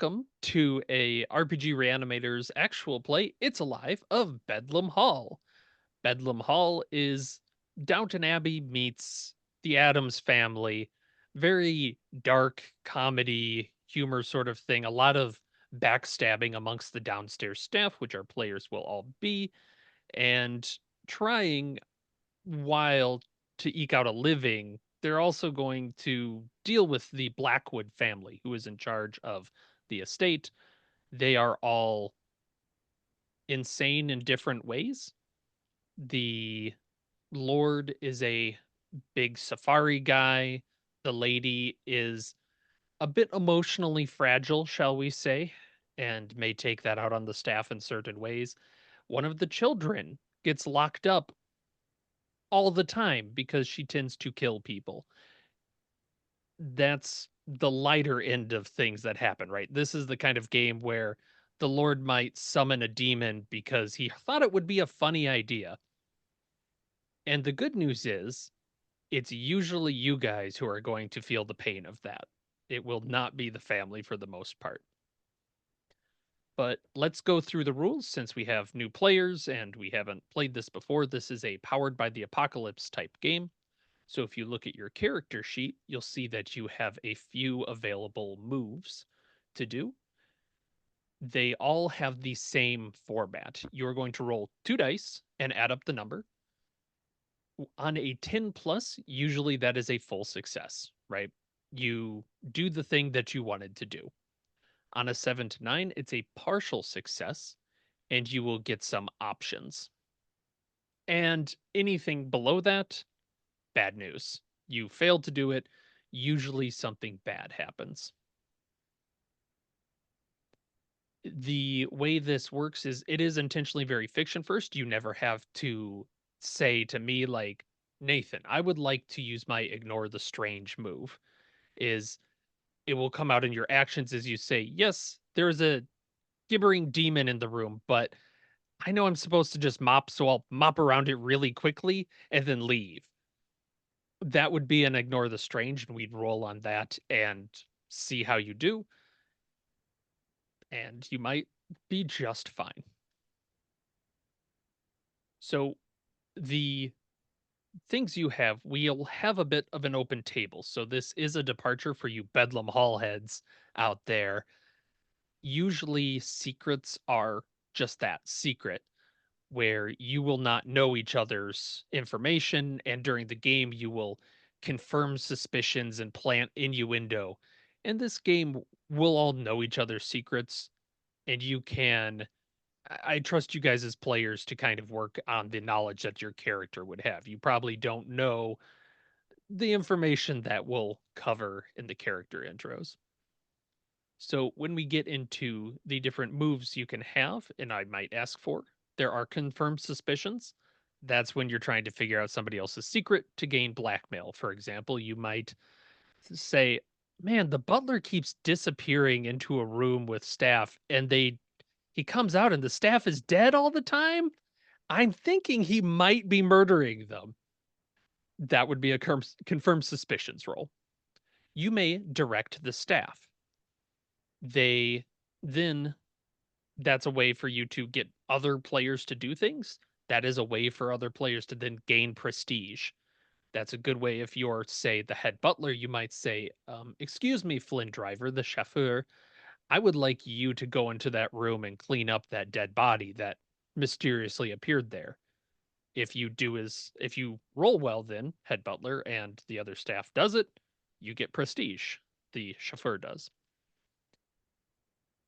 welcome to a RPG Reanimator's actual play, It's Alive, of Bedlam Hall. Bedlam Hall is Downton Abbey meets the Addams Family. Very dark comedy, humor sort of thing. A lot of backstabbing amongst the downstairs staff, which our players will all be, and trying while to eke out a living, they're also going to deal with the Blackwood family, who is in charge of the estate. They are all insane in different ways. The Lord is a big safari guy. The lady is a bit emotionally fragile, shall we say, and may take that out on the staff in certain ways. One of the children gets locked up all the time because she tends to kill people. That's the lighter end of things that happen, right? This is the kind of game where the Lord might summon a demon because he thought it would be a funny idea. And the good news is, it's usually you guys who are going to feel the pain of that. It will not be the family for the most part. But let's go through the rules since we have new players and we haven't played this before. This is a powered by the apocalypse type game. So if you look at your character sheet, you'll see that you have a few available moves to do. They all have the same format. You're going to roll 2 dice and add up the number. On a 10 plus, usually that is a full success, right? You do the thing that you wanted to do. On a 7 to 9, it's a partial success, and you will get some options. And anything below that, bad news. You failed to do it. Usually something bad happens. The way this works is it is intentionally very fiction first. You never have to say to me, like, Nathan, I would like to use my ignore the strange move. Is it will come out in your actions as you say, yes, there's a gibbering demon in the room, but I know I'm supposed to just mop, so I'll mop around it really quickly and then leave. That would be an ignore the strange, and we'd roll on that and see how you do, and you might be just fine. So the things you have, we'll have a bit of an open table. So this is a departure for you Bedlam Hall heads out there. Usually secrets are just that, secret, where you will not know each other's information, and during the game you will confirm suspicions and plant innuendo. In this game, we'll all know each other's secrets, and you can I trust you guys as players to kind of work on the knowledge that your character would have. You probably don't know the information that we'll cover in the character intros. So when we get into the different moves you can have, and I might ask for, there are confirmed suspicions. That's when you're trying to figure out somebody else's secret to gain blackmail. For example, you might say, man, the butler keeps disappearing into a room with staff and he comes out and the staff is dead all the time. I'm thinking he might be murdering them. That would be a confirmed suspicions roll. You may direct the staff. They then That's a way for you to get other players to do things. That is a way for other players to then gain prestige. That's a good way if you're, say, the head butler, you might say, excuse me, Flynn Driver, the chauffeur, I would like you to go into that room and clean up that dead body that mysteriously appeared there. If you roll well, then head butler and the other staff does it, you get prestige. The chauffeur does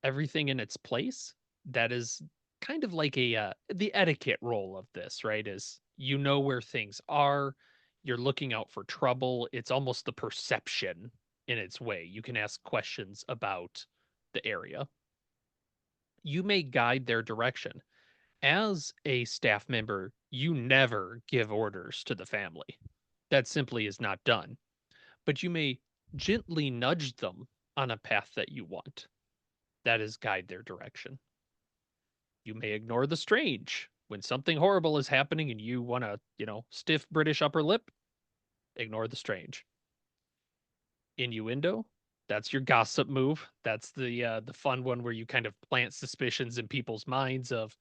everything in its place. That is kind of like the etiquette role of this, right? Is you know where things are, you're looking out for trouble. It's almost the perception in its way. You can ask questions about the area. You may guide their direction. As a staff member, you never give orders to the family. That simply is not done. But you may gently nudge them on a path that you want. That is guide their direction. You may ignore the strange. When something horrible is happening and you want to, stiff British upper lip, ignore the strange. Innuendo, That's your gossip move. That's the fun one where you kind of plant suspicions in people's minds of,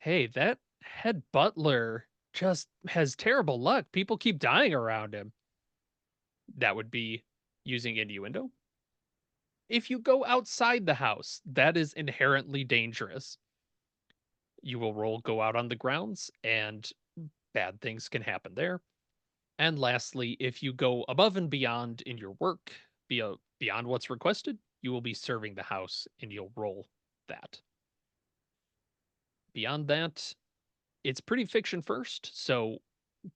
"Hey, that head butler just has terrible luck. People keep dying around him." That would be using innuendo. If you go outside the house, that is inherently dangerous. You will roll go out on the grounds, and bad things can happen there. And lastly, if you go above and beyond in your work, beyond what's requested, you will be serving the house and you'll roll that. Beyond that, it's pretty fiction first. So,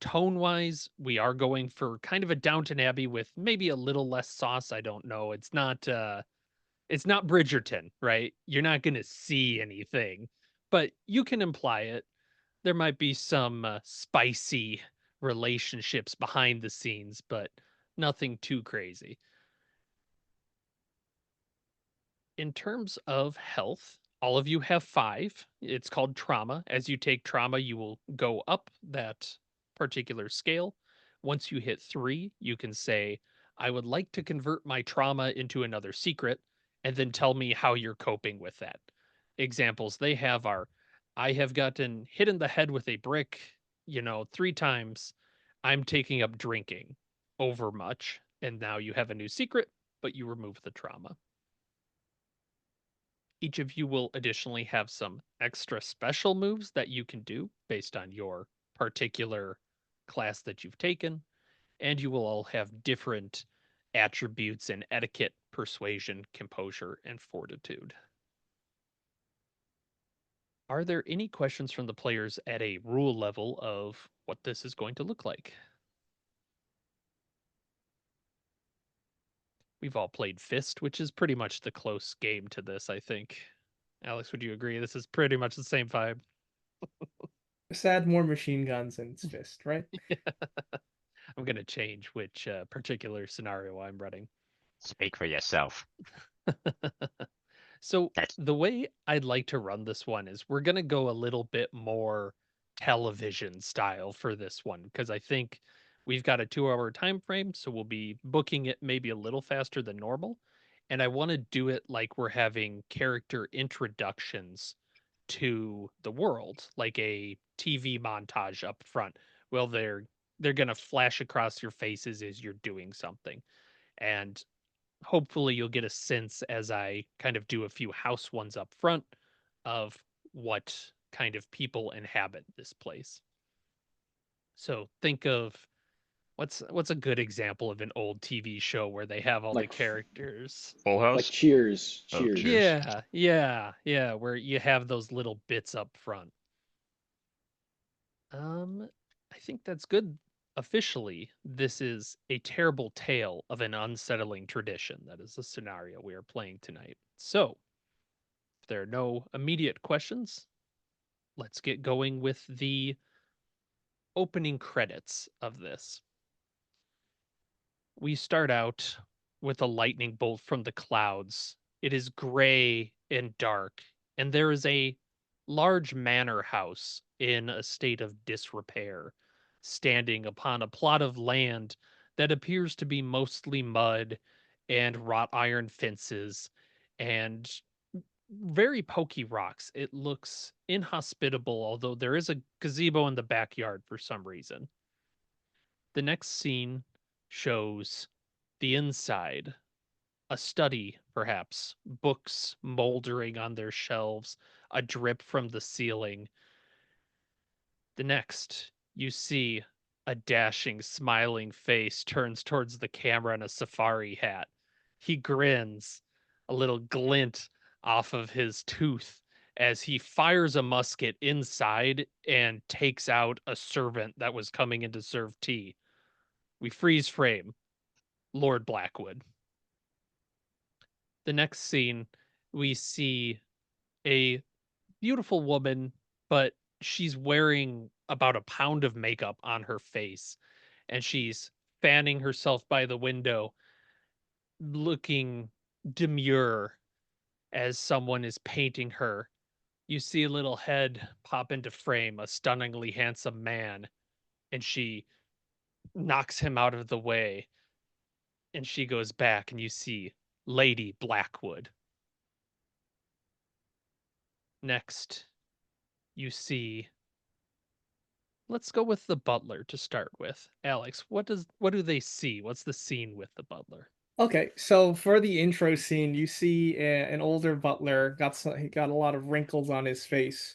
tone wise, we are going for kind of a Downton Abbey with maybe a little less sauce. I don't know. It's not Bridgerton, right? You're not going to see anything, but you can imply it. There might be some spicy relationships behind the scenes, but nothing too crazy. In terms of health, all of you have 5. It's called trauma. As you take trauma, you will go up that particular scale. Once you hit 3, you can say, I would like to convert my trauma into another secret, and then tell me how you're coping with that. Examples they have are, I have gotten hit in the head with a brick, 3 times. I'm taking up drinking overmuch. And now you have a new secret, but you remove the trauma. Each of you will additionally have some extra special moves that you can do based on your particular class that you've taken, and you will all have different attributes in etiquette, persuasion, composure, and fortitude. Are there any questions from the players at a rule level of what this is going to look like? We've all played Fist, which is pretty much the close game to this, I think. Alex, would you agree? This is pretty much the same vibe. Just add more machine guns and it's fist, right? I'm going to change which particular scenario I'm running. Speak for yourself. So, That's the way I'd like to run this one is we're going to go a little bit more television style for this one because I think we've got a 2-hour time frame, so we'll be booking it maybe a little faster than normal. And I want to do it like we're having character introductions to the world, like a TV montage up front. Well, they're going to flash across your faces as you're doing something. And hopefully you'll get a sense as I kind of do a few house ones up front of what kind of people inhabit this place. So think of what's a good example of an old TV show where they have all the Like characters. Full like House. Cheers, Oh, Cheers. cheers. Yeah, where you have those little bits up front. I think that's good. Officially, this is a terrible tale of an unsettling tradition. That is the scenario we are playing tonight. So, if there are no immediate questions, let's get going with the opening credits of this. We start out with a lightning bolt from the clouds. It is gray and dark, and there is a large manor house in a state of disrepair, standing upon a plot of land that appears to be mostly mud and wrought iron fences and very pokey rocks. It looks inhospitable, although there is a gazebo in the backyard for some reason. The next scene shows the inside, a study, perhaps, books moldering on their shelves, a drip from the ceiling. The next, you see a dashing, smiling face turns towards the camera in a safari hat. He grins, a little glint off of his tooth as he fires a musket inside and takes out a servant that was coming in to serve tea. We freeze frame Lord Blackwood. The next scene, we see a beautiful woman, but she's wearing about a pound of makeup on her face, and she's fanning herself by the window, looking demure as someone is painting her. You see a little head pop into frame, a stunningly handsome man, and she knocks him out of the way, and she goes back, and you see Lady Blackwood. Next, you see, let's go with the butler to start with. Alex, what do they see? What's the scene with the butler? Okay, so for the intro scene, you see an older butler he got a lot of wrinkles on his face.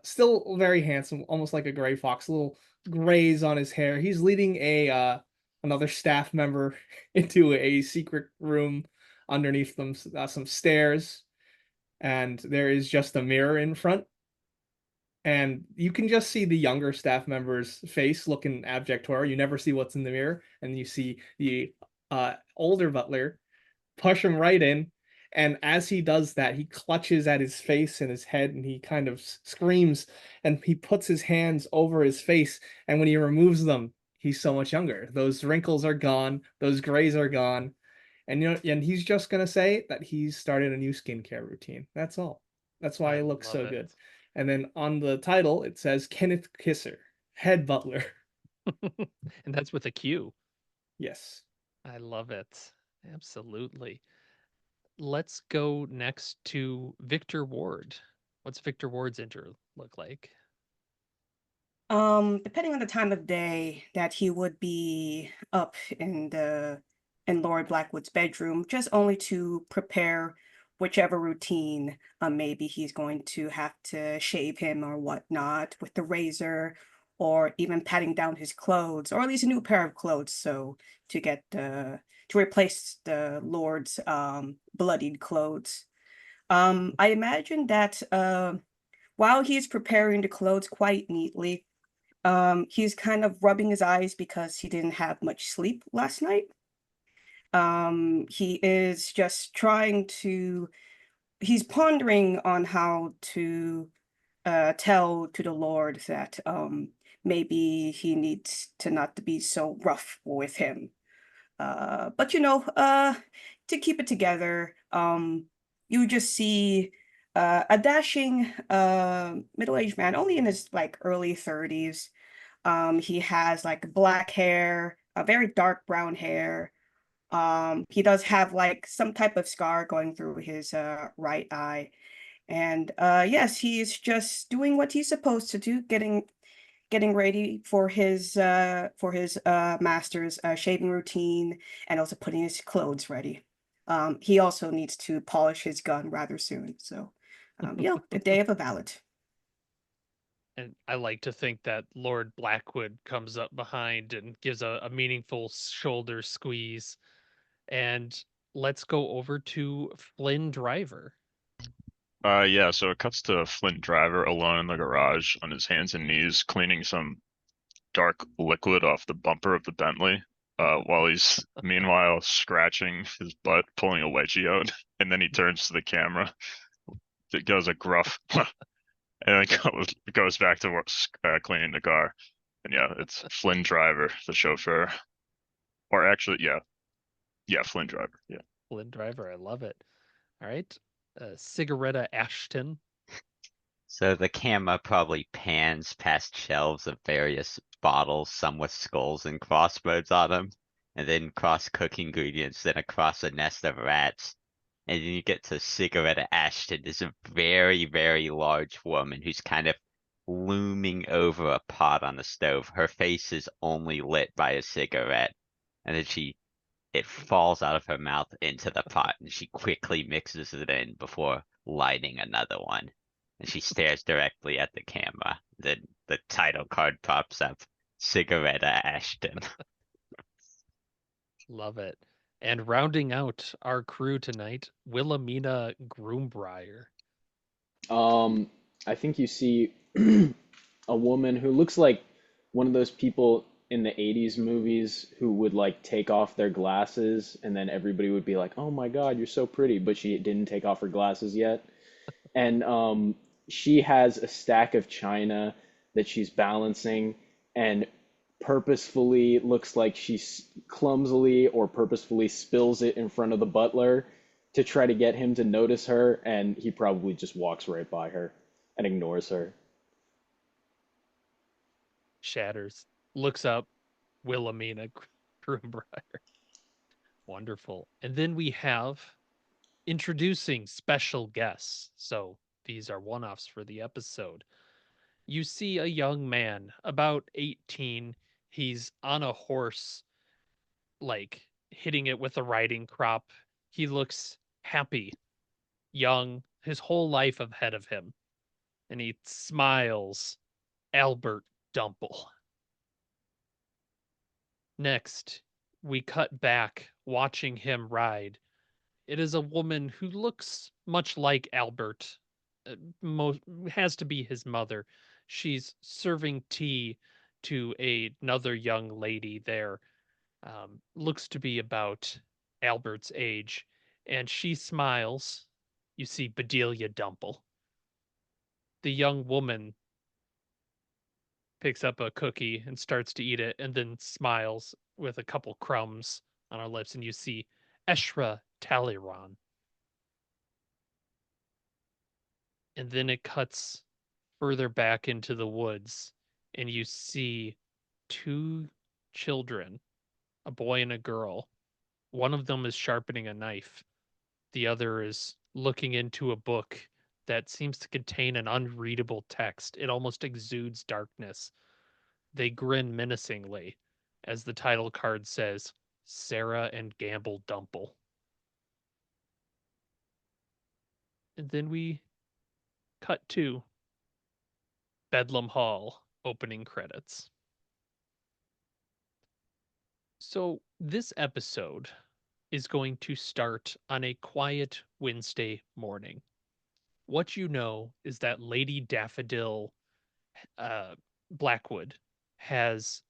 Still very handsome, almost like a gray fox. Little grays on his hair. He's leading a another staff member into a secret room underneath them, some stairs, and there is just a mirror in front. And you can just see the younger staff member's face looking abject horror. You never see what's in the mirror, and you see the older butler push him right in. And as he does that, he clutches at his face and his head, and he kind of screams, and he puts his hands over his face. And when he removes them, he's so much younger. Those wrinkles are gone, those grays are gone, and and he's just gonna say that he's started a new skincare routine. That's all. That's why I he looks love so it. good. And then on the title, it says Kenneth Kisser, head butler. And that's with a Q. Yes. I love it. Absolutely. Let's go next to Victor Ward. What's Victor Ward's intro look like? Depending on the time of day that he would be up in Lord Blackwood's bedroom, just only to prepare whichever routine, maybe he's going to have to shave him or whatnot with the razor, or even patting down his clothes, or at least a new pair of clothes, so to get to replace the Lord's bloodied clothes. I imagine that while he's preparing the clothes quite neatly, he's kind of rubbing his eyes because he didn't have much sleep last night. He is just he's pondering on how to tell to the Lord that maybe he needs to not to be so rough with him. But to keep it together, you just see a dashing middle-aged man, only in his like early 30s. He has like black hair, a very dark brown hair. He does have like some type of scar going through his right eye. And yes, he's just doing what he's supposed to do, getting ready for his master's shaving routine, and also putting his clothes ready. He also needs to polish his gun rather soon. So, the day of a valet. And I like to think that Lord Blackwood comes up behind and gives a meaningful shoulder squeeze. And let's go over to Flynn Driver. Yeah, so it cuts to Flint Driver alone in the garage on his hands and knees cleaning some dark liquid off the bumper of the Bentley, while he's meanwhile scratching his butt, pulling a wedgie out, and then he turns to the camera. It goes a gruff, and then goes back to work, cleaning the car. And yeah, it's Flynn Driver, the chauffeur, or actually, yeah, Flynn Driver, yeah. Flynn Driver, I love it. All right. Cigaretta Ashton. So the camera probably pans past shelves of various bottles, some with skulls and crossbones on them, and then cross cook ingredients, then across a nest of rats. And then you get to Cigaretta Ashton, this very, very large woman who's kind of looming over a pot on the stove. Her face is only lit by a cigarette, and then it falls out of her mouth into the pot, and she quickly mixes it in before lighting another one. And she stares directly at the camera. Then the title card pops up, Cigaretta Ashton. Love it. And rounding out our crew tonight, Wilhelmina Groombrier. I think you see a woman who looks like one of those people in the 80s movies who would like take off their glasses and then everybody would be like, "Oh my God, you're so pretty," but she didn't take off her glasses yet. And she has a stack of china that she's balancing and purposefully looks like clumsily or purposefully spills it in front of the butler to try to get him to notice her, and he probably just walks right by her and ignores her. Shatters. Looks up. Wilhelmina Groombrier. Wonderful. And then we have introducing special guests. So these are one offs for the episode. You see a young man, about 18. He's on a horse, like hitting it with a riding crop. He looks happy, young, his whole life ahead of him. And he smiles. Albert Dumple. Next, we cut back watching him ride. It is a woman who looks much like Albert. Most has to be his mother. She's serving tea to another young lady there. Looks to be about Albert's age, and she smiles. You see Bedelia Dumple. The young woman picks up a cookie and starts to eat it, and then smiles with a couple crumbs on her lips, and you see Eshra Taliron. And then it cuts further back into the woods, and you see two children, a boy and a girl. One of them is sharpening a knife, the other is looking into a book that seems to contain an unreadable text. It almost exudes darkness. They grin menacingly as the title card says, Sarah and Gamble Dumple. And then we cut to Bedlam Hall opening credits. So this episode is going to start on a quiet Wednesday morning. What you know is that Lady Daffodil Blackwood has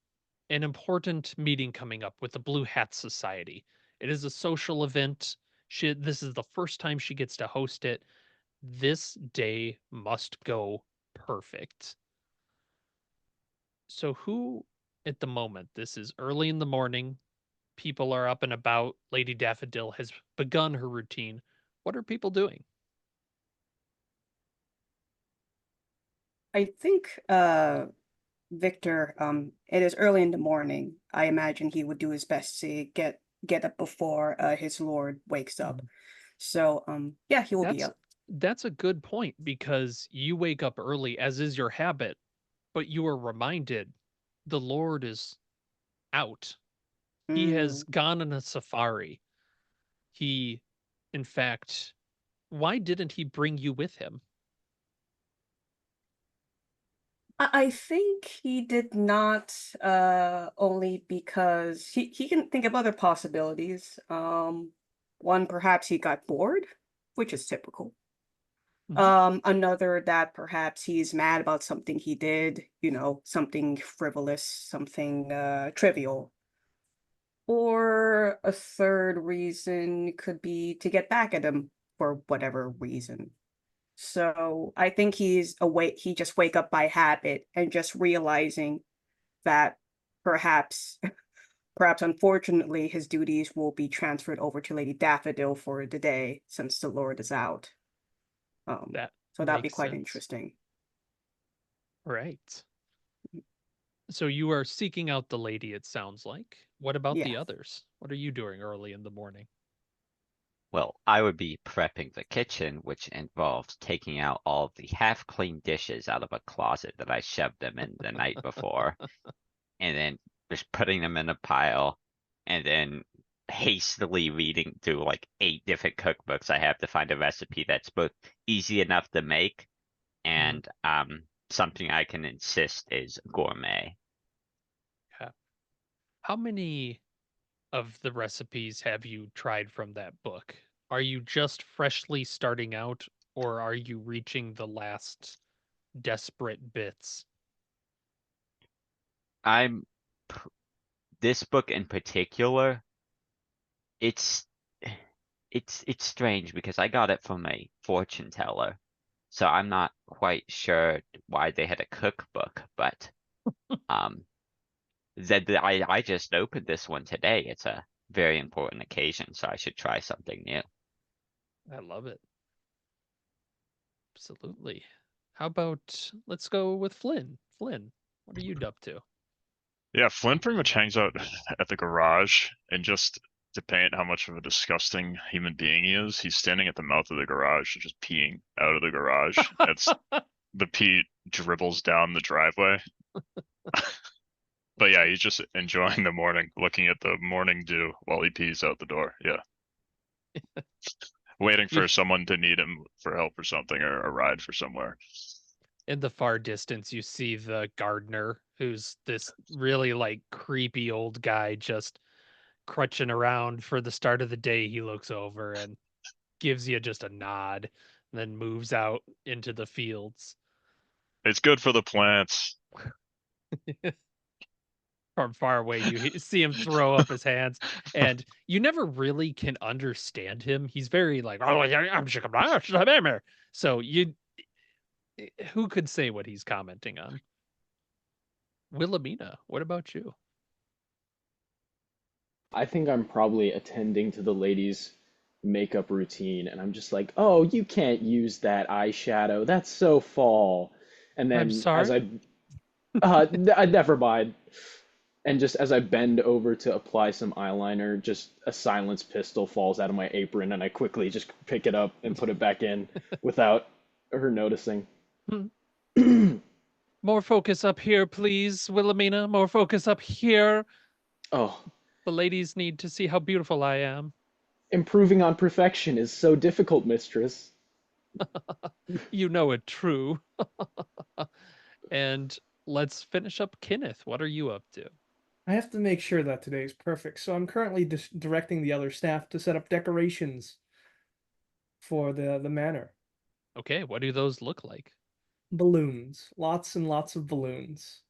an important meeting coming up with the Blue Hat Society. It is a social event. This is the first time she gets to host it. This day must go perfect. So who at the moment, this is early in the morning, people are up and about, Lady Daffodil has begun her routine. What are people doing? I think Victor, it is early in the morning. I imagine he would do his best to get up before his lord wakes up. So yeah, he will be up. That's a good point, because you wake up early, as is your habit, but you are reminded the Lord is out. He has gone on a safari. He, in fact, why didn't he bring you with him? I think he did not, only because he can think of other possibilities. One, perhaps he got bored, which is typical. Another, that perhaps he's mad about something he did, something frivolous, something trivial. Or a third reason could be to get back at him for whatever reason. So I think he's awake. He just wake up by habit and just realizing that perhaps, perhaps unfortunately, his duties will be transferred over to Lady Daffodil for the day since the Lord is out. So that'd be quite interesting. Right. So you are seeking out the lady, it sounds like. What about the others? What are you doing early in the morning? Well, I would be prepping the kitchen, which involves taking out all of the half-clean dishes out of a closet that I shoved them in the night before, and then just putting them in a pile, and then hastily reading through like 8 different cookbooks I have to find a recipe that's both easy enough to make and something I can insist is gourmet. Yeah. How many of the recipes have you tried from that book? Are you just freshly starting out, or are you reaching the last desperate bits? This book in particular, it's strange because I got it from a fortune teller, so I'm not quite sure why they had a cookbook, but I just opened this one today. It's a very important occasion, so I should try something new. I love it. Absolutely. How about let's go with Flynn. Flynn, what are you up to? Yeah, Flynn pretty much hangs out at the garage and just to paint how much of a disgusting human being he is, he's standing at the mouth of the garage, just peeing out of the garage. It's the pee dribbles down the driveway. But yeah, he's just enjoying the morning, looking at the morning dew while he pees out the door. Yeah. Waiting for someone to need him for help or something, or a ride for somewhere. In the far distance, you see the gardener, who's this really like creepy old guy just crutching around for the start of the day. He looks over and gives you just a nod, and then moves out into the fields. It's good for the plants. From far away, you see him throw up his hands, and you never really can understand him. He's very like, oh, I'm so who could say what he's commenting on? Wilhelmina, what about you? I think I'm probably attending to the ladies' makeup routine, and I'm just like, oh, you can't use that eyeshadow. That's so fall. And I'm then as sorry. never mind. And just as I bend over to apply some eyeliner, just a silenced pistol falls out of my apron, and I quickly just pick it up and put it back in without her noticing. More focus up here, please, Wilhelmina. More focus up here. Oh, The ladies need to see how beautiful I am. improving on perfection is so difficult, mistress. You know it true. And let's finish up Kenneth. What are you up to? I have to make sure that today is perfect, so I'm currently directing the other staff to set up decorations for the manor. Okay, what do those look like? Balloons, lots and lots of balloons,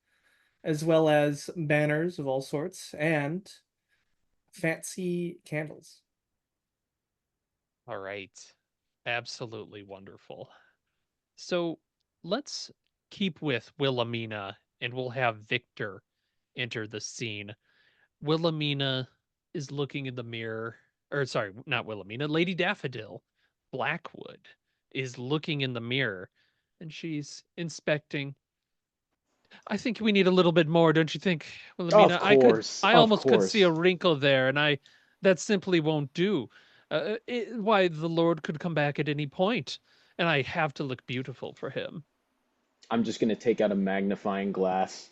as well as banners of all sorts and fancy candles. All right. Absolutely wonderful. So let's keep with Wilhelmina, and we'll have Victor enter the scene. Wilhelmina is looking in the mirror, or sorry, not Wilhelmina, Lady Daffodil Blackwood is looking in the mirror, and she's inspecting. I think we need a little bit more, don't you think, Of Wilhelmina? course, I of almost could see a course. wrinkle there, and that simply won't do. Why, the Lord could come back at any point, and I have to look beautiful for him. I'm just gonna take out a magnifying glass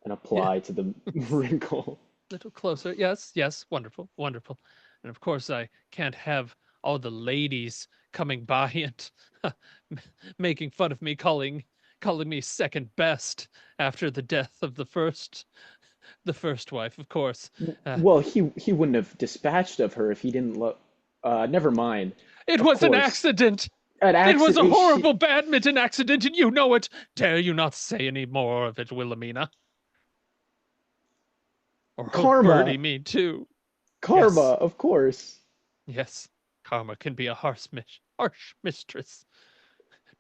and Yeah, apply to the wrinkle. little closer. Yes, yes, wonderful, wonderful. And of course, I can't have all the ladies coming by and making fun of me, calling me second best after the death of the first wife, of course. Uh, Well, he wouldn't have dispatched of her if he didn't love. Never mind. it Of was an course, accident. an It was a accident. horrible badminton accident, and you know it. Dare you not say any more of it, Wilhelmina? Or oh, Karma, Birdie, me too. karma. Yes, Of course. yes. Karma can be a harsh mistress.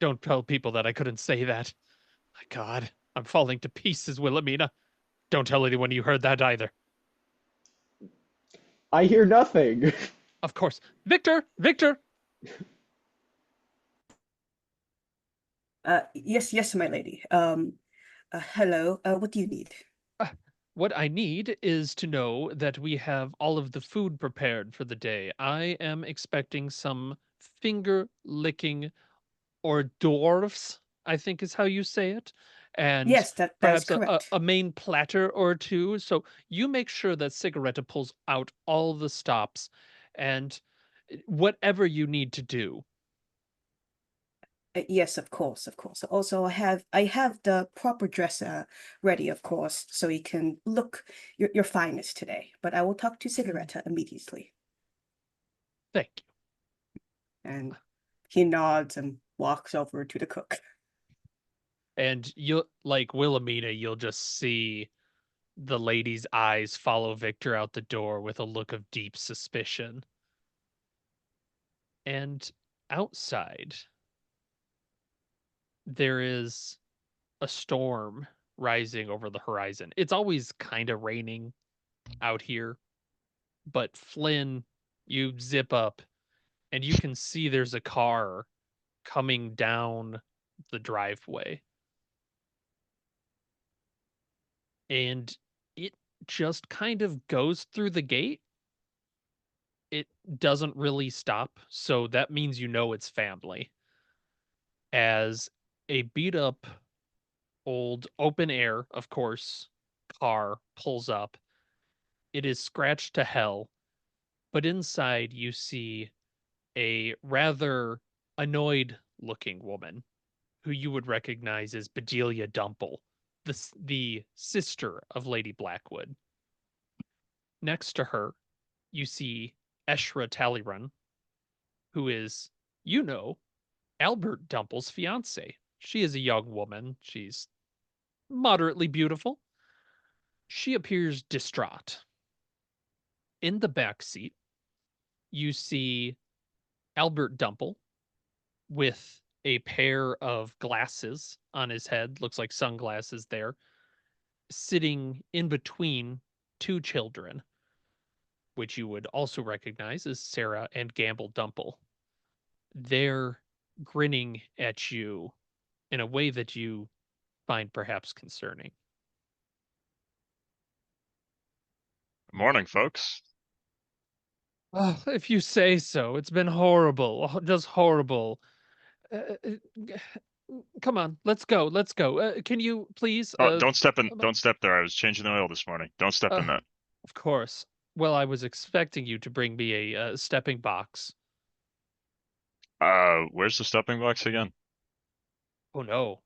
Don't tell people that I couldn't say that. My God, I'm falling to pieces, Wilhelmina. Don't tell anyone you heard that either. I hear nothing. Of course. Victor! Victor! Yes, yes, my lady. Hello. What do you need? What I need is to know that we have all of the food prepared for the day. I am expecting some finger licking hors d'oeuvres, I think is how you say it, and Yes, that is perhaps a correct. a main platter or two. So you make sure that Cigaretta pulls out all the stops, and whatever you need to do. Yes, of course, of course. Also, I have the proper dress ready, of course, so you can look your finest today. But I will talk to Cigaretta immediately. Thank you. And he nods and walks over to the cook. And you'll like Wilhelmina, you'll just see the lady's eyes follow Victor out the door with a look of deep suspicion. And outside, there is a storm rising over the horizon. It's always kind of raining out here, but Flynn, you zip up and you can see there's a car coming down the driveway. And it just kind of goes through the gate It doesn't really stop, so that means you know it's family. As a beat up old open air, of course, car pulls up. It is scratched to hell, but inside you see a rather annoyed looking woman who you would recognize as Bedelia Dumple, the sister of Lady Blackwood. Next to her, you see Eshra Talleyrand, who is, Albert Dumple's fiance. She is a young woman. She's moderately beautiful. She appears distraught. In the back seat, you see Albert Dumple with a pair of glasses on his head, looks like sunglasses there, sitting in between two children, which you would also recognize as Sarah and Gamble Dumple. They're grinning at you in a way that you find perhaps concerning. Morning, folks. Oh, if you say so. It's been horrible, just horrible. Come on, let's go. Let's go. Can you please? Oh, don't step in. Don't step there. I was changing the oil this morning. Don't step in that. Of course. Well, I was expecting you to bring me a stepping box. Where's the stepping box again? Oh no.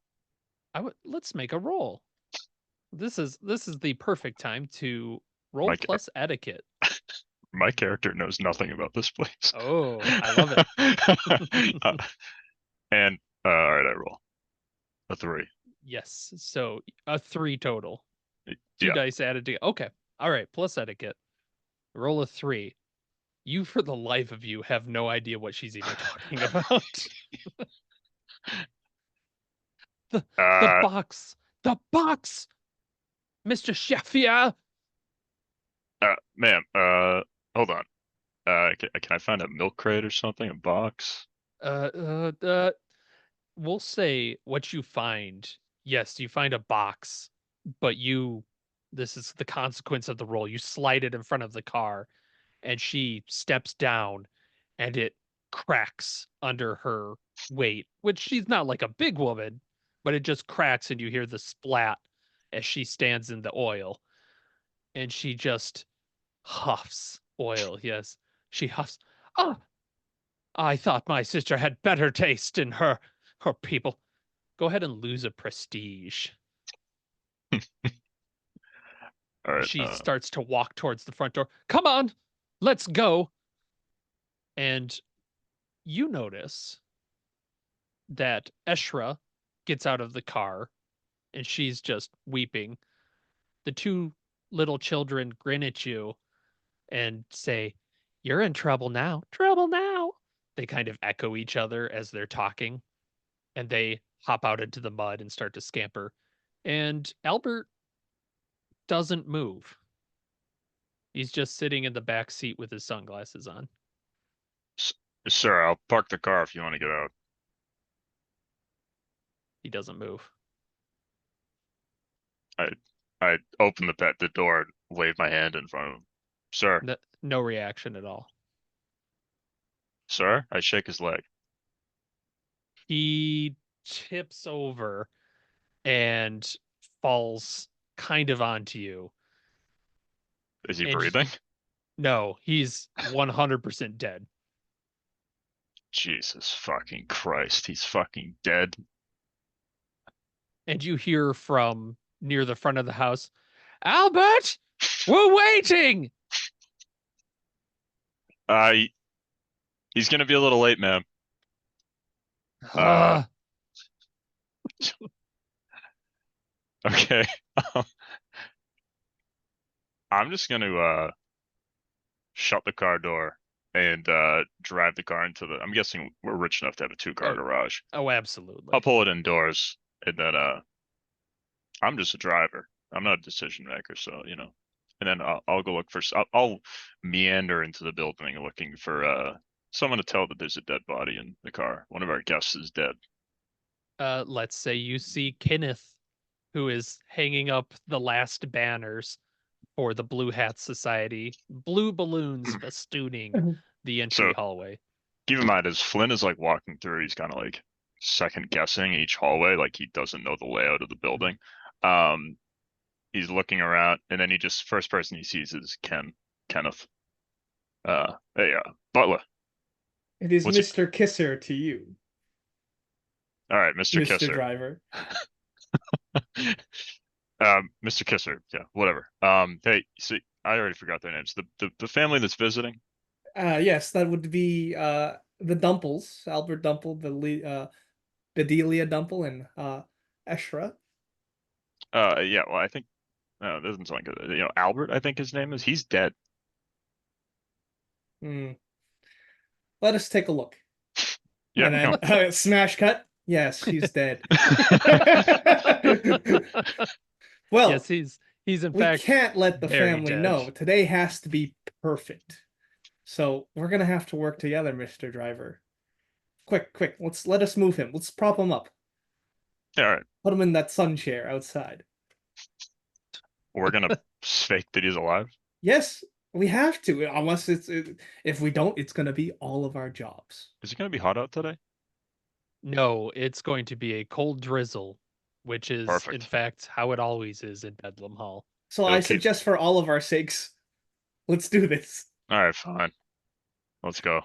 Let's make a roll. This is the perfect time to roll plus etiquette. My character knows nothing about this place. Oh, I love it. And all right, I roll a 3. Yes. So a 3 total. 2 Yeah. dice added to. Okay. All right. Plus etiquette. Roll a 3. You, for the life of you, have no idea what she's even talking about. The box. The box. Mr. Sheffield. Ma'am, hold on. Can I find a milk crate or something? A box? We'll say what you find. Yes, you find a box, but this is the consequence of the roll. You slide it in front of the car, and she steps down, and it cracks under her weight, which she's not like a big woman, but it just cracks, and you hear the splat as she stands in the oil, and she just huffs oil. Yes, she huffs. Ah, I thought my sister had better taste in her people. Go ahead and lose a prestige. All right. She starts to walk towards the front door. Come on, let's go. And you notice that Eshra gets out of the car and she's just weeping. The 2 little children grin at you and say, "You're in trouble now. Trouble now." They kind of echo each other as they're talking, and they hop out into the mud and start to scamper. And Albert doesn't move. He's just sitting in the back seat with his sunglasses on. Sir, I'll park the car if you want to get out. He doesn't move. I open the door and wave my hand in front of him. Sir. No reaction at all. Sir? I shake his leg. He tips over and falls kind of onto you. Is he breathing? No, he's 100% dead. Jesus fucking Christ, he's fucking dead. And you hear from near the front of the house, Albert, we're waiting. He's gonna be a little late, ma'am. Okay. I'm just gonna shut the car door and drive the car into I'm guessing we're rich enough to have a 2-car garage. Oh, absolutely. I'll pull it indoors and then I'm just a driver. I'm not a decision maker, so and then I'll go look for I'll meander into the building looking for someone to tell that there's a dead body in the car. One of our guests is dead. Let's say you see Kenneth, who is hanging up the last banners for the Blue Hat Society. Blue balloons festooning the entry So hallway. keep in mind, as Flynn is like walking through, he's kind of like second guessing each hallway, like he doesn't know the layout of the building. Um, he's looking around, and then he just first person he sees is Kenneth. Hey, Butler, It is what's it? Mr. Kisser to you, All right, Mr. Mr. Kisser. Driver. Mr. Kisser, yeah, whatever. Hey, see, I already forgot their names. The family that's visiting. Yes, that would be the Dumples, Albert Dumple, Bedelia Dumple, and Eshra. Yeah, well, I think it doesn't sound like good. Albert, I think his name is. He's dead. Hmm. Let us take a look. Yeah, And come then smash cut. Yes, he's dead. on. Well, Yes, he's in we fact can't let the very family dead. know. Today has to be perfect. So we're gonna have to work together, Mr. Driver. Quick, quick, let us move him. Let's prop him up. Yeah, all right, Put him in that sun chair outside. we're gonna fake that he's alive. Yes, we have to. Unless if we don't, it's gonna be all of our jobs. Is it gonna be hot out today? No, it's going to be a cold drizzle, which is in Perfect. fact how it always is in Bedlam Hall. So It'll I keep. suggest for all of our sakes, let's do this. All right, fine. Let's go.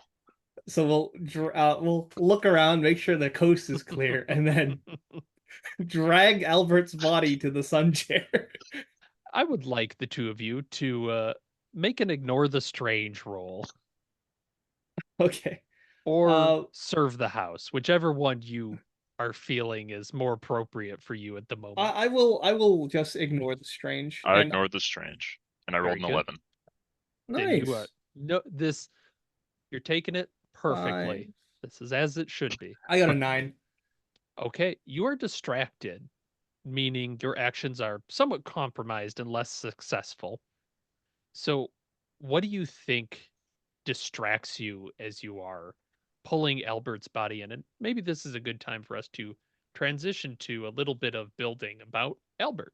So we'll look around, make sure the coast is clear, and then drag Albert's body to the sun chair. I would like the two of you to make an ignore the strange roll Okay. or serve the house, whichever one you are feeling is more appropriate for you at the moment. I will just ignore the strange. I And ignored the strange, and I rolled Very an good. 11. Then you nice. no this you're taking it perfectly. Fine. This is as it should be. I got a 9. Okay, you are distracted, meaning your actions are somewhat compromised and less successful. So, what do you think distracts you as you are pulling Albert's body in? And maybe this is a good time for us to transition to a little bit of building about Albert.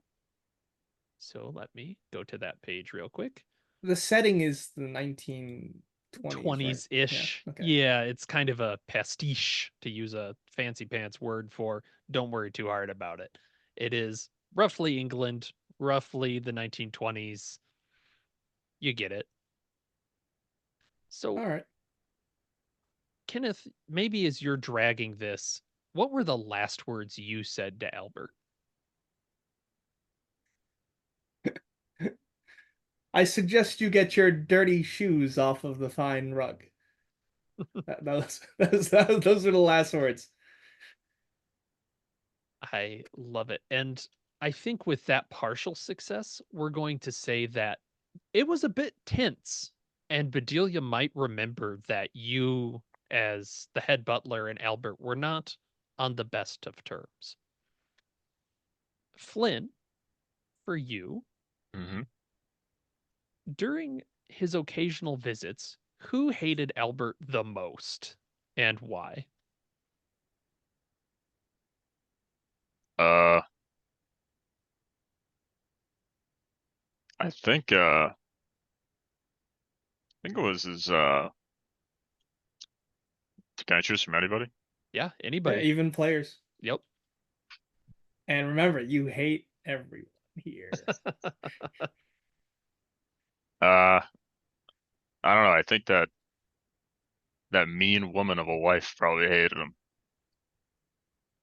So, let me go to that page real quick. The setting is the 1920s, 20s right? ish. Yeah. Okay. Yeah, it's kind of a pastiche to use a fancy pants word for don't worry too hard about it. It is roughly England, roughly the 1920s. You get it. So, All right. Kenneth, maybe as you're dragging this, what were the last words you said to Albert? I suggest you get your dirty shoes off of the fine rug. Those are the last words. I love it. And I think with that partial success, we're going to say that it was a bit tense. And Bedelia might remember that you, as the head butler, and Albert were not on the best of terms. Flynn, for you, Mm-hmm. during his occasional visits, who hated Albert the most and why? Uh, I think it was his. Can I choose from anybody? Yeah, Yeah, anybody. even players. Yep. And remember, you hate everyone here. Uh, I don't know. I think that mean woman of a wife probably hated him.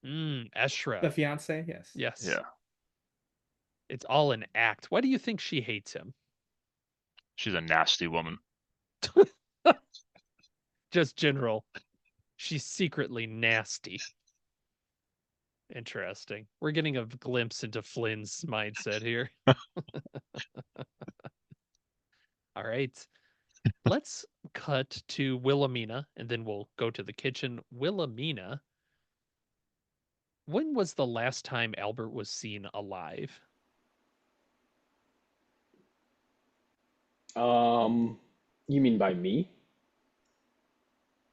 The Eshra. fiance, yes. Yes. Yeah, It's all an act. Why do you think she hates him? she's a nasty woman. Just general. She's secretly nasty. Interesting. We're getting a glimpse into Flynn's mindset here. All right. Let's cut to Wilhelmina and then we'll go to the kitchen. Wilhelmina, when was the last time Albert was seen alive? You mean by me?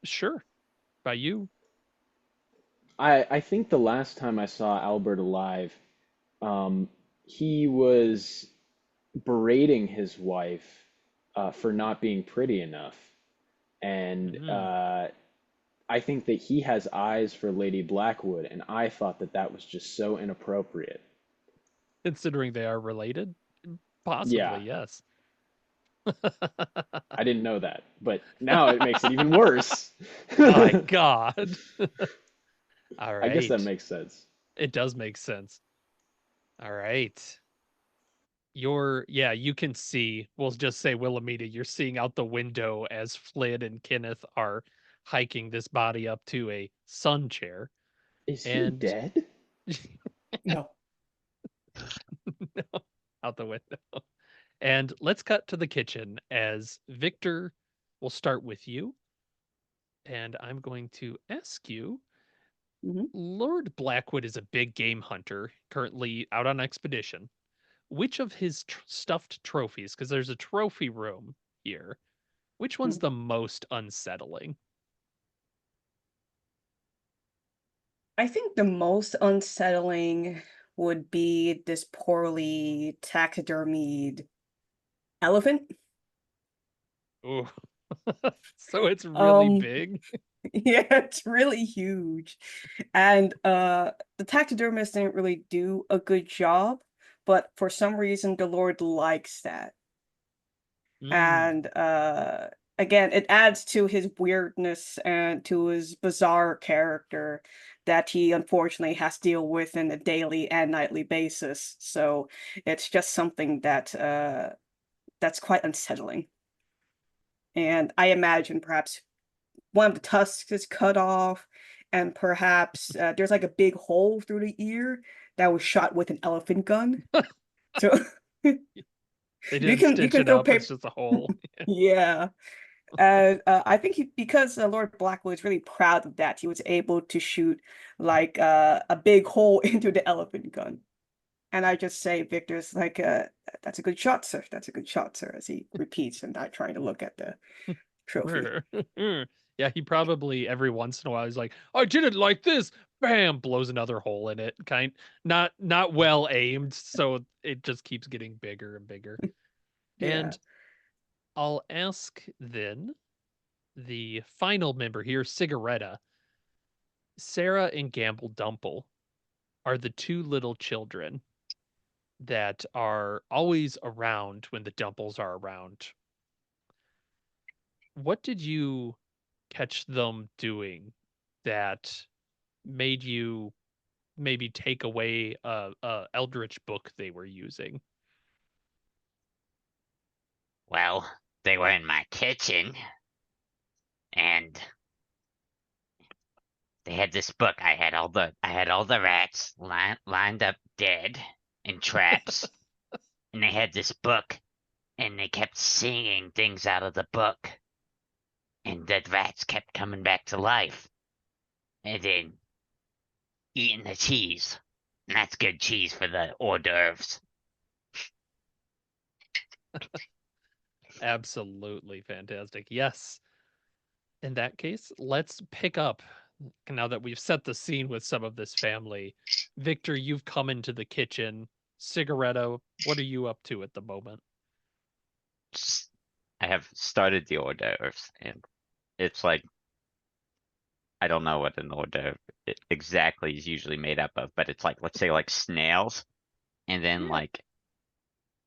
Sure. By you? I think the last time I saw Albert alive, he was berating his wife for not being pretty enough. And Mm. I think that he has eyes for Lady Blackwood, and I thought that that was just so inappropriate. Considering they are related, Yeah, possibly yes. I didn't know that, but now it makes it even worse. My God. All I guess that right. makes sense. It does make sense. All right. Yeah, you can see, we'll just say Wilhelmina, you're seeing out the window as Flynn and Kenneth are hiking this body up to a sun chair. Is he And dead? No. no, out the window. And let's cut to the kitchen as Victor, will start with you. And I'm going to ask you, Mhm. Lord Blackwood is a big game hunter, currently out on expedition. Which of his stuffed trophies, because there's a trophy room here, which one's the most unsettling? I think the most unsettling would be this poorly taxidermied elephant. Ooh. So it's really Um, big. yeah, it's really huge. And the taxidermist didn't really do a good job, but for some reason the Lord likes that. Mm. And again, it adds to his weirdness and to his bizarre character that he unfortunately has to deal with in a daily and nightly basis. So it's just something that that's quite unsettling. And I imagine perhaps one of the tusks is cut off, and perhaps there's like a big hole through the ear that was shot with an elephant gun. So They you didn't can you stitch can it throw up. It's paper. just a hole. Yeah. I think because Lord Blackwood is really proud of that, he was able to shoot like a big hole into the elephant gun. And I just say, Victor's like, that's a good shot, sir. That's a good shot, sir, as he repeats and not trying to look at the trophy. Yeah, he probably every once in a while he's like, I didn't like this. Bam, blows another hole in it. Not well aimed, so it just keeps getting bigger and bigger. Yeah. And I'll ask then the final member here, Cigaretta. Sarah and Gamble Dumple are the two little children that are always around when the Dumples are around. What did you catch them doing that made you maybe take away a eldritch book they were using? Well, they were in my kitchen, and they had this book. I had all the rats lined up dead in traps, and they had this book, and they kept singing things out of the book, and the rats kept coming back to life, and then eating the cheese. And that's good cheese for the hors d'oeuvres. Absolutely fantastic. Yes. In that case, let's pick up now that we've set the scene with some of this family. Victor, you've come into the kitchen. Cigaretto, what are you up to at the moment? I have started the hors d'oeuvres, and it's like I don't know what an hors d'oeuvre exactly is usually made up of, but it's like, let's say like snails, and then Yeah. like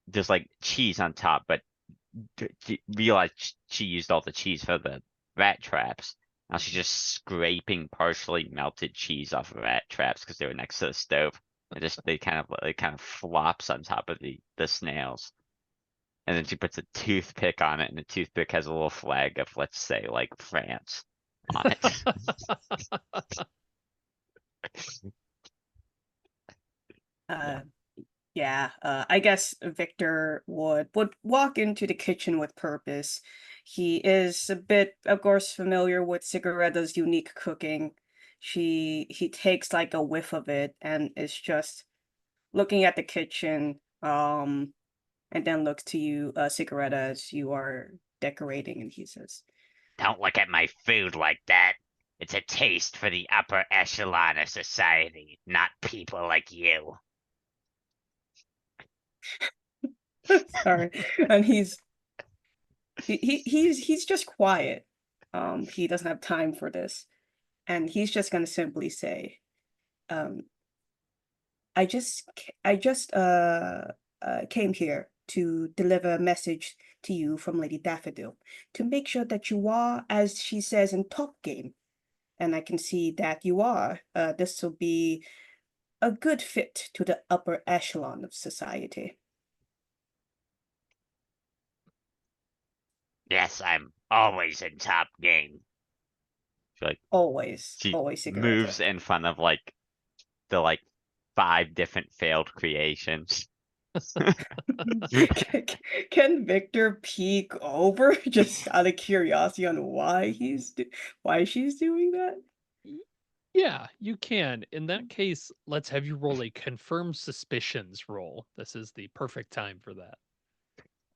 there's like cheese on top, but realized she used all the cheese for the rat traps. Now she's just scraping partially melted cheese off of rat traps because they were next to the stove. And just it kind of flops on top of the snails. And then she puts a toothpick on it, and the toothpick has a little flag of, let's say, like France on it. Yeah. Uh, yeah. I guess Victor would walk into the kitchen with purpose. He is a bit, of course, familiar with Cigaretta's unique cooking. He takes like a whiff of it and is just looking at the kitchen, and then looks to you, Cigaretta, as you are decorating, and he says, Don't look at my food like that. It's a taste for the upper echelon of society, not people like you. Sorry. And he's just quiet. He doesn't have time for this. And he's just gonna simply say, um, I just came here to deliver a message to you from Lady Daffodil to make sure that you are, as she says, in top game. And I can see that you are. This will be a good fit to the upper echelon of society. Yes, I'm always in top game. Like Always, she always moves cigarette. in front of like the 5 different failed creations. Can Victor peek over just out of curiosity on why she's doing that? Yeah, you can. In that case, let's have you roll a confirm suspicions roll. This is the perfect time for that.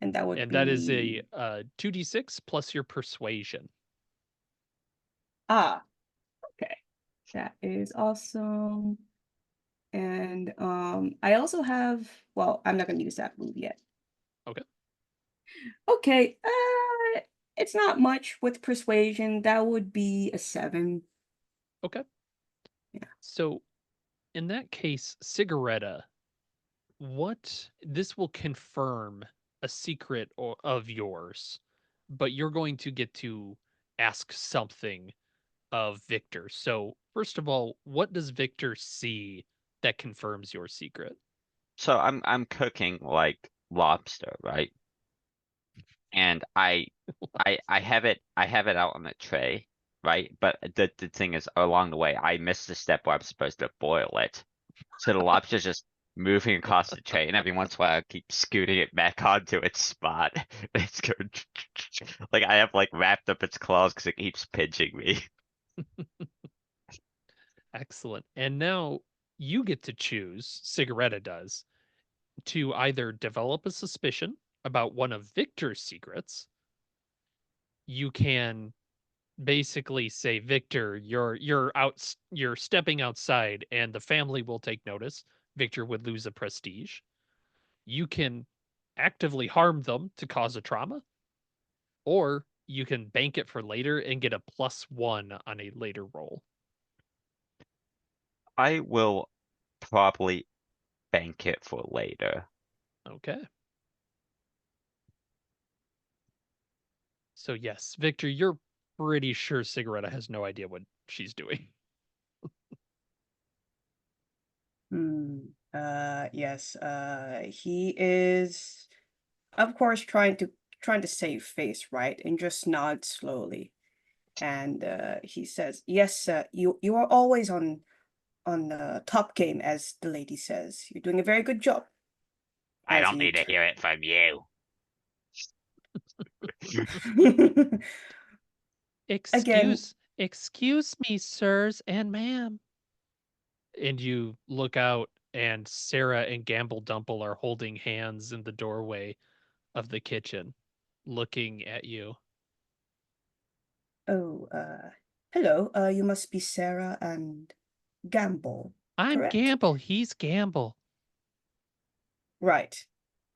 And that would And that is a be 2d6 plus your persuasion. okay. That is awesome. And I also have, well, I'm not gonna use that move yet. Okay. Okay, it's not much with persuasion. That would be a 7. Okay. Yeah. So in that case, Cigaretta, this will confirm a secret of yours, but you're going to get to ask something of Victor. So, first of all, what does Victor see that confirms your secret? So I'm cooking like lobster, right? And I have it out on a tray, right? But the thing is, along the way, I missed the step where I'm supposed to boil it. So the lobster's just moving across the tray, and every once in a while I keep scooting it back onto its spot. It's going like I have wrapped up its claws because it keeps pinching me. Excellent. And now you get to choose, Cigaretta does, to either develop a suspicion about one of Victor's secrets. You can basically say, Victor, you're stepping outside and the family will take notice. Victor would lose a prestige. You can actively harm them to cause a trauma, or you can bank it for later and get a +1 on a later roll. I will probably bank it for later. Okay. So yes, Victor, you're pretty sure Cigaretta has no idea what she's doing. Yes, he is, of course, trying to save face, right? And just nods slowly. And he says, "Yes, you are always on top game, as the lady says. You're doing a very good job." I As don't he need to hear it from you. again, Excuse me, sirs and ma'am. And you look out, and Sarah and Gamble Dumple are holding hands in the doorway of the kitchen, looking at you. oh, hello. You must be Sarah and Gamble, I'm correct? Gamble, he's Gamble. Right.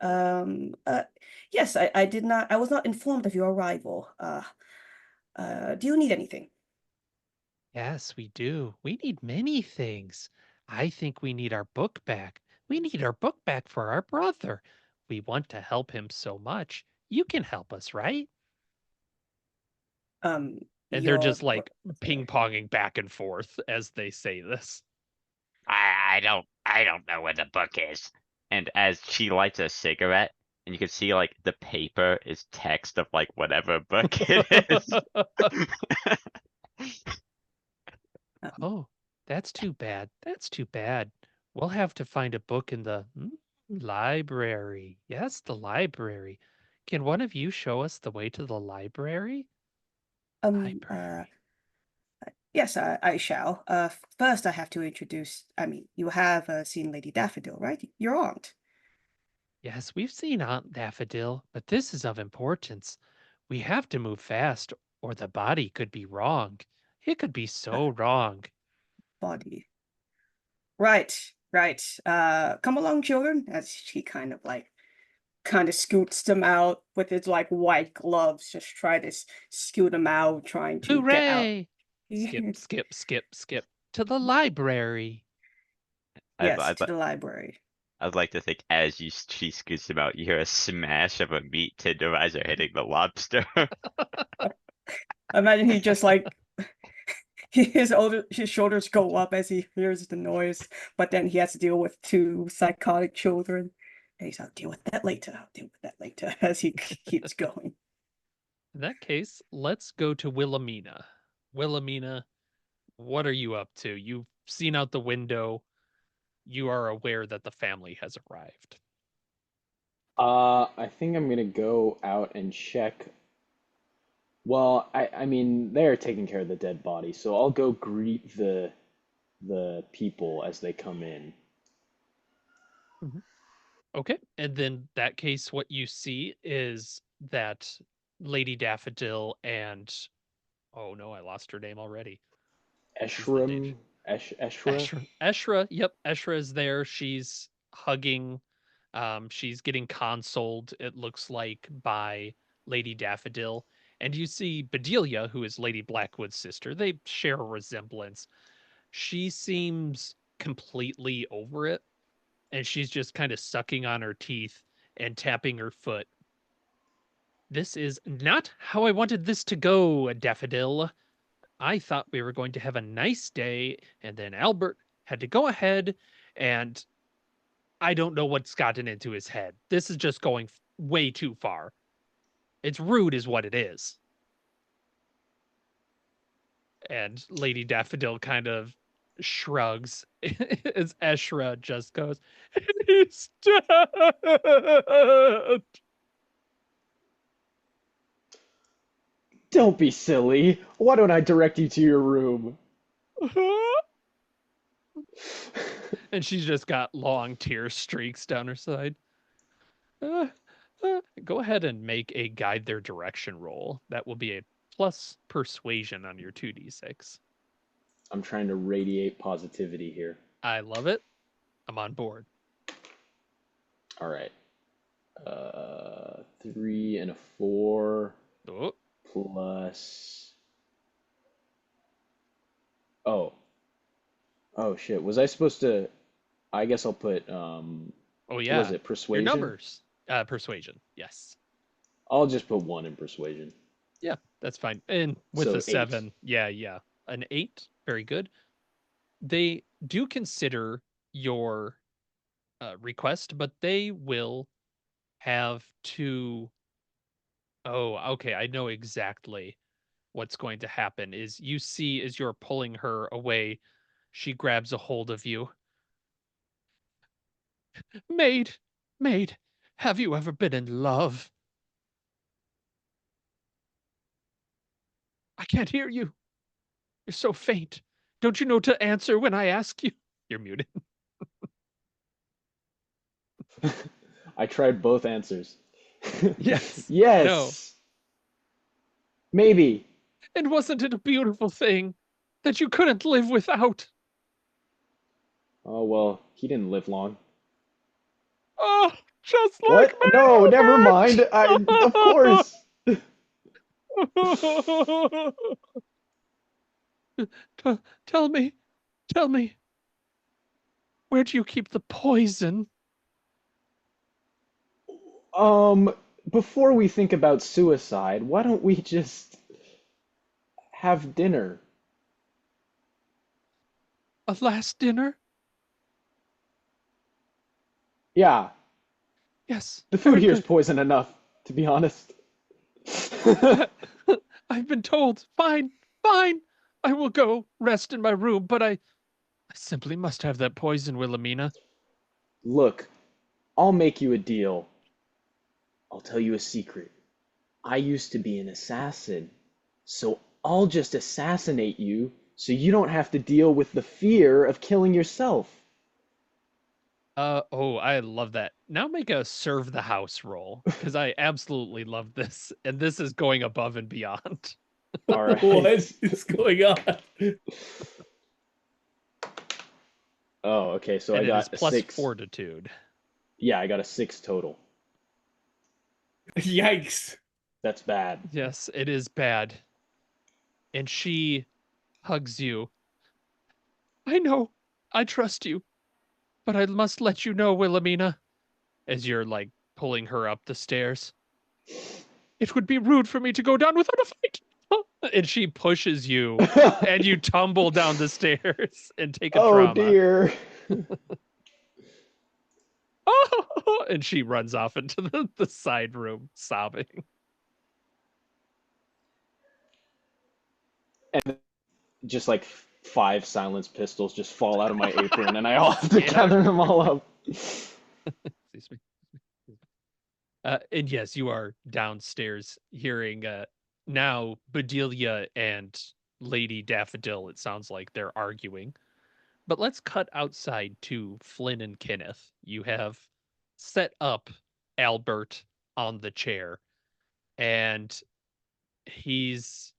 Yes, I was not informed of your arrival. Do you need anything? Yes, we do. We need many things. I think we need our book back. We need our book back for our brother. We want to help him so much. You can help us, right? And they're Your just like ping brother. ponging back and forth as they say this. I don't know where the book is. And as she lights a cigarette, and you can see the paper is text of whatever book it is. Oh, that's too bad. That's too bad. We'll have to find a book in the library. Yes, the library. Can one of you show us the way to the library? Um, uh, Library. yes, I shall. First I have to introduce, I mean, you have seen Lady Daffodil, right? Your aunt. Yes, we've seen Aunt Daffodil, but this is of importance. We have to move fast, or the body could be wrong. It could be Uh, so wrong. body. Right, right. Come along, children, as she kind of kind of scoots them out with his like white gloves, just try to scoot them out, trying to get out. Hooray! Skip, skip, skip, skip to the library. Yes, to the library. I'd like to think as she scoots him out, you hear a smash of a meat tenderizer hitting the lobster. Imagine he just like his shoulders go up as he hears the noise, but then he has to deal with two psychotic children. And he's, I'll deal with that later. I'll deal with that later as he keeps going. In that case, let's go to Wilhelmina. Wilhelmina, what are you up to? You've seen out the window. You are aware that the family has arrived. I think I'm gonna go out and check. Well, I mean they're taking care of the dead body, so I'll go greet the people as they come in. Okay, and then that case, what you see is that Lady Daffodil and oh no, I lost her name already. Eshram, Eshra. Eshra, yep, Eshra is there. She's hugging. She's getting consoled, it looks like, by Lady Daffodil. And you see Bedelia, who is Lady Blackwood's sister. They share a resemblance. She seems completely over it, and she's just kind of sucking on her teeth and tapping her foot. This is not how I wanted this to go, Daffodil. I thought we were going to have a nice day, and then Albert had to go ahead, and I don't know what's gotten into his head. This is just going way too far. It's rude is what it is. And Lady Daffodil kind of shrugs as Eshra just goes, he's dead. Don't be silly. Why don't I direct you to your room? And she's just got long tear streaks down her side. Go ahead and make a guide their direction roll. That will be a plus persuasion on your 2d6. I'm trying to radiate positivity here. I love it. I'm on board. All right. 3 and a 4 plus. Oh shit. Was I supposed to? I guess I'll put Oh yeah. Was it persuasion? Your numbers. Persuasion. Yes. I'll just put 1 in persuasion. Yeah, that's fine. And with So a 8. 7, yeah. An 8, very good. They do consider your request, but they will have to. Oh, okay. I know exactly what's going to happen. Is you see as you're pulling her away, she grabs a hold of you. Maid, have you ever been in love? I can't hear you. You're so faint. Don't you know to answer when I ask you? You're muted. I tried both answers. Yes. Yes. No. Maybe. And wasn't it a beautiful thing that you couldn't live without? Oh well, he didn't live long. Oh, just What? like No, never mind. Of course. Tell me, where do you keep the poison? Before we think about suicide, why don't we just have dinner? A last dinner? Yeah, Yes. the food very here's good. poison enough, to be honest. I've been told. Fine. I will go rest in my room, but I simply must have that poison, Wilhelmina. Look, I'll make you a deal. I'll tell you a secret. I used to be an assassin, so I'll just assassinate you so you don't have to deal with the fear of killing yourself. Oh, I love that. Now make a serve the house roll, because I absolutely love this, and this is going above and beyond. All right. What is going on? Oh, okay. So And I it is got a plus 6. fortitude. Yeah, I got a 6 total. Yikes. That's bad. Yes, it is bad. And she hugs you. I know. I trust you. But I must let you know, Wilhelmina, as you're like pulling her up the stairs. It would be rude for me to go down without a fight. And she pushes you, and you tumble down the stairs and take a Oh trauma. dear. Oh, and she runs off into the side room, sobbing. And just like 5 silenced pistols just fall out of my apron, and I all have to Yeah. gather them all up. Excuse me. And yes, you are downstairs hearing now Bedelia and Lady Daffodil. It sounds like they're arguing. But let's cut outside to Flynn and Kenneth. You have set up Albert on the chair, and he's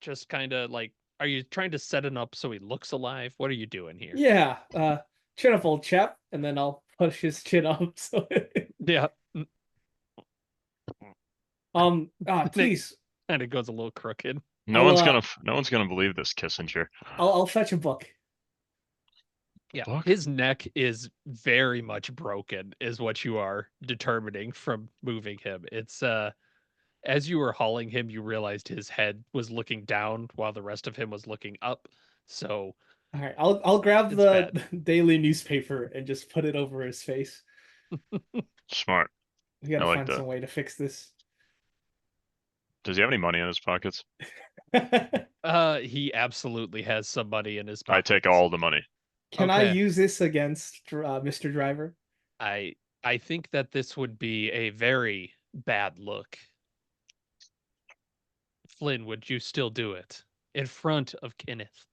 just kind of like, are you trying to set him up so he looks alive? What are you doing here? Yeah, chin up, old chap, and then I'll push his chin up. So, Yeah. please, And it goes a little crooked. No I'll, one's gonna believe this, Kissinger. I'll fetch a book. Yeah, Book? his neck is very much broken, is what you are determining from moving him. It's as you were hauling him, you realized his head was looking down while the rest of him was looking up. So All right, I'll grab it's the bad. daily newspaper and just put it over his face. Smart. We gotta I like find that. some way to fix this. Does he have any money in his pockets? He absolutely has some money in his I pocket. take all the money. Can I Okay. use this against Mr. Driver? I think that this would be a very bad look. Flynn, would you still do it in front of Kenneth?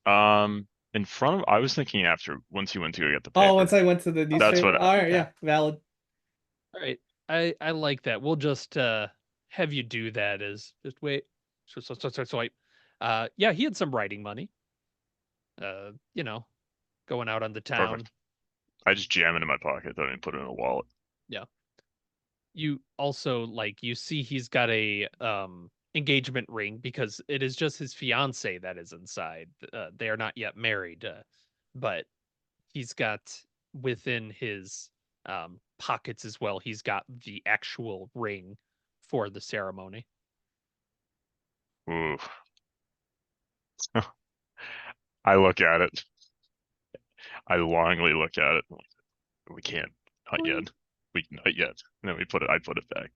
In front of, I was thinking after, once you went to go get the Oh, paper. once I went to the That's newspaper. what All right, okay. yeah, valid. All right. I like that. We'll just have you do that as just wait. So wait. Yeah, he had some writing money. You know, going out on the town. Perfect. I just jam it in my pocket, don't even put it in a wallet. Yeah. You also like you see he's got a engagement ring because it is just his fiance that is inside. They are not yet married, but he's got within his pockets as well. He's got the actual ring for the ceremony. Ooh. I look at it. I longingly look at it. We can't. Not yet. Not yet. And then I put it back.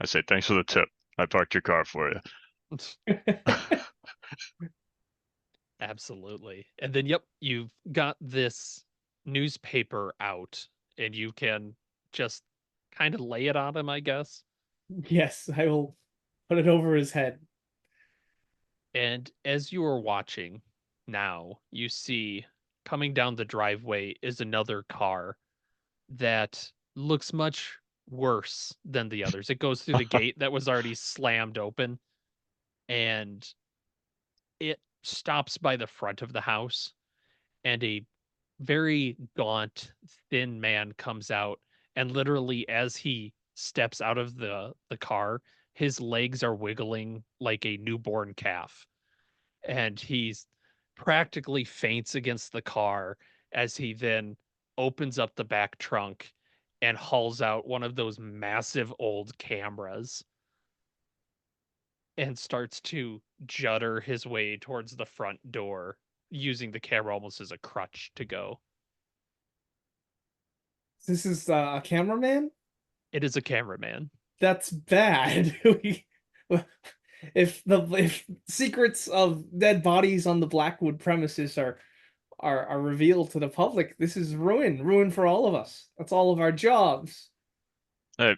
I say, thanks for the tip. I parked your car for you. Absolutely. And then, yep, you've got this newspaper out and you can just kind of lay it on him, I guess. Yes, I will put it over his head. And as you are watching now, you see coming down the driveway is another car that looks much worse than the others. It goes through the gate that was already slammed open and it stops by the front of the house and a very gaunt, thin man comes out, and literally as he steps out of the car, his legs are wiggling like a newborn calf, and he's practically faints against the car as he then opens up the back trunk and hauls out one of those massive old cameras and starts to judder his way towards the front door, using the camera almost as a crutch to go. This is a cameraman? It is a cameraman. That's bad. If secrets of dead bodies on the Blackwood premises are revealed to the public, this is ruin for all of us. That's all of our jobs. Hey,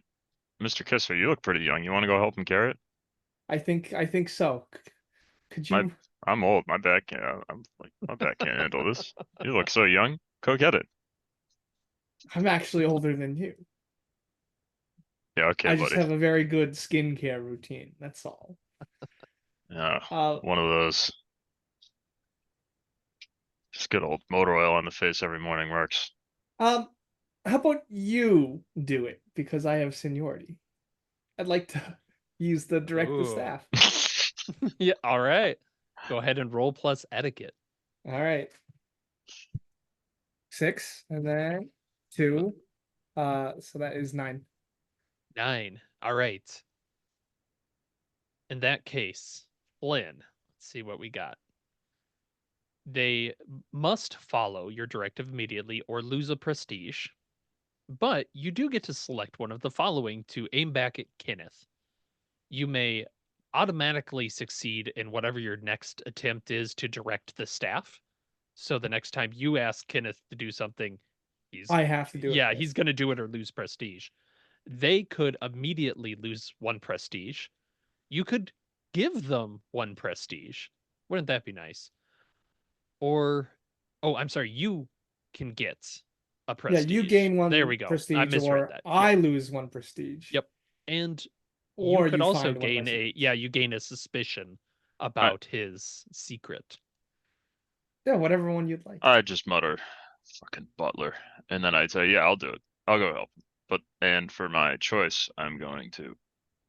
Mr. Kisser, you look pretty young. You want to go help him carry it? I think so. Could you? I'm old. My back can't. My back can't handle this. You look so young. Go get it. I'm actually older than you. Yeah, okay, I just buddy. have a very good skincare routine. That's all. Yeah, Uh, one of those. Just good old motor oil on the face every morning works. um, How about you do it because I have seniority? I'd like to use the direct the Ooh. staff. Yeah, all right. Go ahead and roll plus etiquette. All right. 6 and then 2. So that is 9. 9. All right. In that case, Flynn, let's see what we got. They must follow your directive immediately or lose a prestige. But you do get to select one of the following to aim back at Kenneth. You may automatically succeed in whatever your next attempt is to direct the staff. So the next time you ask Kenneth to do something, I have to do it. he's going to do it or lose prestige. They could immediately lose 1 prestige. You could give them 1 prestige. Wouldn't that be nice? Or, oh, I'm sorry, you can get a Yeah, prestige. you gain 1 There we go. I prestige, misread or that. I Yep. lose 1 prestige. Yep. And Or you could you also find one of my gain you gain a suspicion about his secret. Yeah, whatever one you'd like. I just mutter, fucking butler. And then I'd say, yeah, I'll do it. I'll go help him. And for my choice, I don't think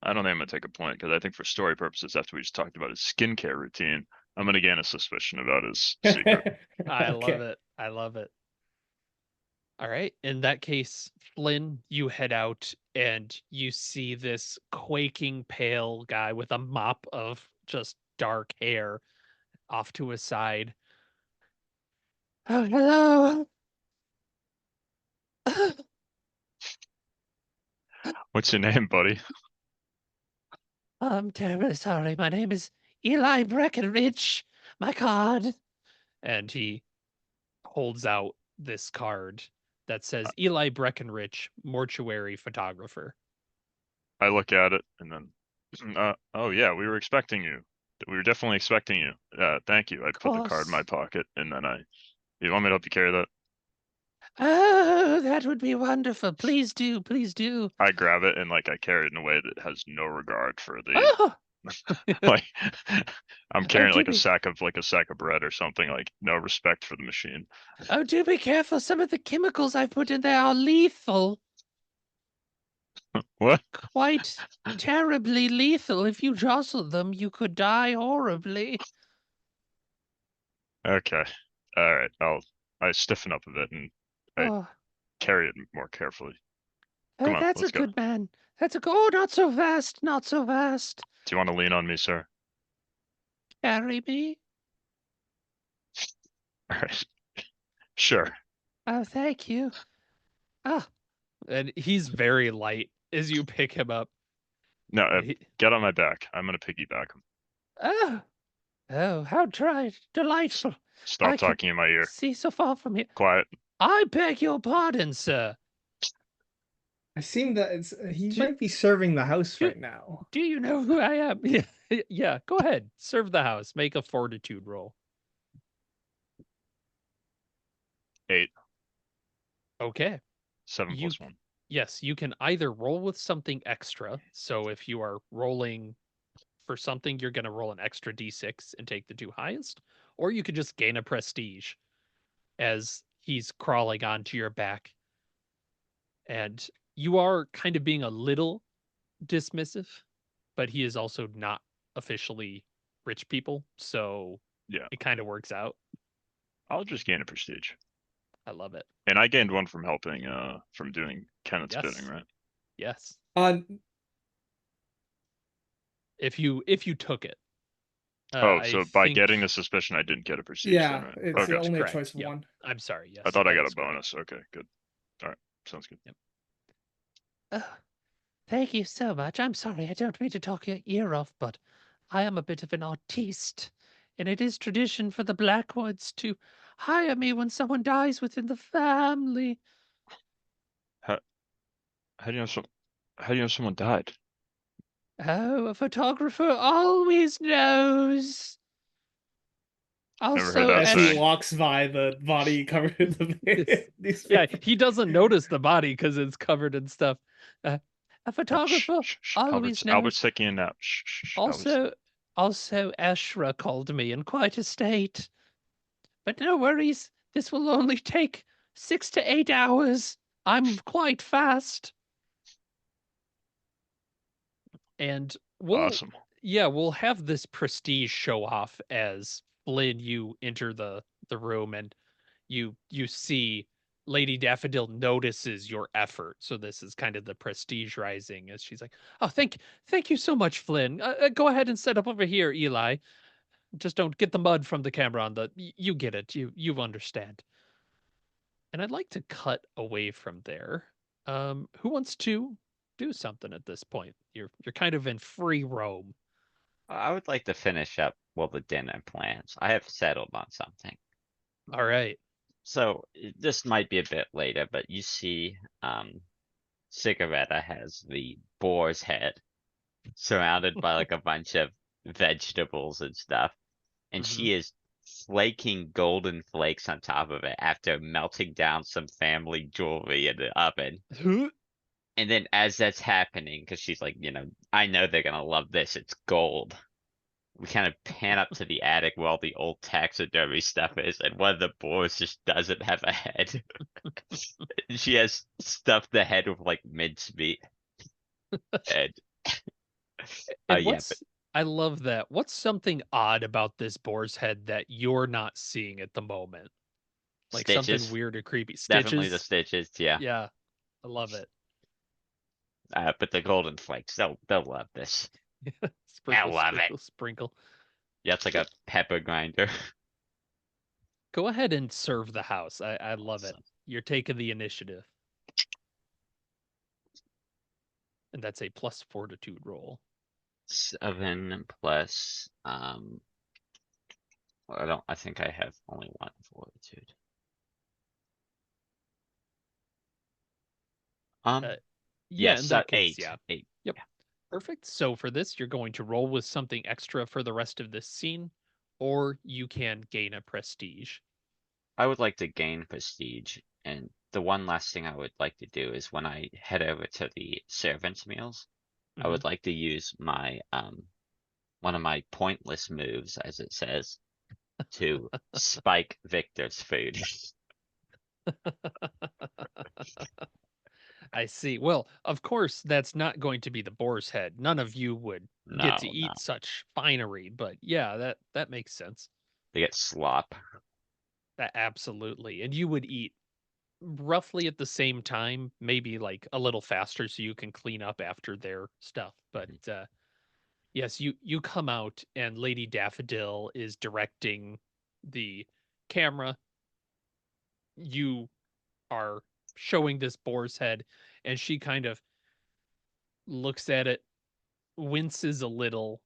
I'm gonna take a point, because I think for story purposes, after we just talked about his skincare routine, I'm gonna gain a suspicion about his secret. I love Okay. it. I love it. All right. In that case, Flynn, you head out and you see this quaking pale guy with a mop of just dark hair off to his side. Oh, hello. What's your name, buddy? I'm terribly sorry. My name is Eli Breckenridge. My card. And he holds out this card that says Eli Breckenridge, mortuary photographer. I look at it and then, oh yeah, we were expecting you. We were definitely expecting you. Thank you. I put the card in my pocket, and then you want me to help you carry that? Oh, that would be wonderful. Please do. Please do. I grab it and like I carry it in a way that has no regard for the Oh, like I'm carrying do like a be- sack of bread or something, like no respect for the machine. oh, do be careful. Some of the chemicals I put in there are lethal. What? Quite terribly lethal. If you jostle them, you could die horribly. Okay. All right. I stiffen up a bit and I Oh, carry it more carefully. Come on, that's let's a go. good man. Oh, not so fast. Not so fast. Do you want to lean on me, sir? Carry me. All right. Sure. Oh, thank you. Ah, and he's very light as you pick him up. No, He- get on my back. I'm gonna piggyback him. Oh, how delightful. Stop I can talking in my ear. see so far from here. Quiet. I beg your pardon, sir. I seem that he Do- might be serving the house do- right now. Do you know who I am? Yeah, yeah, go ahead. Serve the house. Make a fortitude roll. 8. Okay. 7 You plus 1. Yes, you can either roll with something extra. So if you are rolling for something, you're going to roll an extra d6 and take the 2 highest, or you could just gain a prestige as he's crawling onto your back. And you are kind of being a little dismissive, but he is also not officially rich people, so Yeah. it kind of works out. I'll just gain a prestige. I love it. And I gained 1 from helping, from doing Kenneth's Yes. bidding, right? Yes. Uh, If you took it. Oh, so by think- getting the suspicion, I didn't get a prestige yeah, then, right? it's Okay. only Correct, a choice of yep. 1. I'm sorry. Yes. I thought I that got a is correct. bonus. Okay, good. All right, sounds good. Oh, thank you so much. I'm sorry. I don't mean to talk your ear off, but I am a bit of an artiste, and it is tradition for the Blackwoods to hire me when someone dies within the family. How do you know how do you know someone died? Oh, a photographer always knows. Never heard Also, that As saying. he walks by the body covered in the yeah, he doesn't notice the body because it's covered in stuff. A photographer always knows. Albert's taking a nap. Shh. Albert's- Also, Ashra called me in quite a state. But no worries, this will only take 6 to 8 hours. I'm quite fast. And Awesome. we'll have this prestige show off as Flynn, you enter the room and you see Lady Daffodil notices your effort. So this is kind of the prestige rising as she's like, "Oh, thank you so much, Flynn. Go ahead and set up over here, Eli. Just don't get the mud from the camera on the you get it. You understand." And I'd like to cut away from there. Who wants to do something at this point? You're kind of in free roam. I would like to finish up, well, the dinner plans. I have settled on something. All right. So this might be a bit later, but you see, Cigaretta has the boar's head surrounded by like a bunch of vegetables and stuff, and Mhm. she is flaking golden flakes on top of it after melting down some family jewelry in the oven. And then as that's happening, because she's like, I know they're gonna love this, it's gold. We kind of pan up to the attic where all the old taxidermy stuff is, and one of the boars just doesn't have a head. She has stuffed the head with like mincemeat. And And yeah, but I love that. What's something odd about this boar's head that you're not seeing at the moment? Like something stitches, weird or creepy. definitely the Stitches? stitches, yeah. Yeah, I love it. But the golden flakes, they'll love this. Sprinkle, They'll love it. sprinkle, sprinkle. Yeah, it's like a pepper grinder. Go ahead and serve the house. I love it. Awesome. You're taking the initiative. And that's a plus fortitude roll. 7 plus, I think I have only 1 fortitude. Uh, yeah, Yes, in so that case, 8. yeah. 8. Yep. Yeah. Perfect. So for this, you're going to roll with something extra for the rest of this scene, or you can gain a prestige. I would like to gain prestige, and the one last thing I would like to do is when I head over to the servants' meals, I Mhm. would like to use my one of my pointless moves, as it says, to spike Victor's food. I see. Well, of course, that's not going to be the boar's head. None of you would get to No, no. eat such finery, but yeah, that makes sense. They get slop. Absolutely. And you would eat roughly at the same time, maybe like a little faster so you can clean up after their stuff. But yes, you come out and Lady Daffodil is directing the camera. You are showing this boar's head and she kind of looks at it, winces a little,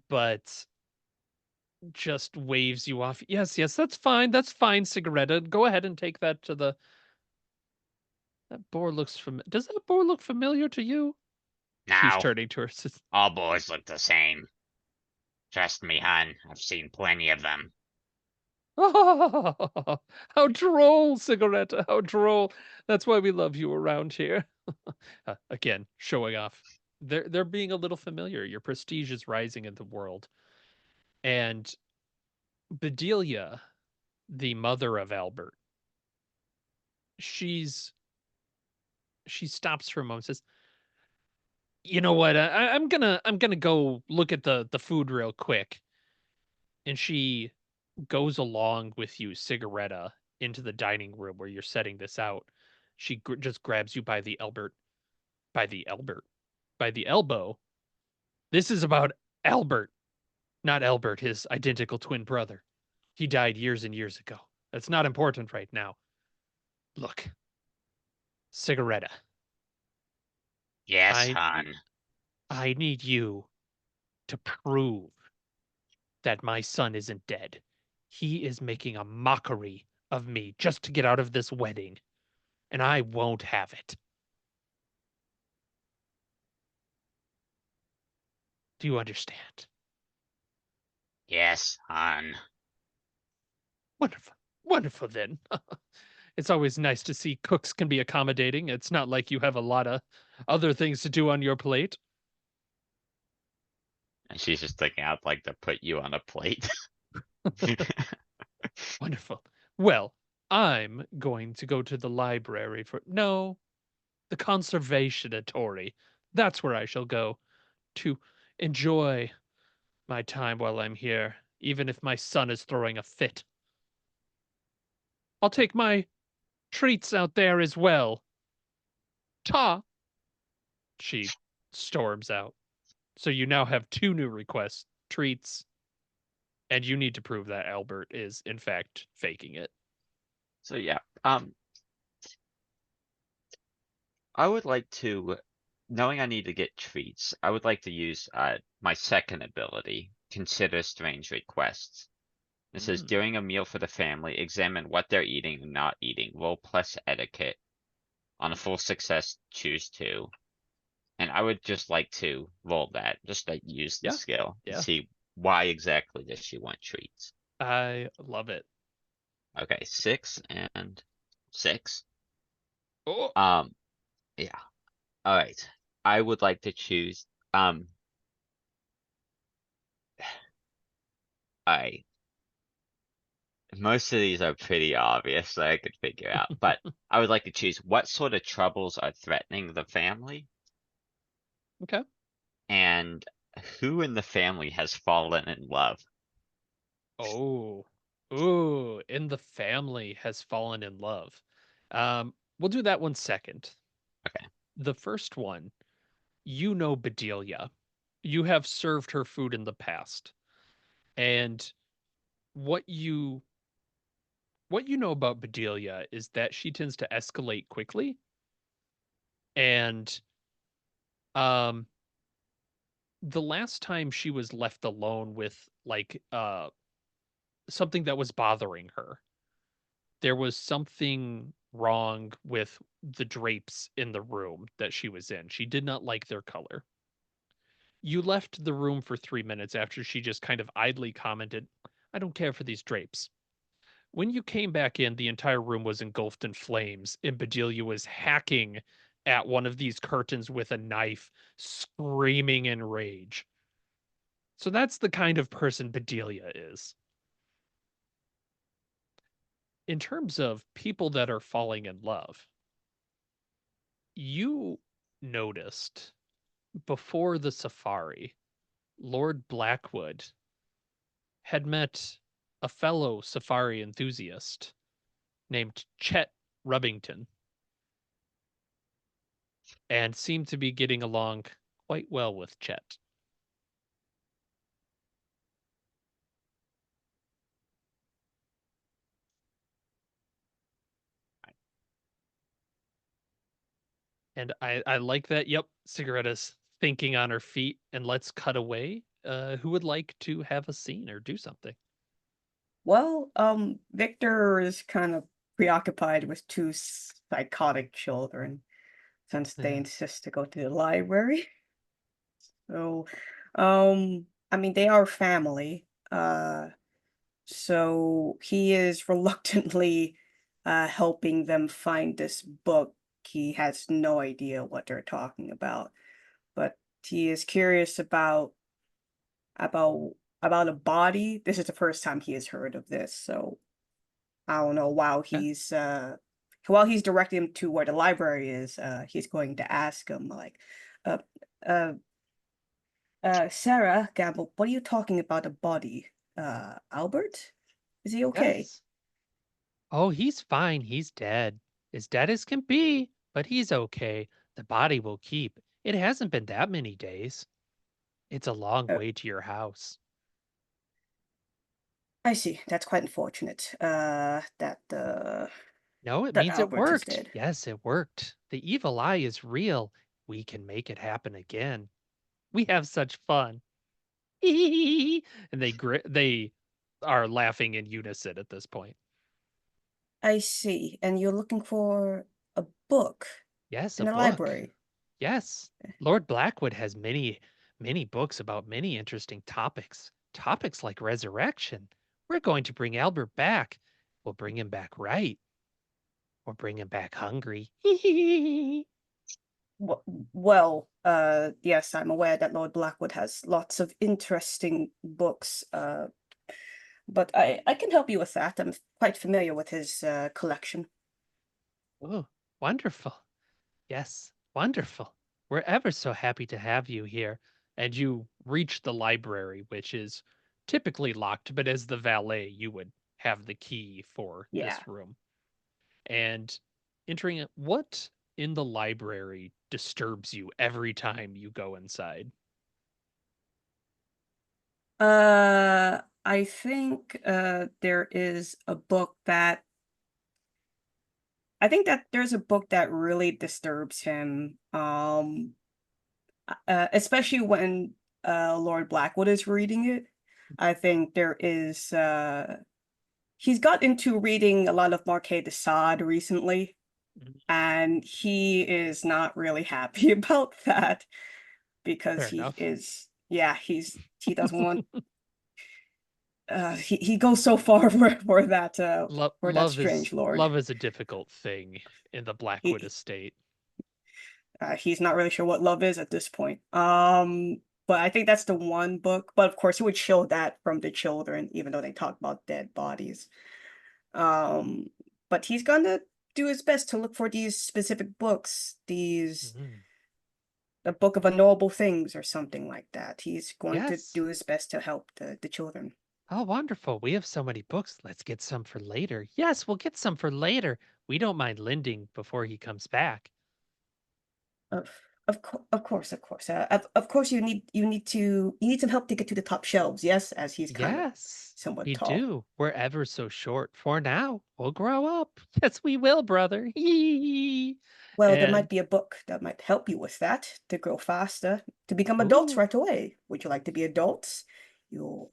but just waves you off. Yes, yes, that's fine. That's fine, Cigaretta. Go ahead and take that to the that boar looks does that boar look familiar to you? She's Now, turning to her sister. all boys look the same. Trust me, hun. I've seen plenty of them. Oh, how droll, Cigaretta. How droll. That's why we love you around here. Again, showing off. They're being a little familiar. Your prestige is rising in the world. And Bedelia, the mother of Albert, she's she stops for a moment and says, "You know what? I'm gonna go look at the food real quick." And she goes along with you, Cigaretta, into the dining room where you're setting this out. She just grabs you by the Albert, by the elbow. This is about Albert, not Albert, his identical twin brother. He died years and years ago. That's not important right now. Look, Cigaretta, Yes, I hun. I need you to prove that my son isn't dead. He is making a mockery of me just to get out of this wedding, and I won't have it. Do you understand? Yes, hun. Wonderful. Wonderful then. It's always nice to see cooks can be accommodating. It's not like you have a lot of other things to do on your plate. And she's just sticking out like to put you on a plate. Wonderful. Well, I'm going to go to the library no, the conservationatory. That's where I shall go to enjoy my time while I'm here, even if my son is throwing a fit. I'll take my treats out there as well. Ta! She storms out. So you now have two new requests, treats, and you need to prove that Albert is in fact faking it. So yeah, I would like to, knowing I need to get treats, I would like to use my second ability, consider strange requests. It says Mm. during a meal for the family, examine what they're eating and not eating. Roll plus etiquette. On a full success, choose 2. And I would just like to roll that, just to use the Yeah, skill and yeah. see why exactly does she want treats. I love it. Okay, 6 and 6. Oh, Yeah. All right. I would like to choose. I Most of these are pretty obvious that I could figure out, but I would like to choose what sort of troubles are threatening the family okay. and who in the family has fallen in love. Oh, ooh, in the family has fallen in love. We'll do that one second. Okay. The first one, you know Bedelia. You have served her food in the past. And what you what you know about Bedelia is that she tends to escalate quickly. And um the last time she was left alone with like something that was bothering her, there was something wrong with the drapes in the room that she was in. She did not like their color. You left the room for 3 minutes after she just kind of idly commented, I don't care for these drapes. When you came back in, the entire room was engulfed in flames, and Bedelia was hacking at one of these curtains with a knife, screaming in rage. So that's the kind of person Bedelia is. In terms of people that are falling in love, you noticed before the safari, Lord Blackwood had met a fellow safari enthusiast named Chet Rubbington and seemed to be getting along quite well with Chet. And I like that. Yep, Cigaretta's thinking on her feet, and let's cut away. Who would like to have a scene or do something? Well, Victor is kind of preoccupied with two psychotic children since they Yeah. insist to go to the library. So, I mean, they are family. So he is reluctantly helping them find this book. He has no idea what they're talking about, but he is curious about about a body. This is the first time he has heard of this, so I don't know. Okay. While he's directing him to where the library is, he's going to ask him like, uh, uh, Sarah Gamble, what are you talking about a body? Albert? Is he okay? Yes. Oh, he's fine. He's dead. As dead as can be, but he's okay. The body will keep. It hasn't been that many days. It's a long Uh, way to your house. I see. That's quite unfortunate. No, it That means it Albert is worked. dead. Yes, it worked. The evil eye is real. We can make it happen again. We have such fun. And they are laughing in unison at this point. I see. And you're looking for a book Yes, in a the book. library. Yes. Lord Blackwood has many books about many interesting topics. Topics like resurrection. We're going to bring Albert back. We'll bring him back right. Or bring him back hungry. Well, yes, I'm aware that Lord Blackwood has lots of interesting books. but I can help you with that. I'm quite familiar with his collection. Oh, wonderful. Yes, wonderful. We're ever so happy to have you here. And you reach the library, which is typically locked, but as the valet, you would have the key for Yeah. this room. And entering it, what in the library disturbs you every time you go inside? I think there is a book that I think that there's a book that really disturbs him. Especially when Lord Blackwood is reading it. I think there is he's got into reading a lot of Marquis de Sade recently, Mhm. and he is not really happy about that because Fair enough. he doesn't want he goes so far for that strange lord. Love is a difficult thing in the Blackwood He estate. he's not really sure what love is at this point. But I think that's the one book. But of course, he would show that from the children, even though they talk about dead bodies. Um, but he's gonna do his best to look for these specific books, these Mhm. the Book of Unknowable Things or something like that. He's going to Yes. do his best to help the children. Oh, wonderful. We have so many books. Let's get some for later. Yes, we'll get some for later. We don't mind lending before he comes back. Of of course. Of course, you need some help to get to the top shelves. Yes, as he's kind of Yes, somewhat we tall. do. We're ever so short for now. We'll grow up. Yes, we will, brother. Well, there might And, be a book that might help you with that to grow faster, to become adults ooh, right away. Would you like to be adults? You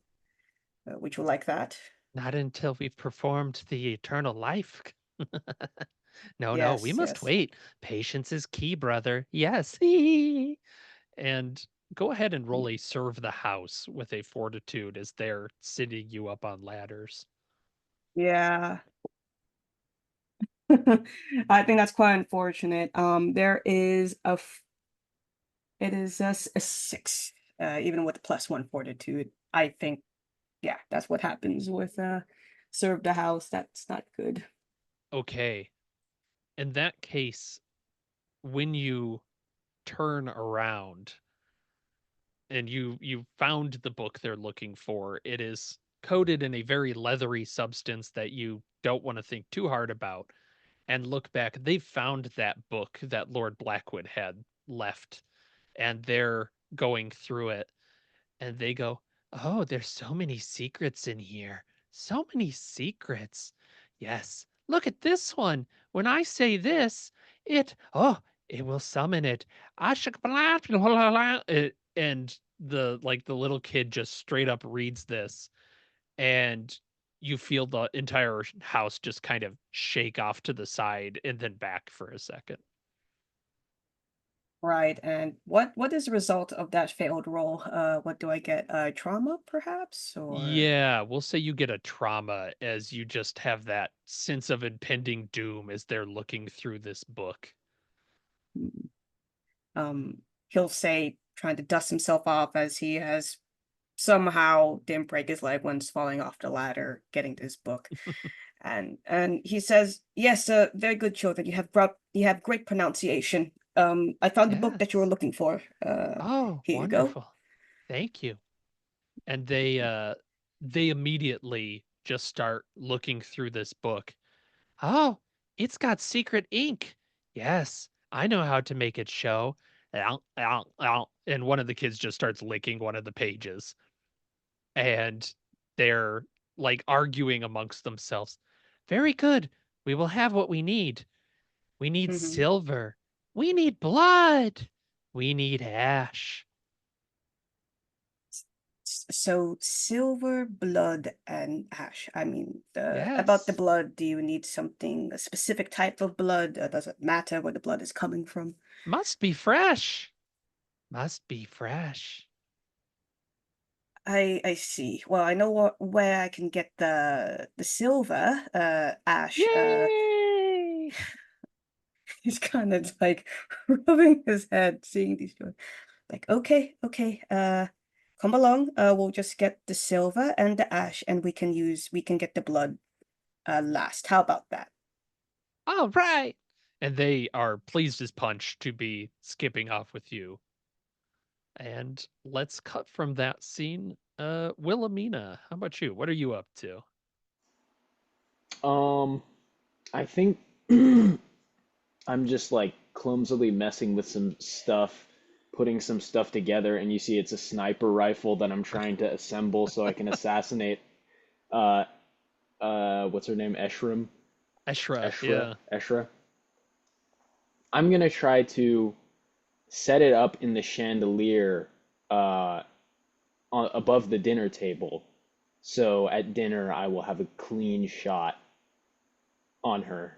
would you like that? not until we've performed the eternal life. No, no, we Yes, must yes. wait. Patience is key, brother. Yes. And go ahead and roll a serve the house with a fortitude as they're sitting you up on ladders. Yeah. I think that's quite unfortunate. There is it is a 6, even with the +1 fortitude. I think, yeah, that's what happens with serve the house. That's not good. Okay. In that case, when you turn around and you found the book they're looking for, it is coated in a very leathery substance that you don't want to think too hard about. And look back, they found that book that Lord Blackwood had left, and they're going through it, and they go, "Oh, there's so many secrets in here. So many secrets. Yes, look at this one. When I say this, it will summon it. And the little kid just straight up reads this, and you feel the entire house just kind of shake off to the side and then back for a second. Right. And what is the result of that failed roll? What do I get? Trauma, perhaps, or Yeah, we'll say you get a trauma as you just have that sense of impending doom as they're looking through this book. mm, he'll say, trying to dust himself off as he has somehow didn't break his leg when falling off the ladder, getting this book. And he says, "Yes, very good children. You have great pronunciation. I found the book that you were Yes. looking for. Oh, Here you go." wonderful. Thank you. And they immediately just start looking through this book. Oh, it's got secret ink. Yes, I know how to make it show. Ow, ow, ow. And one of the kids just starts licking one of the pages. And they're like arguing amongst themselves. Very good. We will have what we need. We need hmm silver. We need blood. We need ash. So silver, blood, and ash. I mean, the about the Yes. blood, do you need something, a specific type of blood? Does it matter where the blood is coming from? Must be fresh. Must be fresh. I see. Well, I know where I can get the silver, ash. Yay! He's kind of like rubbing his head, seeing these. Like, okay, okay. come along. We'll just get the silver and the ash, and we can get the blood last. How about that? All right. And they are pleased as punch to be skipping off with you. And let's cut from that scene. Wilhelmina, how about you? What are you up to? Um, I think I'm just like clumsily messing with some stuff, putting some stuff together, and you see it's a sniper rifle that I'm trying to assemble so I can assassinate uh what's her name? Eshram? Eshra, Eshra? yeah. Eshra? I'm gonna try to set it up in the chandelier uh above the dinner table. So at dinner I will have a clean shot on her.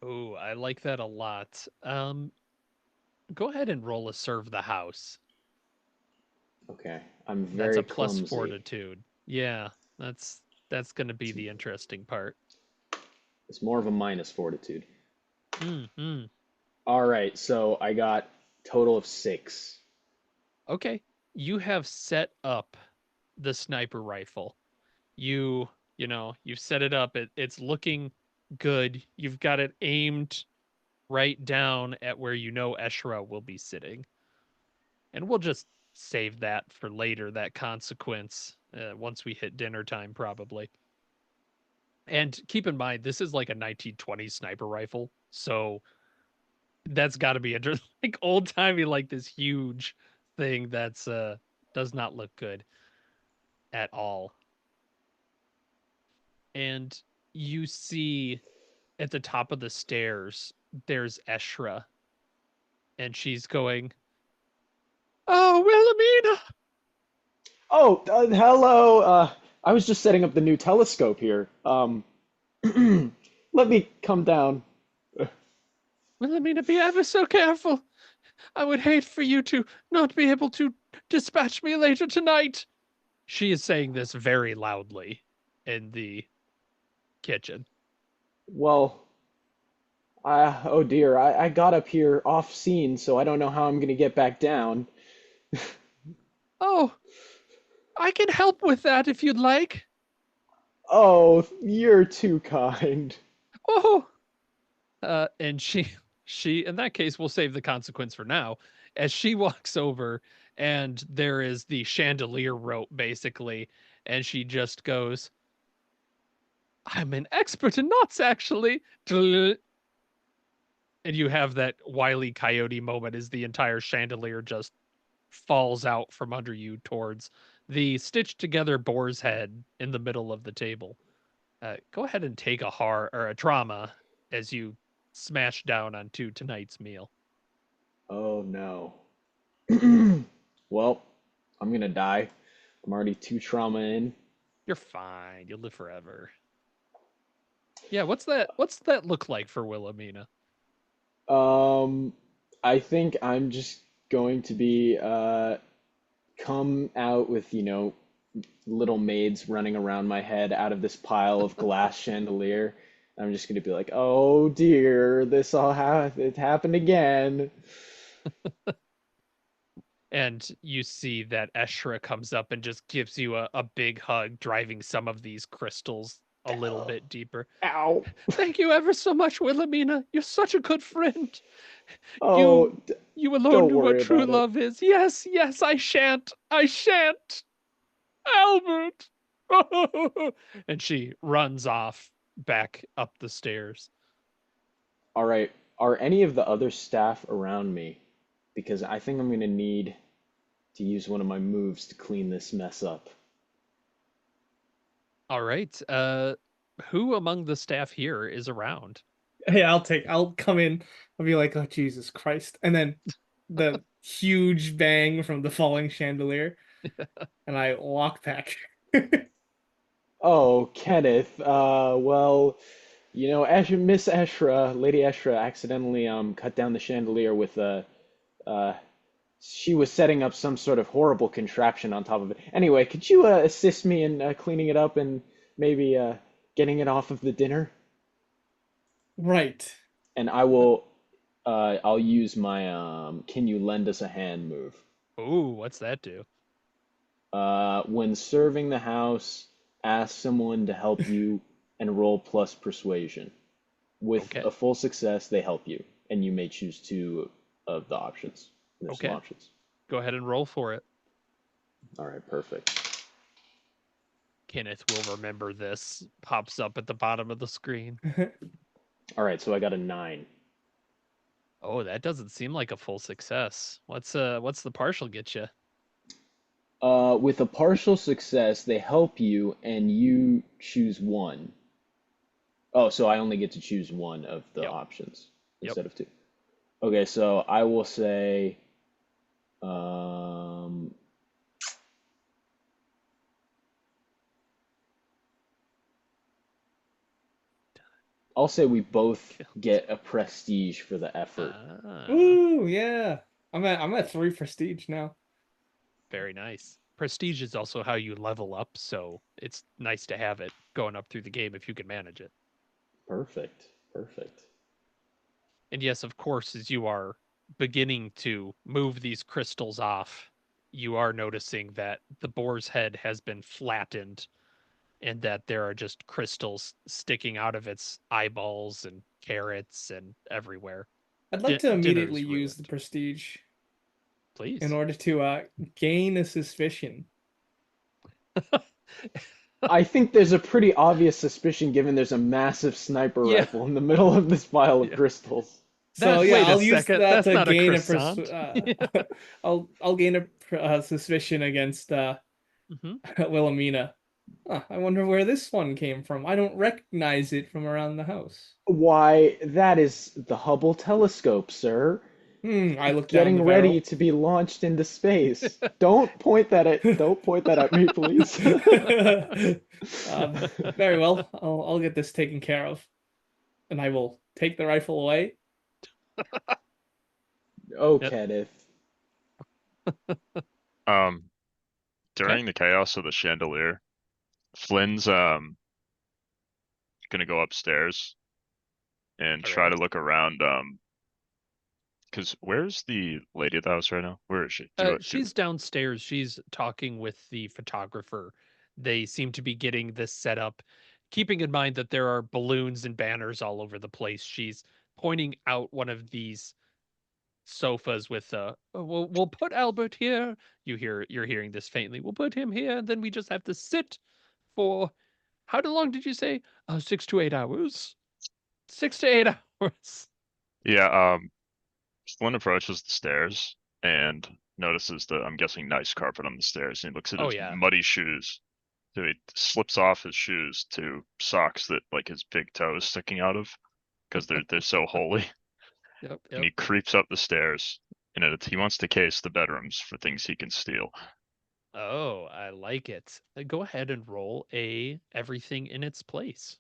Oh, I like that a lot. Go ahead and roll a serve the house. Okay. I'm That's a very plus clumsy. fortitude. Yeah, that's going to be the interesting part. It's more of a minus fortitude. Mm-hmm. All right, so I got total of 6. Okay, you have set up the sniper rifle. You've set it up. It's looking good. You've got it aimed right down at where you know Eshra will be sitting. And we'll just save that for later, that consequence, once we hit dinner time, probably. And keep in mind, this is like a 1920s sniper rifle. So that's got to be interesting. Like old timey, like this huge thing that's does not look good at all. And you see at the top of the stairs, there's Eshra, and she's going, "Oh, Wilhelmina!" Oh, hello. I was just setting up the new telescope here. Let me come down. Wilhelmina, be ever so careful. I would hate for you to not be able to dispatch me later tonight. She is saying this very loudly in the kitchen. Well, oh dear, I got up here off scene, so I don't know how I'm gonna get back down. Oh, I can help with that if you'd like. Oh, you're too kind. Oh, and she, in that case, we'll save the consequence for now. As she walks over, and there is the chandelier rope, basically, and she just goes, "I'm an expert in knots, actually." And you have that wily coyote moment as the entire chandelier just falls out from under you towards the stitched together boar's head in the middle of the table. Go ahead and take a horror or a trauma as you smash down onto tonight's meal. Oh no. Well, I'm gonna die. I'm already 2 trauma in. You're fine. You'll live forever. Yeah, what's that look like for Wilhelmina? Um, I think I'm just going to be come out with, little maids running around my head out of this pile of glass chandelier. I'm just gonna be like, "Oh dear, this it happened again." And you see that Eshra comes up and just gives you a big hug, driving some of these crystals a little bit deeper. Ow. Thank you ever so much, Wilhelmina. You're such a good friend. Oh, You you alone don't knew what worry true about it. love is. Yes, yes, I shan't. I shan't. Albert. And she runs off back up the stairs. All right. Are any of the other staff around me? Because I think I'm gonna need to use one of my moves to clean this mess up. All right. Who among the staff here is around? Hey, I'll come in. I'll be like, oh Jesus Christ. And then the huge bang from the falling chandelier, and I walk back. Oh, Kenneth. Well, Miss Eshra, Lady Eshra, accidentally cut down the chandelier with uh, she was setting up some sort of horrible contraption on top of it. Anyway, could you assist me in cleaning it up and maybe getting it off of the dinner? Right. And I'll use my can you lend us a hand move. Ooh, what's that do? When serving the house, ask someone to help you and roll plus persuasion. With Okay. a full success, they help you, and you may choose two of the options. There's some Okay. options. Go ahead and roll for it. All right, perfect. Kenneth will remember this. Pops up at the bottom of the screen. All right, so I got a 9. Oh, that doesn't seem like a full success. What's the partial get you? With a partial success, they help you, and you choose one. Oh, so I only get to choose one of the Yep. options Yep. instead of two. Okay, so I will say, um, I'll say we both get a prestige for the effort. Ooh, yeah. I'm at 3 prestige now. Very nice. Prestige is also how you level up, so it's nice to have it going up through the game if you can manage it. Perfect. Perfect. And yes, of course, as you are beginning to move these crystals off, you are noticing that the boar's head has been flattened and that there are just crystals sticking out of its eyeballs and carrots and everywhere. I'd like to immediately Dinner's use the ruined. prestige in Please. order to gain a suspicion. I think there's a pretty obvious suspicion given there's a massive sniper Yeah. rifle in the middle of this pile of Yeah. crystals. So That, yeah, wait a I'll use second. that That's to not a gain croissant. I'll gain a suspicion against Mhm. Wilhelmina. I wonder where this one came from. I don't recognize it from around the house. Why, that is the Hubble telescope, sir. I look down the Getting ready barrel. to be launched into space. Don't point that at me, please. Very well. I'll get this taken care of, and I will take the rifle away. Oh, Yep. Kenneth. Um, Okay. during the chaos of the chandelier, Flynn's gonna go upstairs and All try to right. look around. Because where's the lady of the house right now? Where is she? She's downstairs. She's talking with the photographer. They seem to be getting this set up, keeping in mind that there are balloons and banners all over the place. She's pointing out one of these sofas with "Oh, we'll put Albert here." You're hearing this faintly. We'll put him here, and then we just have to sit for how long did you say? 6 to 8 hours. 6 to 8 hours. Yeah. Flynn approaches the stairs and notices the, I'm guessing, nice carpet on the stairs. And he looks at Oh his yeah. muddy shoes. So he slips off his shoes to socks that like his big toe is sticking out of because they're so holy. Yep. And Yep. he creeps up the stairs and he wants to case the bedrooms for things he can steal. Oh, I like it. Go ahead and roll a everything in its place.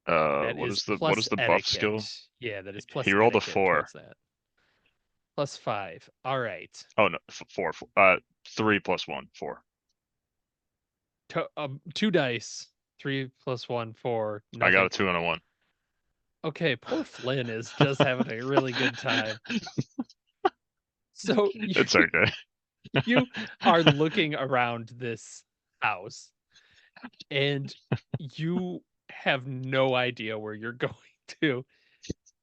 That What is is plus the buff skill? etiquette. Yeah, that is He plus rolled a etiquette 4. towards that. +5. All right. Oh no, 4. 3 plus 1, 4. 2 dice. 3 plus 1, 4. I got Nothing. a 2 and a 1. Okay, poor Flynn is just having a really good time. So It's okay. you are looking around this house and you have no idea where you're going to.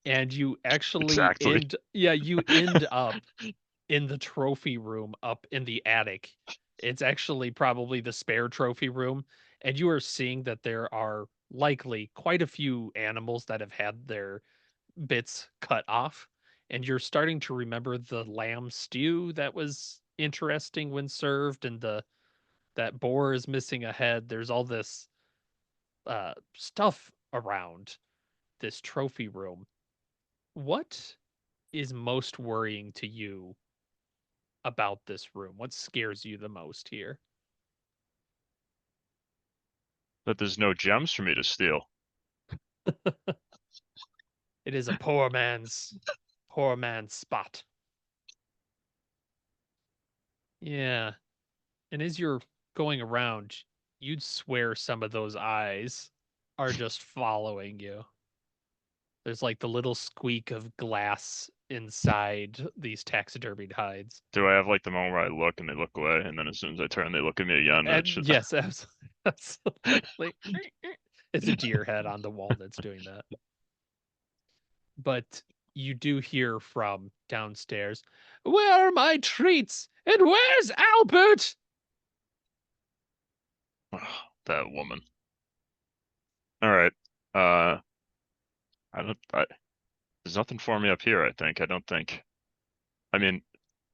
And you actually Exactly. you end up in the trophy room up in the attic. It's actually probably the spare trophy room, and you are seeing that there are likely quite a few animals that have had their bits cut off, and you're starting to remember the lamb stew that was interesting when served, and the that boar is missing a head. There's all this stuff around this trophy room. What is most worrying to you about this room? What scares you the most here? But there's no gems for me to steal. It is a poor man's spot. Yeah. And as you're going around, you'd swear some of those eyes are just following you. There's like the little squeak of glass inside these taxidermied hides. Do I have like the moment where I look and they look away, and then as soon as I turn, they look at me again? And it's And just... yes, absolutely. It's a deer head on the wall that's doing that. But you do hear from downstairs, "Where are my treats? And where's Albert?" That woman. All right. Uh, there's nothing for me up here, I think. I don't think. I mean,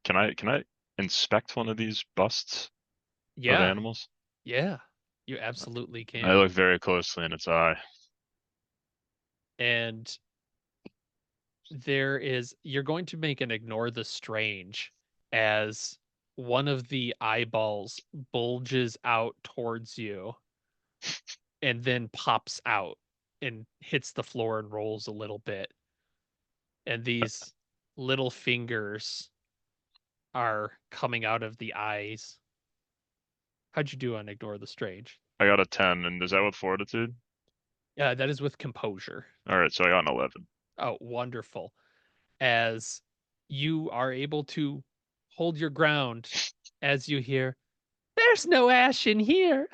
can I inspect one of these busts of Yeah, animals? yeah, you absolutely I can. look very closely in its eye. And you're going to make an ignore the strange as one of the eyeballs bulges out towards you and then pops out and hits the floor and rolls a little bit. And these little fingers are coming out of the eyes. How'd you do on ignore the strange? I got a 10, and is that with fortitude? Yeah, that is with composure. All right, so I got an 11. Oh, wonderful. As you are able to hold your ground as you hear, "There's no ash in here."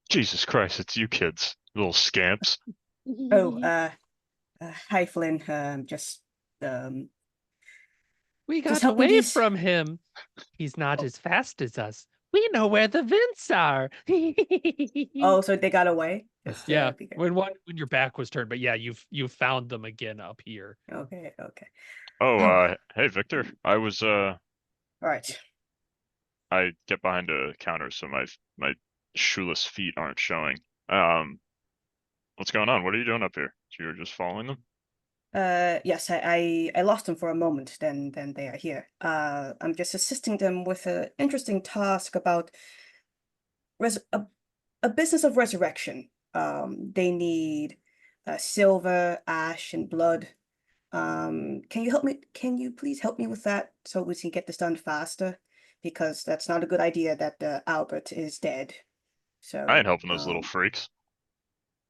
Jesus Christ, it's you kids, little scamps. Oh, hi, Flynn. Um, We just got help me away these. from him. He's not Oh. as fast as us. We know where the vents are. Oh, so they got away? Just Yeah, because. when your back was turned, but yeah, you've found them again up here. Okay, okay. Oh, Oh, hey Victor, I was all right. I get behind a counter so my shoeless feet aren't showing. What's going on? What are you doing up here? So you're just following them? Yes, I lost them for a moment, then they are here. I'm just assisting them with an interesting task about res a business of resurrection. They need silver, ash, and blood. Can you help me? Can you please help me with that so we can get this done faster? Because that's not a good idea that Albert is dead. I ain't So, helping those little freaks.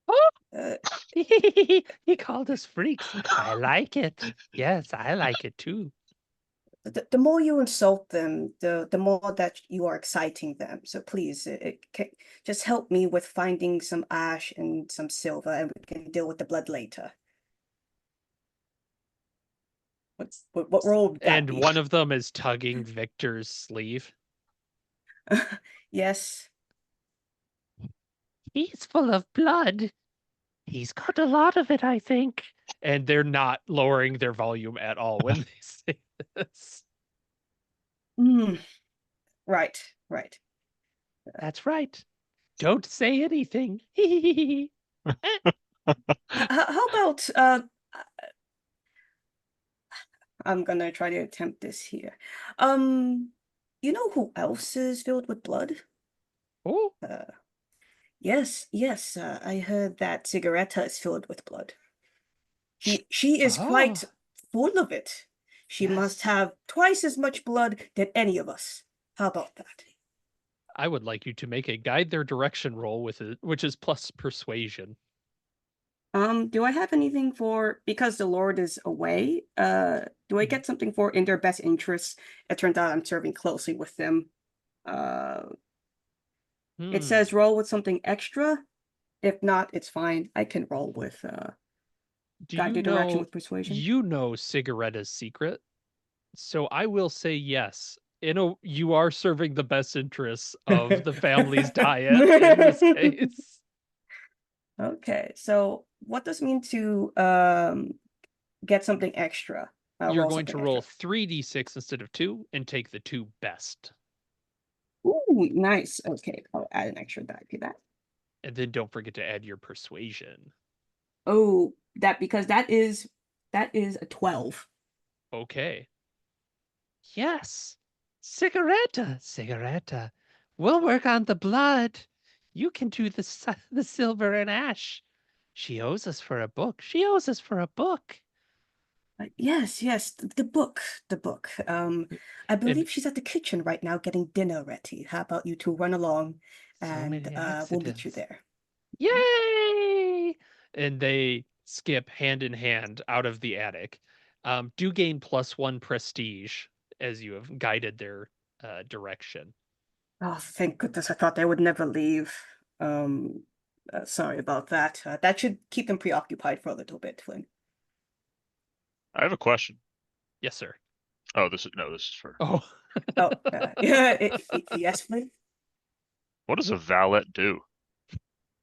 Oh, uh, he called us freaks. I like it. Yes, I like it too. the more you insult them, the more that you are exciting them. So please, just help me with finding some ash and some silver, and we can deal with the blood later. What role would that And be? one of them is tugging Victor's sleeve. Yes. He's full of blood. He's got a lot of it, I think. And they're not lowering their volume at all when they say this. Mm. Right, right. That's right. Don't say anything. How about I'm gonna try to attempt this here. You know who else is filled with blood? Oh, Yes, yes. I heard that Cigaretta is filled with blood. She is quite oh, full of it. She must yes. have twice as much blood than any of us. How about that? I would like you to make a guide their direction roll with it, which is plus persuasion. Do I have anything for because the Lord is away? Do I get something for in their best interests? It turns out I'm serving closely with them. Uh, it says Hmm. roll with something extra. If not, it's fine. I can roll with Do guide you their direction know with persuasion. Cigaretta's secret? So I will say yes. You are serving the best interests of the family's diet in this case. Okay, so what does it mean to get something extra? You're Roll going something to roll extra. 3d6 instead of 2 and take the 2 best. Ooh, nice. Okay, I'll add an extra die to that. And then don't forget to add your persuasion. Oh, because that is a 12. Okay. Yes. Cigaretta. We'll work on the blood. You can do the silver and ash. She owes us for a book. Yes, yes, the book, the book. I And believe she's at the kitchen right now getting dinner ready. How about you two run along so and many we'll meet you accidents. there. Yay! and they skip hand in hand out of the attic. Do gain +1 prestige as you have guided their direction. Oh, thank goodness. I thought they would never leave. Sorry about that. That should keep them preoccupied for a little bit, Flynn. I have a question. Yes, sir. Oh, this is for. Oh, Oh, yeah, yes, Flynn. What does a valet do?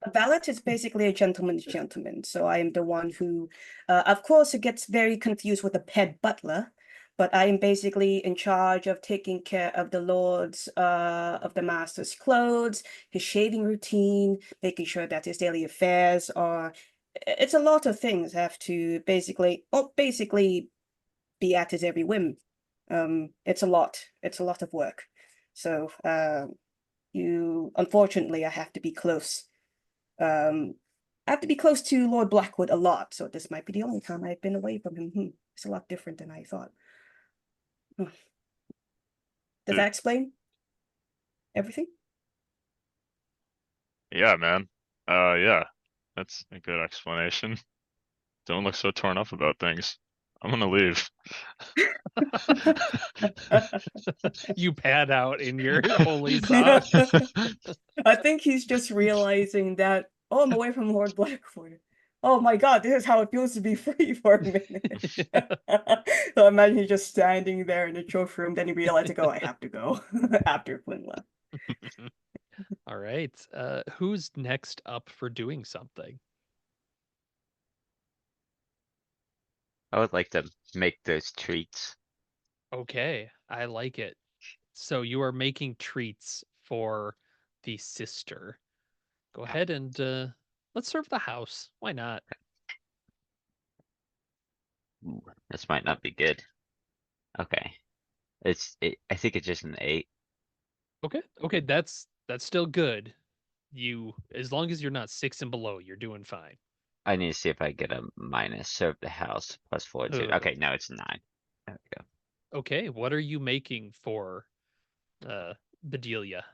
A valet is basically a gentleman's gentleman. So I am the one who, of course, it gets very confused with a pet butler, but I am basically in charge of taking care of the lord's, of the master's clothes, his shaving routine, making sure that his daily affairs are. It's a lot of things. I have to basically be at his every whim. It's a lot. It's a lot of work. So, unfortunately, I have to be close. I have to be close to Lord Blackwood a lot, so this might be the only time I've been away from him. It's a lot different than I thought. Does Dude. that explain everything? Yeah, man. Yeah, that's a good explanation. Don't look so torn up about things. I'm gonna leave. you pad out in your holy socks. I think he's just realizing that, oh, I'm away from Lord Blackwood. Oh my god, this is how it feels to be free for a minute. So imagine he's just standing there in the trophy room, then he realizes, oh, I have to go after Flynn left. All right. Who's next up for doing something? I would like to make those treats. Okay, I like it. So you are making treats for the sister. Go ahead and let's serve the house. Why not? Ooh, this might not be good. Okay. I think it's just an 8. Okay, that's still good. As long as you're not 6 and below, you're doing fine. I need to see if I get a minus. Serve the house plus 42. Ugh. Okay, no, it's 9. There we go. Okay, what are you making for Bedelia?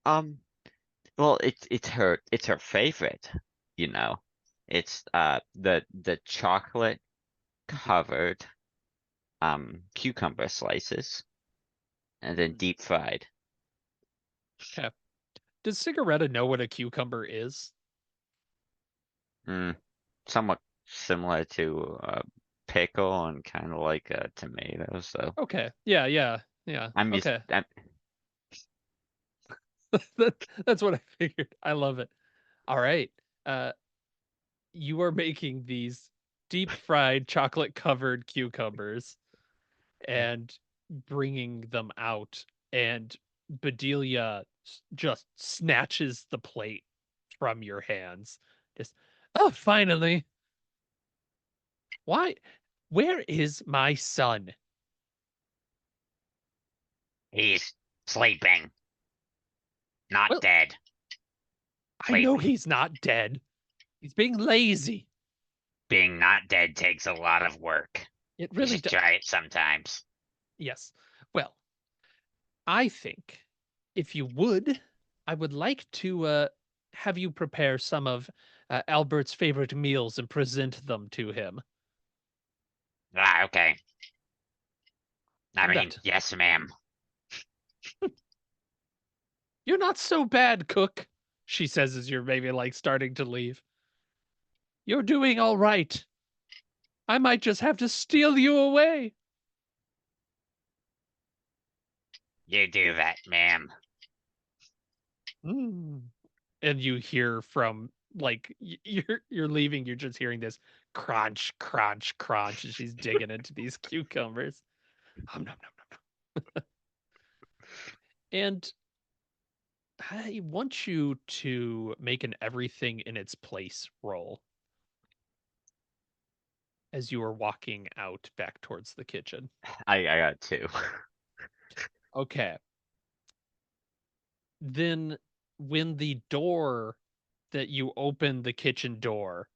Well, it's her favorite, you know. It's the chocolate covered cucumber slices and then deep fried. Okay. Does Cigaretta know what a cucumber is? Somewhat similar to pickle and kind of like a tomato, so Okay. Yeah. I'm used Okay. That's what I figured. I love it. All right. You are making these deep fried chocolate covered cucumbers and bringing them out, and Bedelia just snatches the plate from your hands. Just, oh, finally. Why? Where is my son? He's sleeping. Not Well, dead. I know Sleeping. he's not dead. He's being lazy. Being not dead takes a lot of work. It You really should does. try it sometimes. Yes. Well, I think if you would, I would like to have you prepare some of Albert's favorite meals and present them to him. Ah, okay. I mean, That yes, ma'am. you're not so bad, cook, she says as you're maybe like starting to leave. You're doing all right. I might just have to steal you away. You do that, ma'am. And you hear from like you're leaving, you're just hearing this crunch, crunch, crunch as she's digging into these cucumbers. Nom, nom, nom, nom. And I want you to make an everything in its place roll as you are walking out back towards the kitchen. I got 2. Okay. Then when the door that you open the kitchen door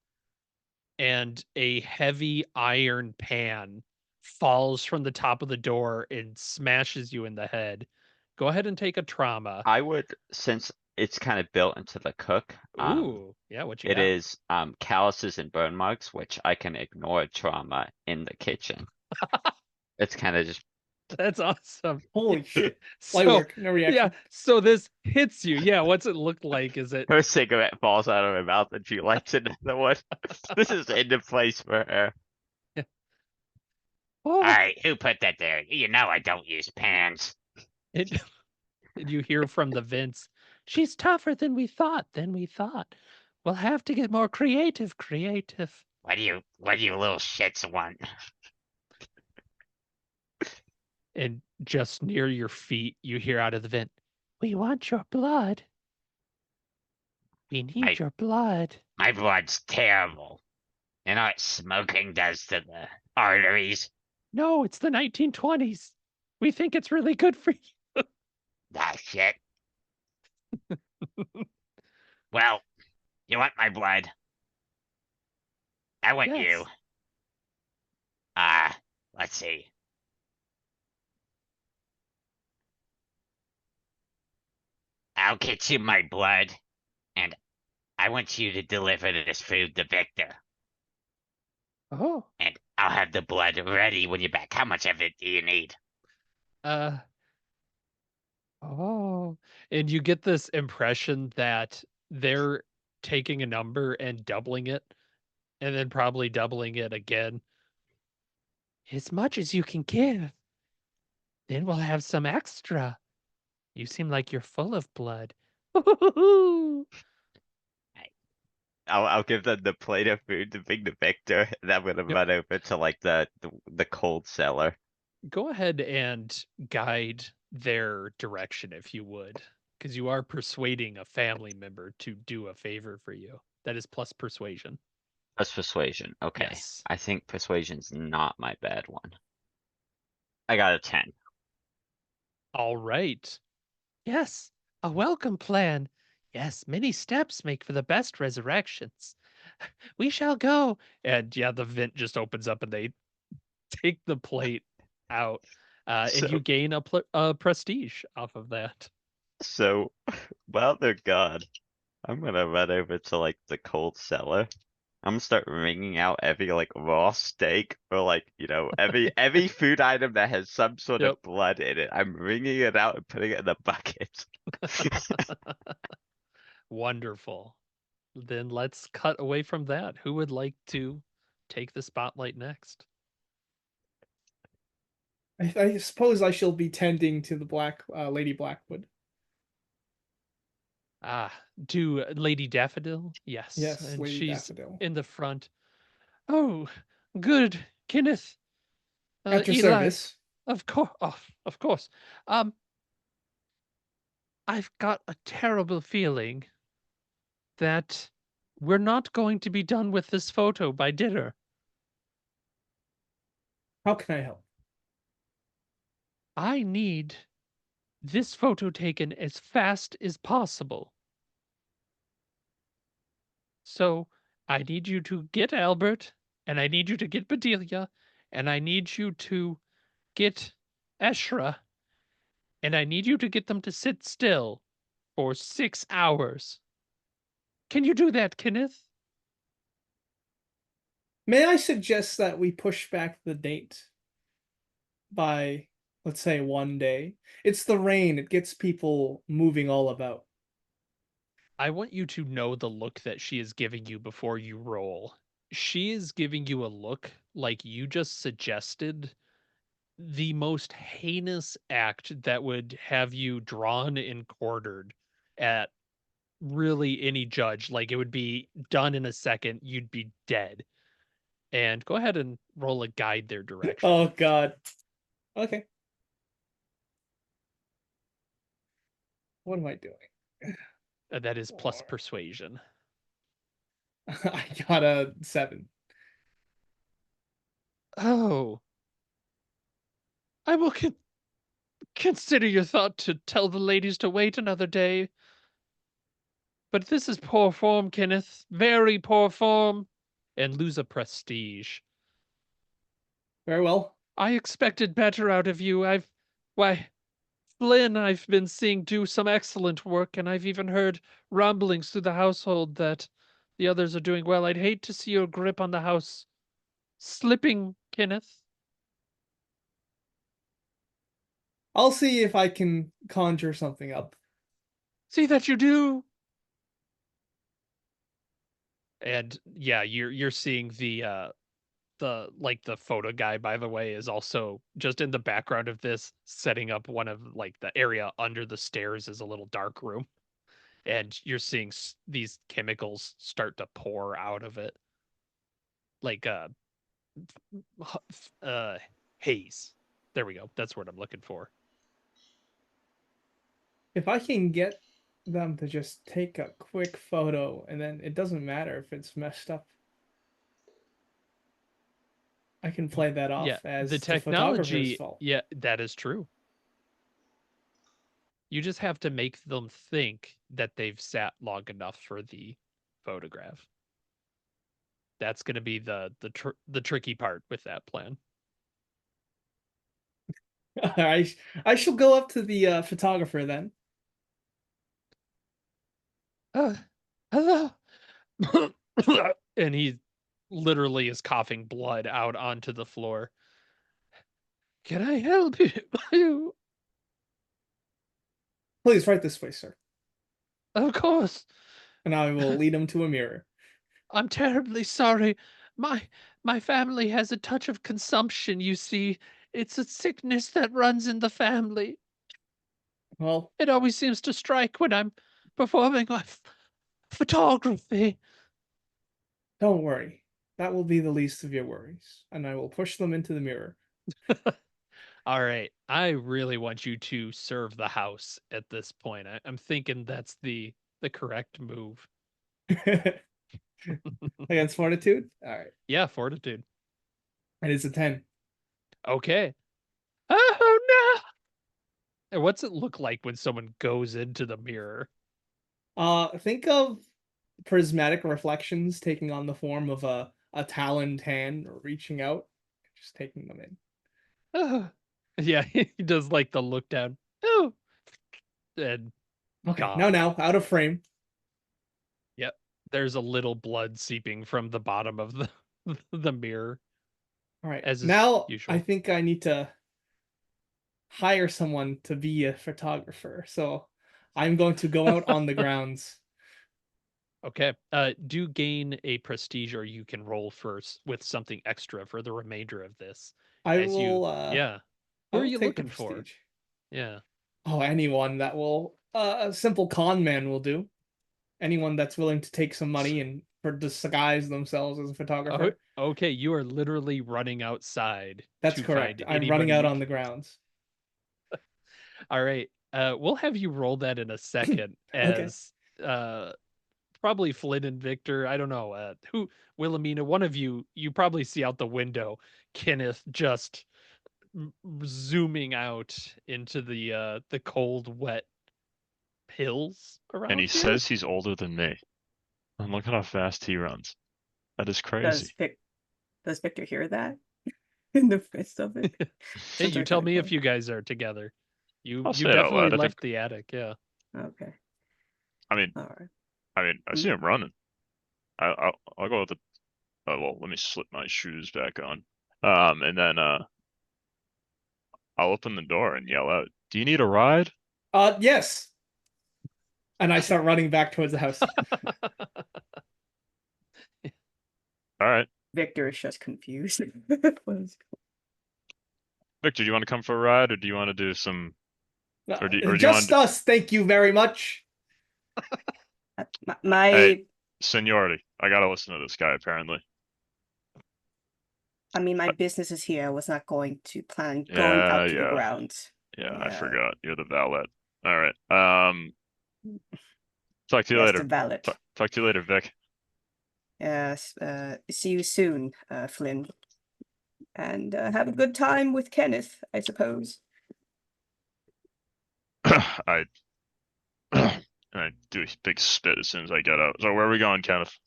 and a heavy iron pan falls from the top of the door and smashes you in the head, go ahead and take a trauma. I would, since it's kind of built into the cook, Ooh, Yeah, what you It got? is calluses and burn marks, which I can ignore trauma in the kitchen. It's kind of just That's awesome. Holy shit. Light So, work, no reaction. yeah, so this hits you. Yeah, what's it look like? Is it her cigarette falls out of her mouth and she lights another one. This is into place for her. oh, Alright, who put that there? You know I don't use pans. it, and you hear from the vents, she's tougher than we thought, We'll have to get more creative. What do you little shits want? And just near your feet, you hear out of the vent, we want your blood. We need your blood. My blood's terrible. You know what smoking does to the arteries? No, it's the 1920s. We think it's really good for you. Ah, shit. Well, you want my blood? I want you. Yes. Let's see. I'll get you my blood, and I want you to deliver this food to Victor. Oh. And I'll have the blood ready when you're back. How much of it do you need? Oh. And you get this impression that they're taking a number and doubling it, and then probably doubling it again. As much as you can give. Then we'll have some extra. You seem like you're full of blood. I'll give them the plate of food to bring to Victor, and I'm gonna run over to like the cold cellar. Go ahead and guide their direction if you would, because you are persuading a family member to do a favor for you. That is plus persuasion. That's persuasion. Okay. Yes. I think persuasion's not my bad one. I got a 10. All right. Yes, a welcome plan. Yes, many steps make for the best resurrections. We shall go. And yeah, the vent just opens up and they take the plate out. And you So gain a prestige off of that. so while they're gone, I'm gonna run over to like the cold cellar. I'm gonna start wringing out every like raw steak or like, you know, every food item that has some sort Yep. of blood in it. I'm wringing it out and putting it in the bucket. Wonderful. Then let's cut away from that. Who would like to take the spotlight next? I suppose I shall be tending to the Lady Blackwood. To Lady Daffodil? Yes. Yes, And Lady she's Daffodil. in the front. Oh, good, Kenneth. At your Eli, service. of course. I've got a terrible feeling that we're not going to be done with this photo by dinner. How can I help? I need this photo taken as fast as possible. So I need you to get Albert, and I need you to get Bedelia, and I need you to get Eshra, and I need you to get them to sit still for 6 hours. Can you do that, Kenneth? May I suggest that we push back the date by, let's say, 1 day? It's the rain. It gets people moving all about. I want you to know the look that she is giving you before you roll. She is giving you a look like you just suggested the most heinous act that would have you drawn and quartered at really any judge. Like it would be done in a second, you'd be dead. And go ahead and roll a guide their direction. Oh, God. Okay. What am I doing? That is plus persuasion. I got a 7. Oh. I will consider your thought to tell the ladies to wait another day. But this is poor form, Kenneth. Very poor form. And lose a prestige. Very well. I expected better out of you. Why, Flynn, I've been seeing do some excellent work, and I've even heard rumblings through the household that The others are doing well. I'd hate to see your grip on the house slipping, Kenneth. I'll see if I can conjure something up. See that you do. And yeah, you're seeing the photo guy, by the way, is also just in the background of this, setting up one of like the area under the stairs is a little dark room, and you're seeing these chemicals start to pour out of it, like haze. There we go. That's what I'm looking for. If I can get them to just take a quick photo, and then it doesn't matter if it's messed up. I can play that Yeah, off as the the photographer's technology. fault. Yeah, that is true. You just have to make them think that they've sat long enough for the photograph. That's going to be the tricky part with that plan. I shall go up to the photographer then. Hello. And he literally is coughing blood out onto the floor. Can I help you? Please, right this way, sir. Of course. And I will lead him to a mirror. I'm terribly sorry. My family has a touch of consumption, you see. It's a sickness that runs in the family. Well, It always seems to strike when I'm performing my photography. don't worry. That will be the least of your worries. And I will push them into the mirror. All right. I really want you to serve the house at this point. I'm thinking that's the correct move. Against fortitude? Alright. Yeah, fortitude. It is a 10. Okay. Oh no! And what's it look like when someone goes into the mirror? Think of prismatic reflections taking on the form of a taloned hand reaching out, just taking them in. Oh. Yeah, he does like the look down. Oh, and Okay, gone. now, out of frame. Yep. There's a little blood seeping from the bottom of the mirror. All right, As is now usual. I think I need to hire someone to be a photographer. So I'm going to go out on the grounds. Okay. Do gain a prestige, or you can roll first with something extra for the remainder of this. I As you, will yeah. I Who are will you take the looking for? prestige. Yeah. Oh, anyone that will a simple con man will do. Anyone that's willing to take some money and for disguise themselves as a Oh, photographer. okay. You are literally running outside That's to correct. find I'm running anybody out you on can. the grounds. All right. We'll have you roll that in a second Okay. as probably Flynn and Victor. I don't know. Who Wilhelmina, one of you probably see out the window Kenneth just zooming out into the cold, wet hills And he around here. says he's older than me. And look at how fast he runs. That is crazy. Does Victor hear that in the midst of it? Hey, Sounds you like tell kinda me if funny. you guys are together. You I'll say it out definitely loud. I think. left the attic, yeah. Okay. I mean, All right. I see him running. I'll go with the. Oh, well, let me slip my shoes back on. And then I'll open the door and yell out, "Do you need a ride?" Yes. And I start running back towards the house. All right, Victor is just confused. What is- Victor, do you want to come for a ride, or do you want to do some, or do you want Just to? us, thank you very much. My Hey, seniority. I gotta listen to this guy. Apparently. I mean, my business is here. I was not going to plan going Yeah, out to the yeah, grounds. yeah. I Yeah. forgot. You're the valet. All right. Talk to you Yes, later. the valet. Talk to you later, Vic. Yes. See you soon, Flynn. And have a good time with Kenneth, I suppose. I I do a big spit as soon as I get out. So where are we going, Kenneth?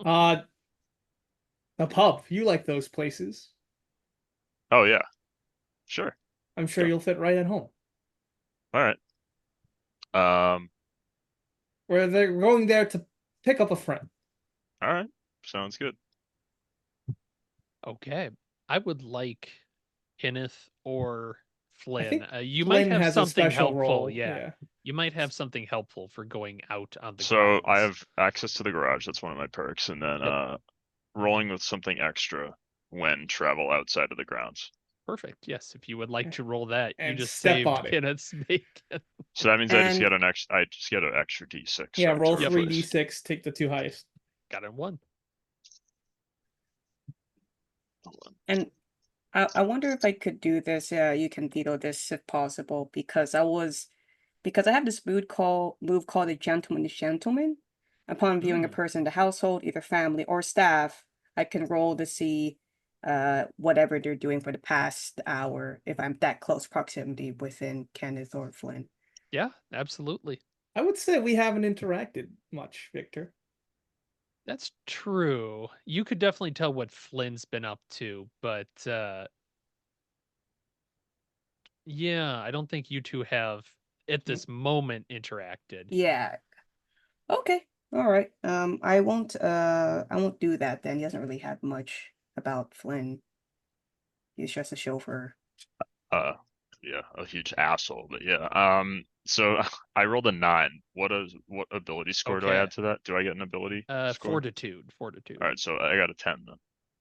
A pub. You like those places. Oh yeah, sure. I'm sure Go. you'll fit right at home. All right. Where they're going there to pick up a friend. All right, sounds good. Okay. I would like Kenneth or I Flynn. think You might Flynn have has a something special helpful. role. Yeah. Yeah. You might have something helpful for going out on the So I grounds. have access to the garage. That's one of my perks, and then Yep. rolling with something extra when travel outside of the grounds. Perfect. Yes. If you would like to roll that, you And just step saved on it. Kenneth's bacon. So that means I just And get an extra. I just get an extra d6. Yeah, roll to Yep. replace. 3d6, take the 2 highest. Got it one. and I wonder if I could do this. You can veto this if possible, because I have this move called the Gentleman's Gentleman. Upon viewing a Mm. person in the household, either family or staff, I can roll to see whatever they're doing for the past hour if I'm that close proximity within Kenneth or Flynn. Yeah, absolutely. I would say we haven't interacted much, Victor. That's true. You could definitely tell what Flynn's been up to, but yeah, I don't think you two have at this moment interacted. Yeah. Okay. All right. I won't do that then. He doesn't really have much about Flynn. He's just a chauffeur. Yeah, a huge asshole, but yeah. So I rolled a 9. What ability score do I Okay. add to that? Do I get an ability score? Fortitude. All right, so I got a 10 then.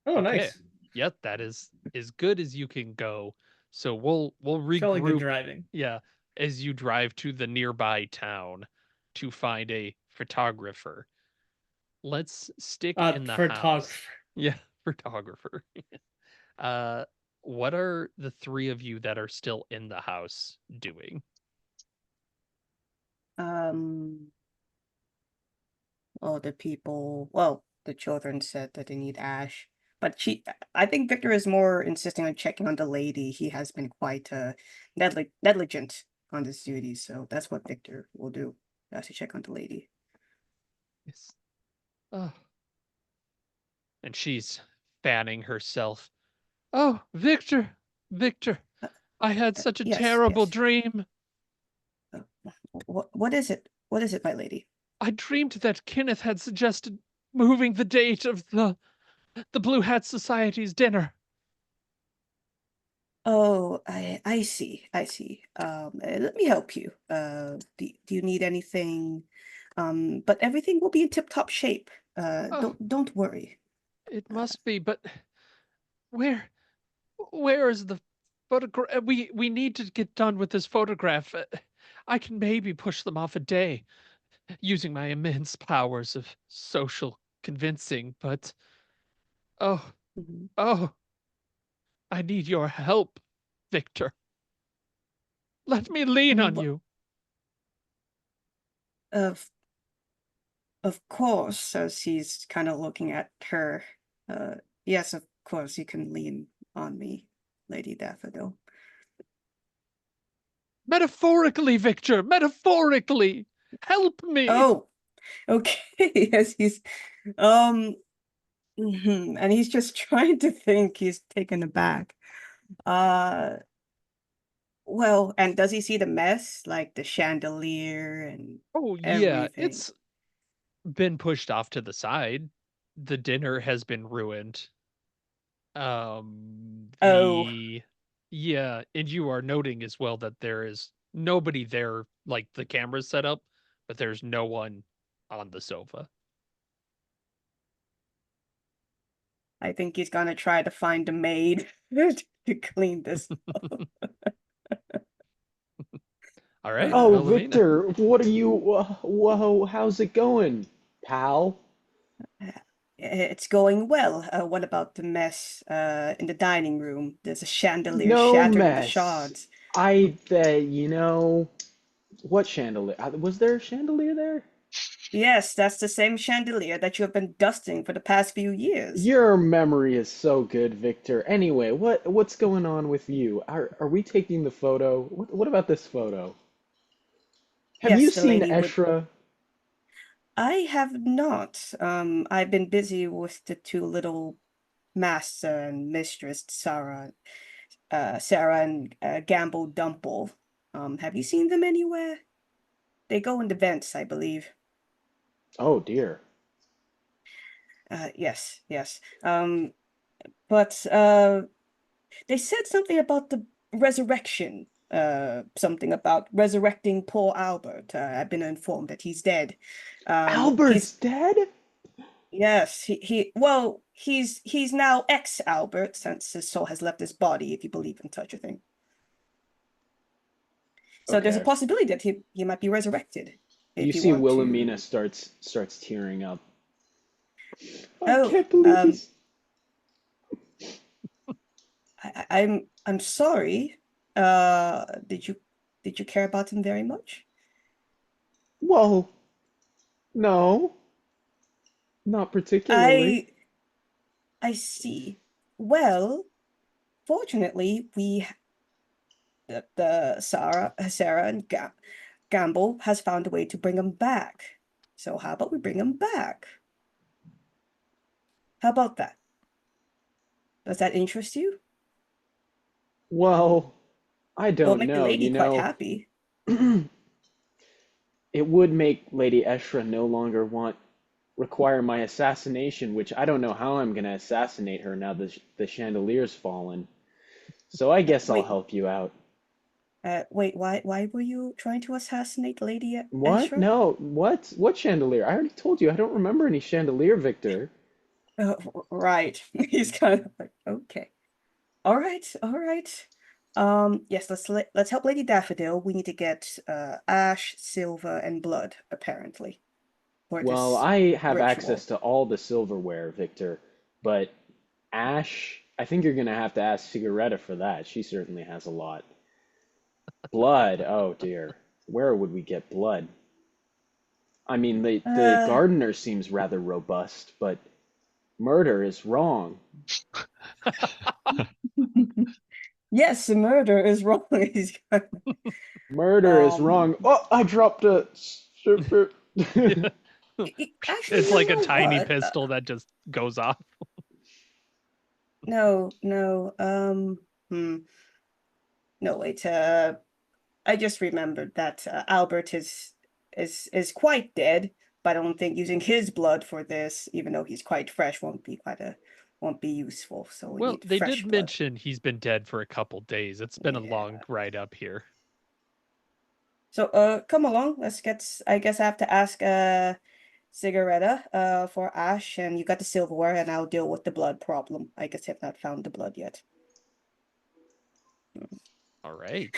Oh, Okay. nice. Yep, that is as good as you can go. So we'll Jolly good regroup. driving. Yeah, as you drive to the nearby town to find a photographer. Let's stick in the house. Photographer. Yeah, photographer. What are the three of you that are still in the house doing? Well, the children said that they need Ash, but I think Victor is more insisting on checking on the lady. He has been quite negligent on this duty, so that's what Victor will do. To check on the lady. Yes. Oh. And she's fanning herself. Oh, Victor, Victor, Uh, I had such a yes, terrible yes. dream. What is it? What is it, my lady? I dreamed that Kenneth had suggested moving the date of the Blue Hat Society's dinner. Oh, I see. I see. Let me help you. Do you need anything? But everything will be in tip-top shape. Oh, Don't worry. it must be, but where where is the photograph? We need to get done with this photograph. I can maybe push them off a day using my immense powers of social convincing, but oh, Mhm. oh, I need your help, Victor. Let me lean on Wh- you. Of of course, as he's kind of looking at her. Yes, of course, you can lean on me, Lady Daffodil. Metaphorically, Victor, metaphorically. Help me. Oh, okay. Yes, he's um, and he's just trying to think. He's taken aback. Uh, well, and does he see the mess, like the chandelier and Oh, yeah, everything? it's been pushed off to the side. The dinner has been ruined. Oh, The yeah, and you are noting as well that there is nobody there, like the camera's set up, but there's no one on the sofa. I think he's gonna try to find a maid to clean this. All right, Oh, Wilhelmina. Victor, what are you? Whoa, how's it going, pal? It's going well. What about the mess in the dining room? There's a chandelier No shattered into mess. shards. I bet, what chandelier? Was there a chandelier there? Yes, that's the same chandelier that you have been dusting for the past few years. Your memory is so good, Victor. Anyway, what's going on with you? Are we taking the photo? What about this photo? Have you Yes, the seen lady would. Eshra? I have not. I've been busy with the two little master and mistress, Sarah and Gamble Dumple. Have you seen them anywhere? They go in the vents, I believe. Oh dear. Yes, yes. But they said something about the resurrection. Something about resurrecting poor Albert. I've been informed that he's dead. Albert's He's dead? yes, well, he's now ex-Albert since his soul has left his body, if you believe in such a thing. So there's a Okay. possibility that he might be resurrected You if you see want to. Wilhelmina starts tearing up. I Oh, can't believe he's I'm sorry. Did you care about him very much? well, no, not particularly. I I see. Well, fortunately, the Sarah and Gamble has found a way to bring him back. So how about we bring him back? How about that? Does that interest you? Well, I It'll don't make the know, lady quite happy. It would make Lady Eshra no longer require my assassination, which I don't know how I'm gonna assassinate her now the chandelier's fallen. So I guess I'll Wait, help you out. wait, why were you trying to assassinate Lady What? Ashra? No, what? What chandelier? I already told you I don't remember any chandelier, Victor. Right. He's kind of like, okay. All right, all right. Yes, let's help Lady Daffodil. We need to get ash, silver, and blood, apparently, for Well, this I have access ritual. to all the silverware, Victor, but Ash, I think you're gonna have to ask Cigaretta for that. She certainly has a lot. Blood, oh dear. Where would we get blood? I mean, the Uh, gardener seems rather robust, but murder is wrong. yes, the murder is wrong. He's Murder is um, wrong. Oh, I dropped a. Yeah. actually, It's you like a know tiny what? pistol that just goes off. No, no, no, wait, I just remembered that Albert is quite dead, but I don't think using his blood for this, even though he's quite fresh, won't be useful. So we Well, need they fresh did blood. mention he's been dead for a couple days. It's been a long Yeah. ride up here. So come along. I guess I have to ask Cigaretta for Ash, and you got the silverware, and I'll deal with the blood problem. I guess I've not found the blood yet. All right.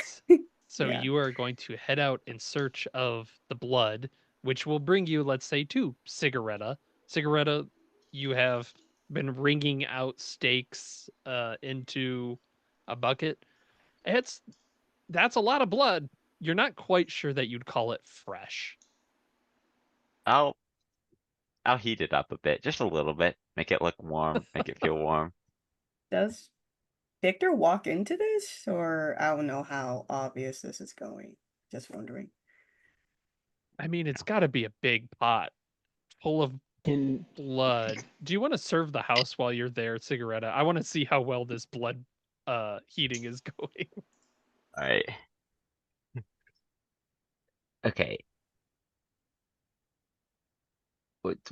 So Yeah. you are going to head out in search of the blood, which will bring you, let's say, to Cigaretta. Cigaretta, you have been wringing out steaks into a bucket. It's That's a lot of blood. You're not quite sure that you'd call it fresh. I'll I'll heat it up a bit, just a little bit. Make it look warm, make it feel warm. Does Victor walk into this, or I don't know how obvious this is going. Just wondering. I mean, it's got to be a big pot full of Can blood. Do you want to serve the house while you're there, Cigaretta? I want to see how well this blood heating is going. Alright. Okay.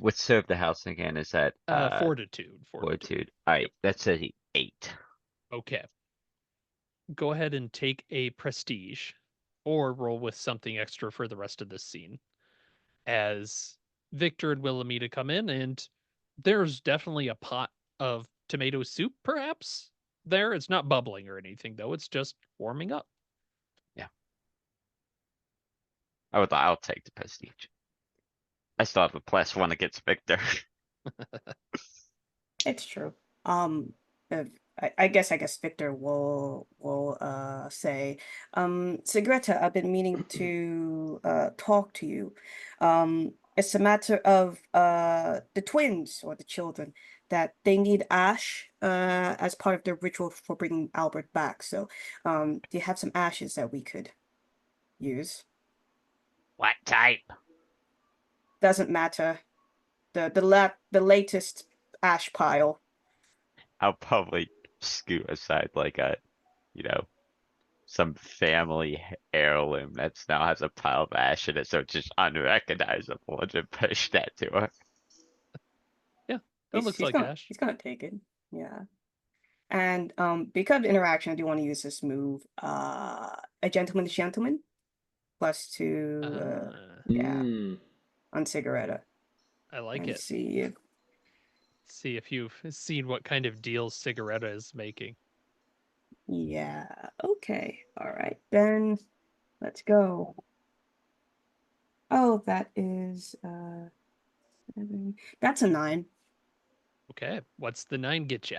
What serve the house again? Is that Fortitude. fortitude? Yep. Alright, that's a 8. Okay. Go ahead and take a prestige or roll with something extra for the rest of this scene as Victor and Wilhelmina come in, and there's definitely a pot of tomato soup, perhaps. There, it's not bubbling or anything, though. It's just warming up. Yeah. I'll take the prestige. I still have a +1 against Victor. It's true. If, I guess Victor will say, Sigretta, I've been meaning to talk to you. It's a matter of the twins or the children that they need ash as part of the ritual for bringing Albert back. So, do you have some ashes that we could use? What type? Doesn't matter. The latest ash pile. I'll probably scoot aside like you know, some family heirloom that's now has a pile of ash in it, so it's just unrecognizable, and just push that to her. Yeah. That looks like Ash. He's gonna take it. Yeah. And because of interaction, I do want to use this move. A gentleman's gentleman +2. Yeah, Mm. on cigarette. I like And it. see If you've seen what kind of deals Cigaretta is making. Yeah. Okay. All right. Then let's go. Oh, that is 7. That's a 9. Okay, what's the 9 get you?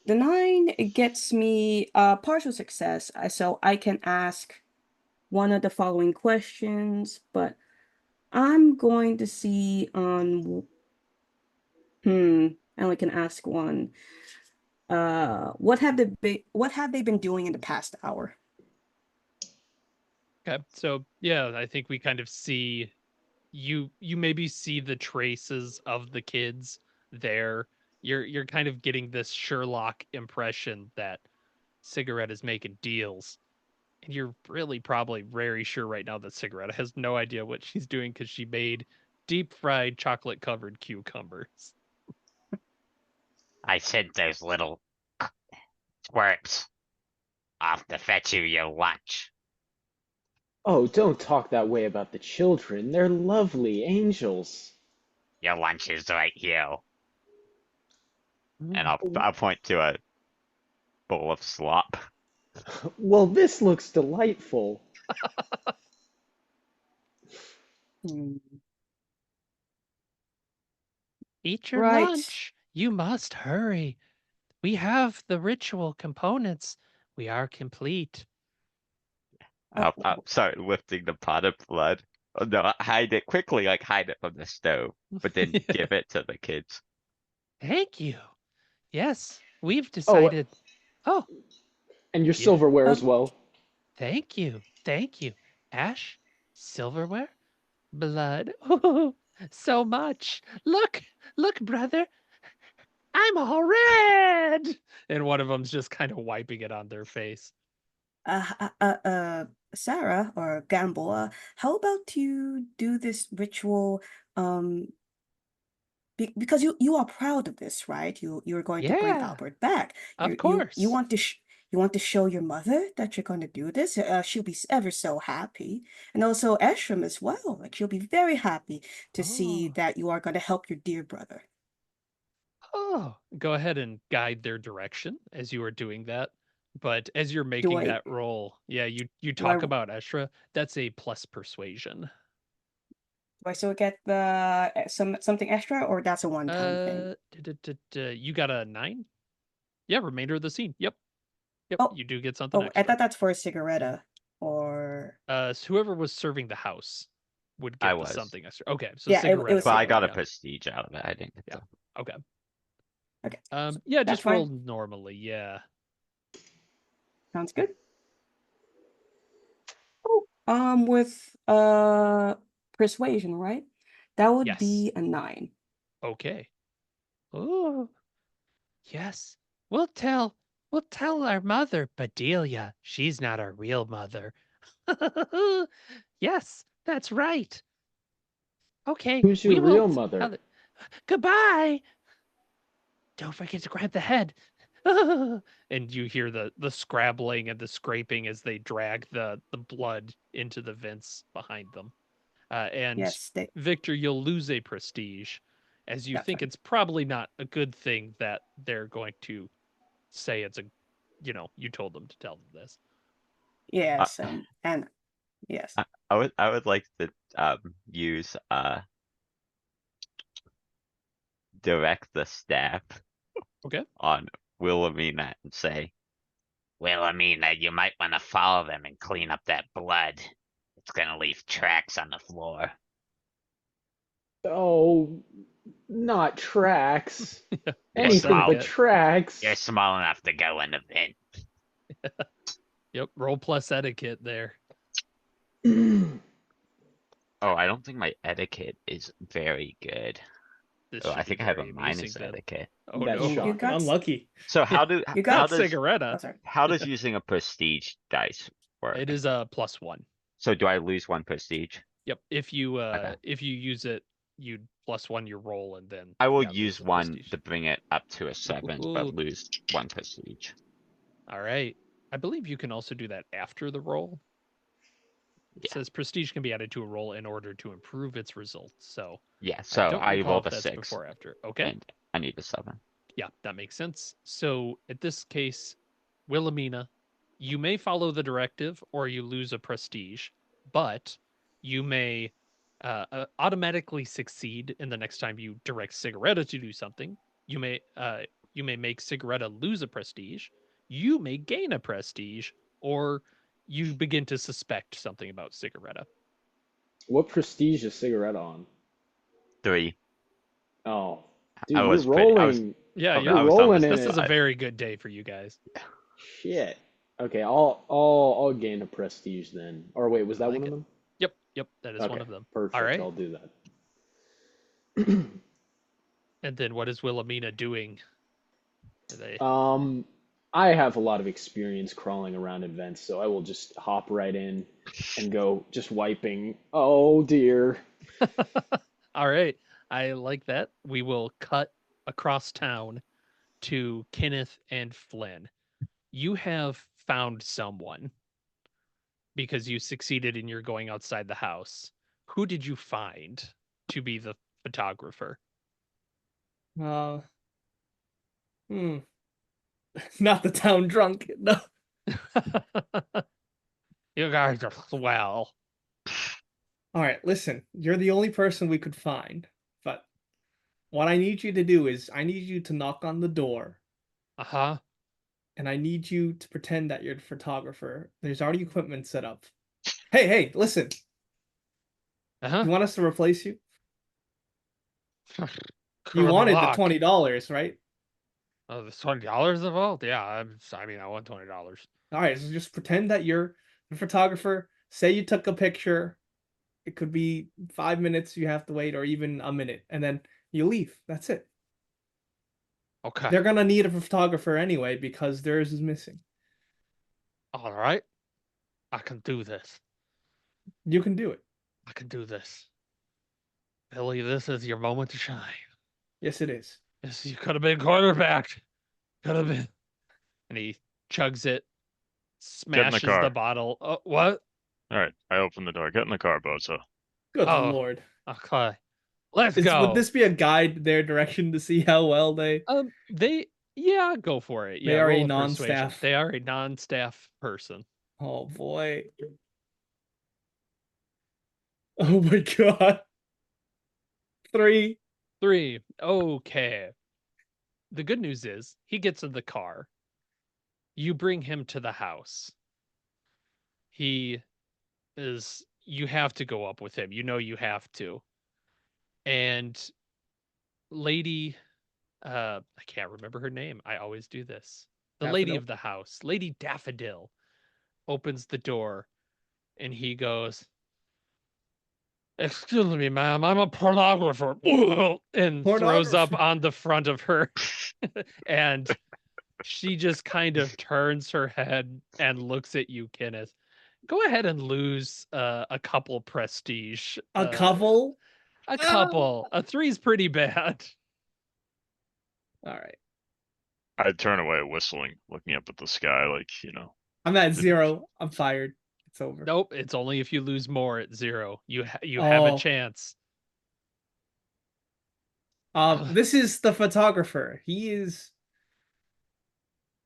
The 9 it gets me partial success, so I can ask one of the following questions, but I'm going to see on I only can ask one. What have they been doing in the past hour? Okay, so yeah, I think we kind of see you maybe see the traces of the kids there. You're kind of getting this Sherlock impression that Cigarette is making deals. And you're really probably very sure right now that Cigarette has no idea what she's doing because she made deep fried chocolate covered cucumbers. I sent those little twerps off to fetch you your lunch. Oh, don't talk that way about the children. They're lovely angels. Your lunch is right here. And Mm. I'll point to a bowl of slop. Well, this looks delightful. Hmm. Eat your Right. lunch. You must hurry. We have the ritual components. We are complete. I'll start lifting the pot of blood. Oh, no, hide it quickly, like hide it from the stove, but then Yeah. give it to the kids. Thank you. Yes, we've Oh, decided. Oh, and your yeah. silverware as well. Thank you. Thank you. Ash, silverware, blood. Oh, so much. Look, brother. I'm all red. And one of them's just kind of wiping it on their face. Sarah or Gamble, how about you do this ritual because you are proud of this, right? You're going to bring Yeah, Albert back. of You course. want to you want to show your mother that you're going to do this. She'll be ever so happy, and also Eshram as well. Like she'll be very happy to see Oh, that you are going to help your dear brother. oh. Go ahead and guide their direction as you are doing that. But as you're Do making I that roll, yeah, you do I talk about Eshra. That's a plus persuasion. do I still get the something extra, or that's a one-time thing? You got a 9? Yeah, remainder of the scene. Yep. Yep, Oh, you do get something oh, I extra. thought that's for a cigarette, or So whoever was serving the house would I get the was. something extra. Okay, so yeah, it was cigarette. But I got a cigarette. prestige out of it. I didn't get Yeah. to. Okay. Okay, Yeah, that's just roll fine. normally. Yeah. Sounds good. With persuasion, right? That would Yes. be a 9. Okay. Oh, yes. We'll tell our mother, Bedelia. She's not our real mother. Yes, that's right. Okay, Who's your we will real tell mother? the- Goodbye. Don't forget to grab the head. And you hear the scrabbling and the scraping as they drag the blood into the vents behind them. And Yes, Victor, you'll lose a prestige as you that's think fine. it's probably not a good thing that they're going to say it's a, you told them to tell them this. Yes, and yes. I would like to use direct the staff Okay. on Wilhelmina and say, Wilhelmina, you might want to follow them and clean up that blood. It's gonna leave tracks on the floor. Oh, not tracks. What Anything they but get. tracks. You're small enough to go in the vent. Yep. Roll plus etiquette there. Oh, I don't think my etiquette is very good. This Oh, should I be think I have a very amusing minus then. etiquette. Oh That's no. You shocking. got Unlucky. So how do you how Not does cigaretta. oh, sorry. how does using a prestige dice work? It is a +1. So do I lose one prestige? Yep. If you Okay. use it, you'd +1 your roll, and then I will yeah, lose use the one prestige. to bring it up to a 7, Ooh. but lose 1 prestige. All right. I believe you can also do that after the roll. It Yeah. says prestige can be added to a roll in order to improve its results. So Yeah, I so don't I recall rolled if a that's 6, before or after. Okay. and I need a 7. Yeah, that makes sense. So at this case, Wilhelmina, you may follow the directive or you lose a prestige, but you may automatically succeed in the next time you direct Cigaretta to do something. You may make Cigaretta lose a prestige. You may gain a prestige, or you begin to suspect something about Cigaretta. What prestige is Cigarette on? 3. Oh, I dude, you're was pretty. rolling. Yeah, I You're was on rolling the in this it. is a side. very good day for you guys. Shit. Okay, I'll gain a prestige then. Or wait, was I that like one of it. them? Yep, that is one Okay, of them. perfect. All right. I'll do that. And then what is Wilhelmina doing? Are they... I have a lot of experience crawling around in vents, so I will just hop right in and go just wiping. Oh dear. All right. I like that. We will cut across town to Kenneth and Flynn. You have found someone because you succeeded in your going outside the house. Who did you find to be the photographer? Uh, hmm. Not the town drunk. No. You guys are swell. All right, listen. You're the only person we could find, but what I need you to do is I need you to knock on the door, Uh-huh. and I need you to pretend that you're the photographer. There's already equipment set up. Hey, listen. Uh-huh. You want us to replace you? You Good wanted the luck. $20, right? Oh, the $20 involved? Yeah, I mean, I want $20. All right, so just pretend that you're the photographer. Say you took a picture. It could be 5 minutes you have to wait, or even a minute, and then you leave. That's it. Okay. They're gonna need a photographer anyway because theirs is missing. All right. I can do this. You can do it. I can do this. Billy, this is your moment to shine. Yes, it is. Yes, you could have been quarterbacked. Could have been. And he chugs it, Get in the smashes car. the bottle. Oh, what? All right, I open the door. Get in the car, Bozo. Good Oh. lord. Okay. Let's Would go. this be a guide their direction to see how well they Yeah, go for it. They Yeah, are roll a a persuasion. non-staff. They are a non-staff person. Oh boy. Oh my god. 3. 3. Okay. The good news is he gets in the car. You bring him to the house. You have to go up with him. You know you have to. And Lady, I can't remember her name. I always do this. The lady Daffodil. of the house, Lady Daffodil, opens the door and he goes, "Excuse me, ma'am, I'm a pornographer," and throws up Pornographer. on the front of her. And she just kind of turns her head and looks at you, Kenneth. Go ahead and lose a couple prestige. A couple? A couple. A 3's pretty bad. All right. I'd turn away whistling, looking up at the sky, like, I'm at 0. I'm fired. It's over. Nope, it's only if you lose more at 0. You have a Oh. chance. This is the photographer. He is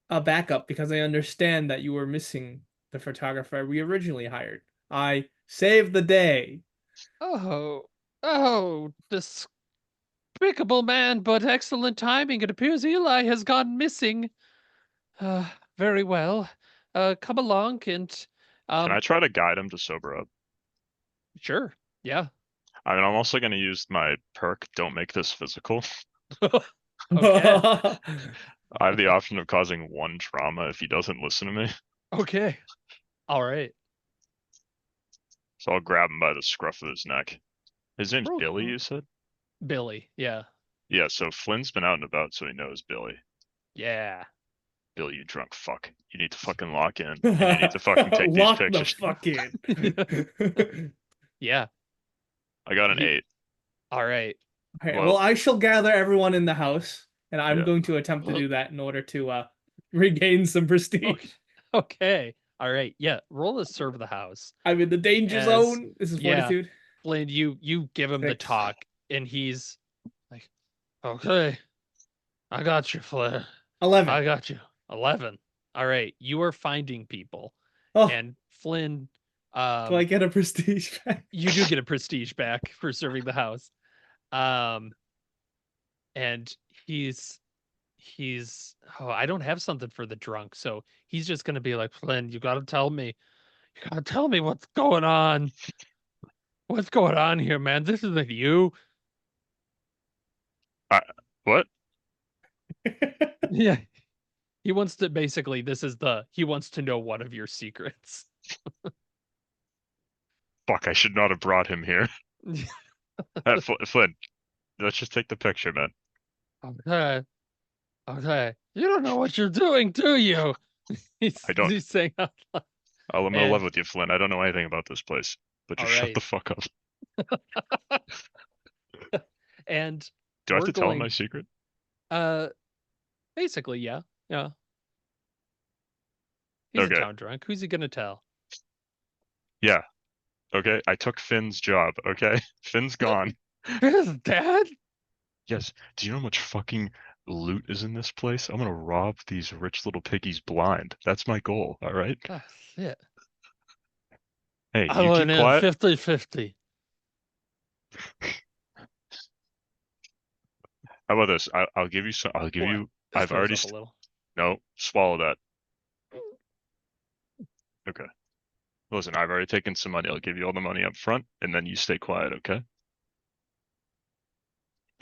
a backup because I understand that you were missing the photographer we originally hired. I saved the day. Oh, despicable man, but excellent timing. It appears Eli has gone missing. Very well. Come along and can I try to guide him to sober up? sure. Yeah. I mean, I'm also going to use my perk, don't make this physical. Okay. I have the option of causing 1 trauma if he doesn't listen to me. Okay. All right. So I'll grab him by the scruff of his neck. His name's Roll- Billy, you said? Billy. Yeah. Yeah, so Flynn's been out and about, so he knows Billy. Yeah. Billy, you drunk fuck. You need to fucking lock in. And you need to fucking take these Lock pictures. the fuck in. Yeah. I got an 8. All right. Okay, Well, well, I shall gather everyone in the house, and I'm yeah. going to attempt to do that in order to regain some prestige. Okay. Okay. All right. Yeah. Roll to serve the house. I'm in the danger As zone. This is yeah, fortitude. Flynn, you give him the 6. talk, and he's like, "Okay, I got you, Flynn. 11. I got you. 11. All right. You are finding people, Oh, and Flynn, do I get a prestige back? you do get a prestige back for serving the house. Um, and he's oh, I don't have something for the drunk, so he's just gonna be like, Flynn, you gotta tell me. You gotta tell me what's going on. What's going on here, man? This isn't you. What? Yeah. He wants to basically he wants to know one of your secrets. Fuck, I should not have brought him here. Flynn, let's just take the picture, man. Okay. Okay. You don't know what you're doing, do you? I don't. He's saying out loud. I'm gonna And live with you, Flynn. I don't know anything about this place, but all just shut right. the fuck up. And Do I have we're to tell him my going secret? basically, yeah. Yeah. He's a Okay. town drunk. Who's he gonna tell? Yeah. Okay. I took Finn's job. Okay. Finn's gone. His dad? Yes. Do you know how much fucking loot is in this place? I'm gonna rob these rich little piggies blind. That's my goal. All right. Ah, shit. Hey, I you went keep in quiet. 50-50. How about this? I'll give you some. I'll give What? you. This I've goes already. up a little. No, swallow that. Okay. Listen, I've already taken some money. I'll give you all the money up front, and then you stay quiet, okay?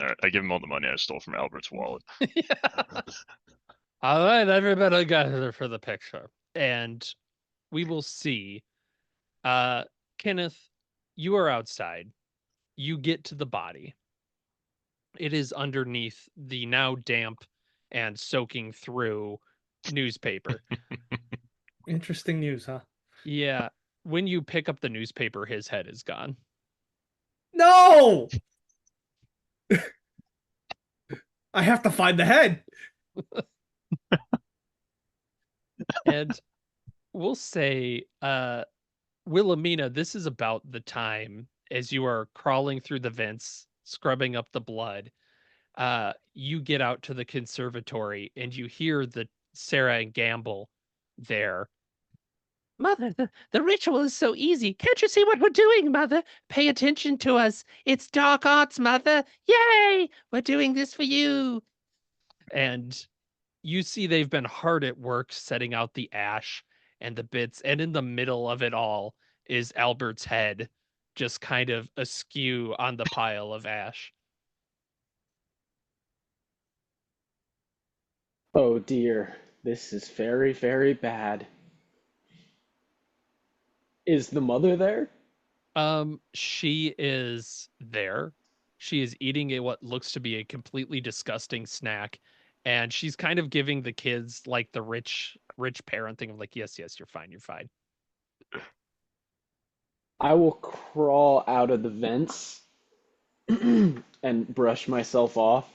All right. I give him all the money I stole from Albert's wallet. Yeah. All right, everybody gather for the picture. And we will see. Kenneth, you are outside. You get to the body. It is underneath the now damp and soaking through newspaper. Interesting news, huh? Yeah. When you pick up the newspaper, his head is gone. No! I have to find the head. And we'll say, Wilhelmina, this is about the time as you are crawling through the vents, scrubbing up the blood. You get out to the conservatory and you hear the Sarah and Gamble there. Mother, the ritual is so easy. Can't you see what we're doing, Mother? Pay attention to us. It's dark arts, Mother. Yay! We're doing this for you. And you see they've been hard at work setting out the ash and the bits, and in the middle of it all is Albert's head, just kind of askew on the pile of ash. Oh dear, this is very, very bad. Is the mother there? She is there. She is eating what looks to be a completely disgusting snack, and she's kind of giving the kids like the rich parent thing of like, yes, yes, you're fine, you're fine. I will crawl out of the vents and brush myself off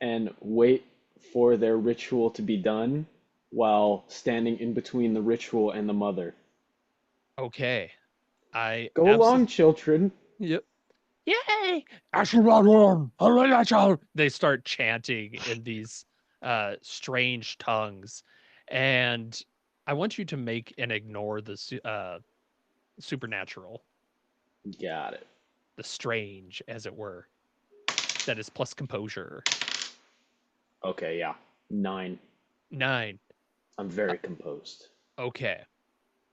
and wait for their ritual to be done while standing in between the ritual and the mother. Okay. I Go absolutely along, children. Yep. Yay! They start chanting in these strange tongues. And I want you to make and ignore the supernatural, Got it. the strange, as it were. That is plus composure. Okay, yeah. 9. 9. I'm very composed. Okay.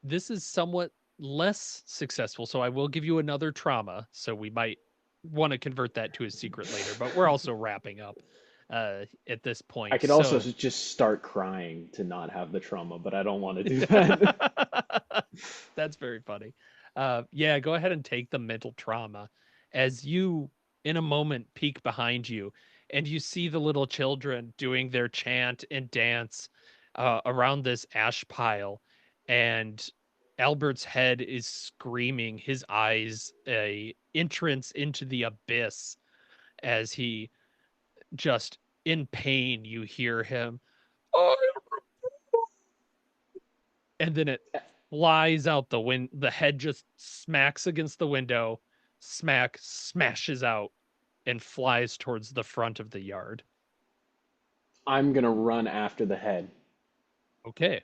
This is somewhat less successful, so I will give you another trauma. So we might want to convert that to a secret later, but we're also wrapping up at this I point. could also So just start crying to not have the trauma, but I don't want to do that. that's very funny. Yeah, go ahead and take the mental trauma as you, in a moment, peek behind you and you see the little children doing their chant and dance around this ash pile. And Albert's head is screaming, his eyes a entrance into the abyss. as he just in pain, you hear him, and then it flies out the wind. The head just smacks against the window, smashes out, and flies towards the front of the yard. I'm gonna run after the head. Okay.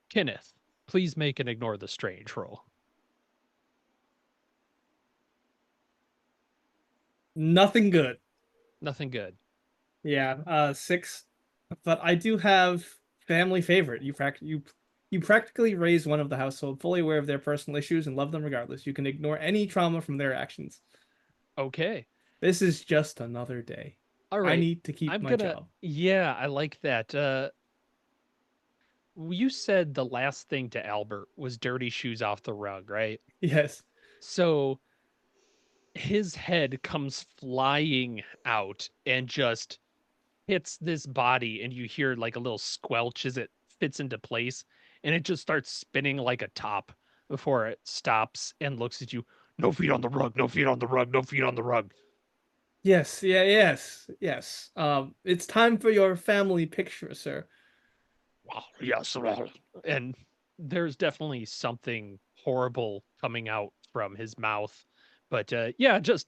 Kenneth, please make an ignore the strange roll. Nothing good. Nothing good. Yeah, 6. But I do have family favorite. You practically raise one of the household, fully aware of their personal issues and love them regardless. You can ignore any trauma from their actions. Okay. This is just another day. All I right. need to keep my job. Yeah, I like that. You said the last thing to Albert was dirty shoes off the rug, right? Yes. So his head comes flying out and just hits this body, and you hear like a little squelch as it fits into place, and it just starts spinning like a top before it stops and looks at you. No feet on the rug, no feet on the rug, no feet on the rug. Yes, yes. It's time for your family picture, sir. Well, yes, well. And there's definitely something horrible coming out from his mouth. But yeah, just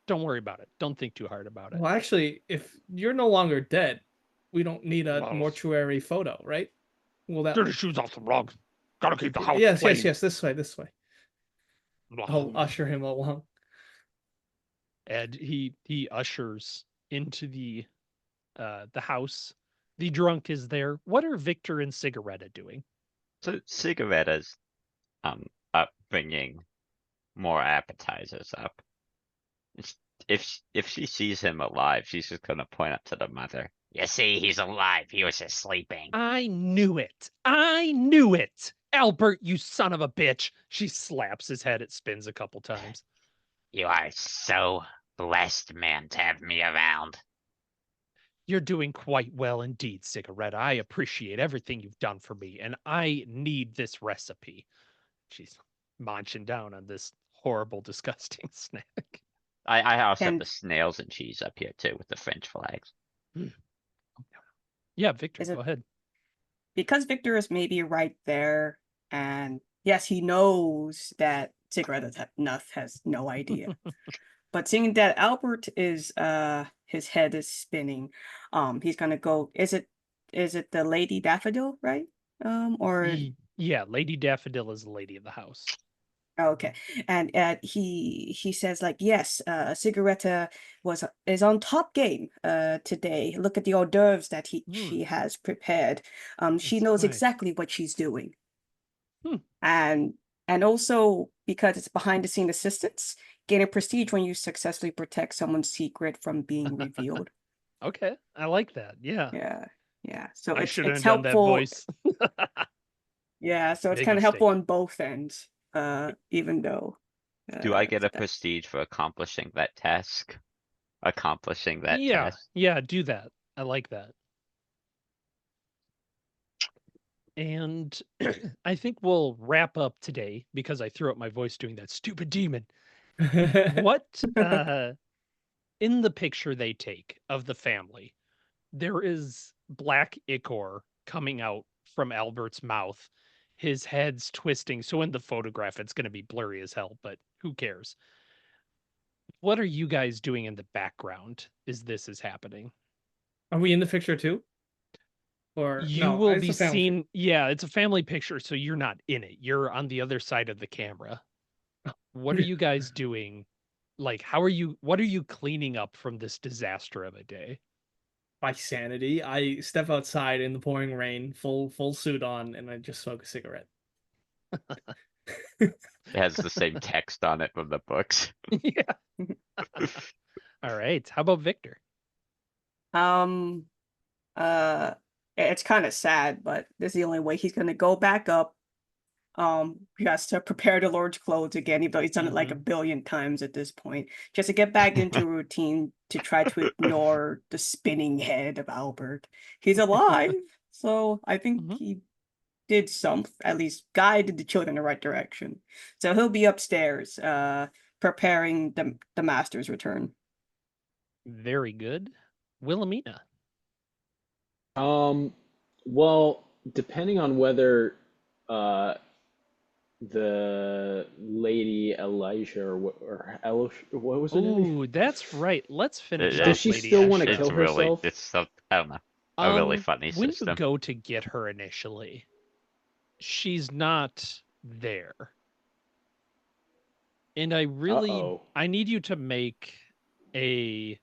don't worry about it. Don't think too hard about it. Well, actually, if you're no longer dead, we don't need a Well, mortuary photo, right? Well, that. dirty shoes off the rug. Gotta keep the house Yes, clean. yes. This way. I'll usher him along. And he ushers into the house. The drunk is there. What are Victor and Cigaretta doing? So Cigaretta's up bringing more appetizers up. If she sees him alive, she's just gonna point up to the mother. You see, he's alive. He was just sleeping. I knew it. I knew it. Albert, you son of a bitch. She slaps his head. It spins a couple times. You are so blessed, man, to have me around. You're doing quite well indeed, Cigaretta. I appreciate everything you've done for me, and I need this recipe. She's munching down on this horrible, disgusting snack. I also have And the snails and cheese up here too with the French flags. Yeah, Victor, Is go it- ahead. because Victor is maybe right there, and yes, he knows that Cigaretta Nuth has no idea. But seeing that Albert is his head is spinning, he's gonna go. Is it the Lady Daffodil, right? Or Yeah, Lady Daffodil is the lady of the house. okay, and he says like, yes, Cigaretta is on top game today. Look at the hors d'oeuvres that she has prepared. She That's knows right. exactly what she's doing. Hmm. And also because it's behind the scene assistance, gain a prestige when you successfully protect someone's secret from being revealed. Okay, I like that. Yeah. Yeah. So I it's shouldn't have helpful. done that voice. Yeah, so it's Big kind of helpful mistake. on both ends. Even though. Do I get a that- prestige for accomplishing that task? Accomplishing that Yeah, task? yeah, do that. I like that. And I think we'll wrap up today because I threw up my voice doing that stupid demon. What in the picture they take of the family, there is black ichor coming out from Albert's mouth. His head's twisting. So in the photograph, it's going to be blurry as hell, but who cares? What are you guys doing in the background as this is happening? Are we in the picture too? Or You no? will It's be a family seen. Yeah, it's a family picture, so you're not in it. You're on the other side of the camera. What are you guys doing? Like, what are you cleaning up from this disaster of a day? My sanity. I step outside in the pouring rain, full suit on, and I just smoke a cigarette. It has the same text on it from the books. Yeah. All right. How about Victor? It's kind of sad, but this is the only way he's gonna go back up. He has to prepare the Lord's clothes again, even though he's done it like a billion times at this point, just to get back into a routine to try to ignore the spinning head of Albert. He's alive, so I think he did at least guided the children in the right direction. So he'll be upstairs, preparing the master's return. Very good. Wilhelmina. Well, depending on whether uh the lady Elijah or what was her name? Ooh, that's right. Let's finish Yeah, Does off she Lady still want to Eshra. kill it's really, herself? it's so, I don't know, a really funny When you system. go to get her initially, she's not there. And Uh-oh. I need you to make a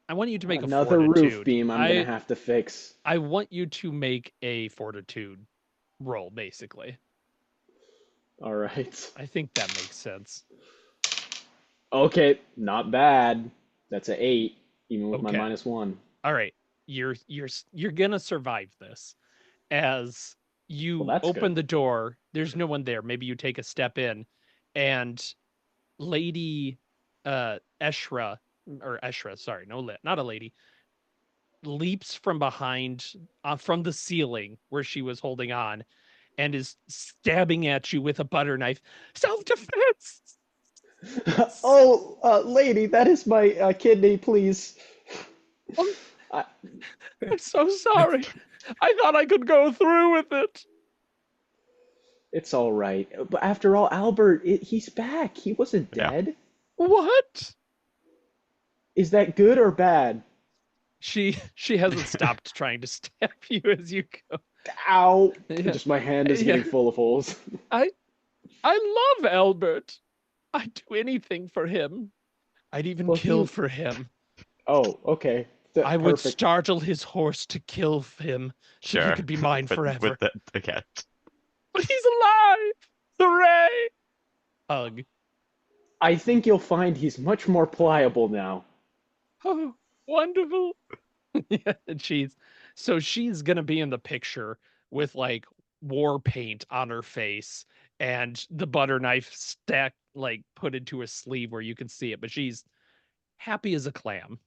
I want you to make a Another roof fortitude. beam I'm gonna have to fix. I want you to make a fortitude roll, basically. All right. I think that makes sense. Okay, not bad. That's an 8, even with my Okay. -1. All right. You're gonna survive this. As Well, you that's open good. the door, there's no one there. Maybe you take a step in, and Lady Eshra or Eshra, sorry, not a lady, leaps from behind from the ceiling where she was holding on and is stabbing at you with a butter knife. Self-defense. Oh, lady, that is my kidney, please. Oh, I, I'm so sorry. I thought I could go through with it. it's all right. But after all, Albert, he's back. He wasn't Yeah. dead. What? Is that good or bad? She hasn't stopped trying to stab you as you go. Ow! Yeah. Just my hand is Yeah. getting full of holes. I love Albert. I'd do anything for him. I'd even Well, kill for him. Oh, okay. I would Perfect. startle his horse to kill him so he Sure. could be mine forever. With the cat. But he's alive! Hooray! Hug. I think you'll find he's much more pliable now. Oh, wonderful. Yeah, and she's gonna be in the picture with like war paint on her face and the butter knife stacked like put into a sleeve where you can see it, but she's happy as a clam.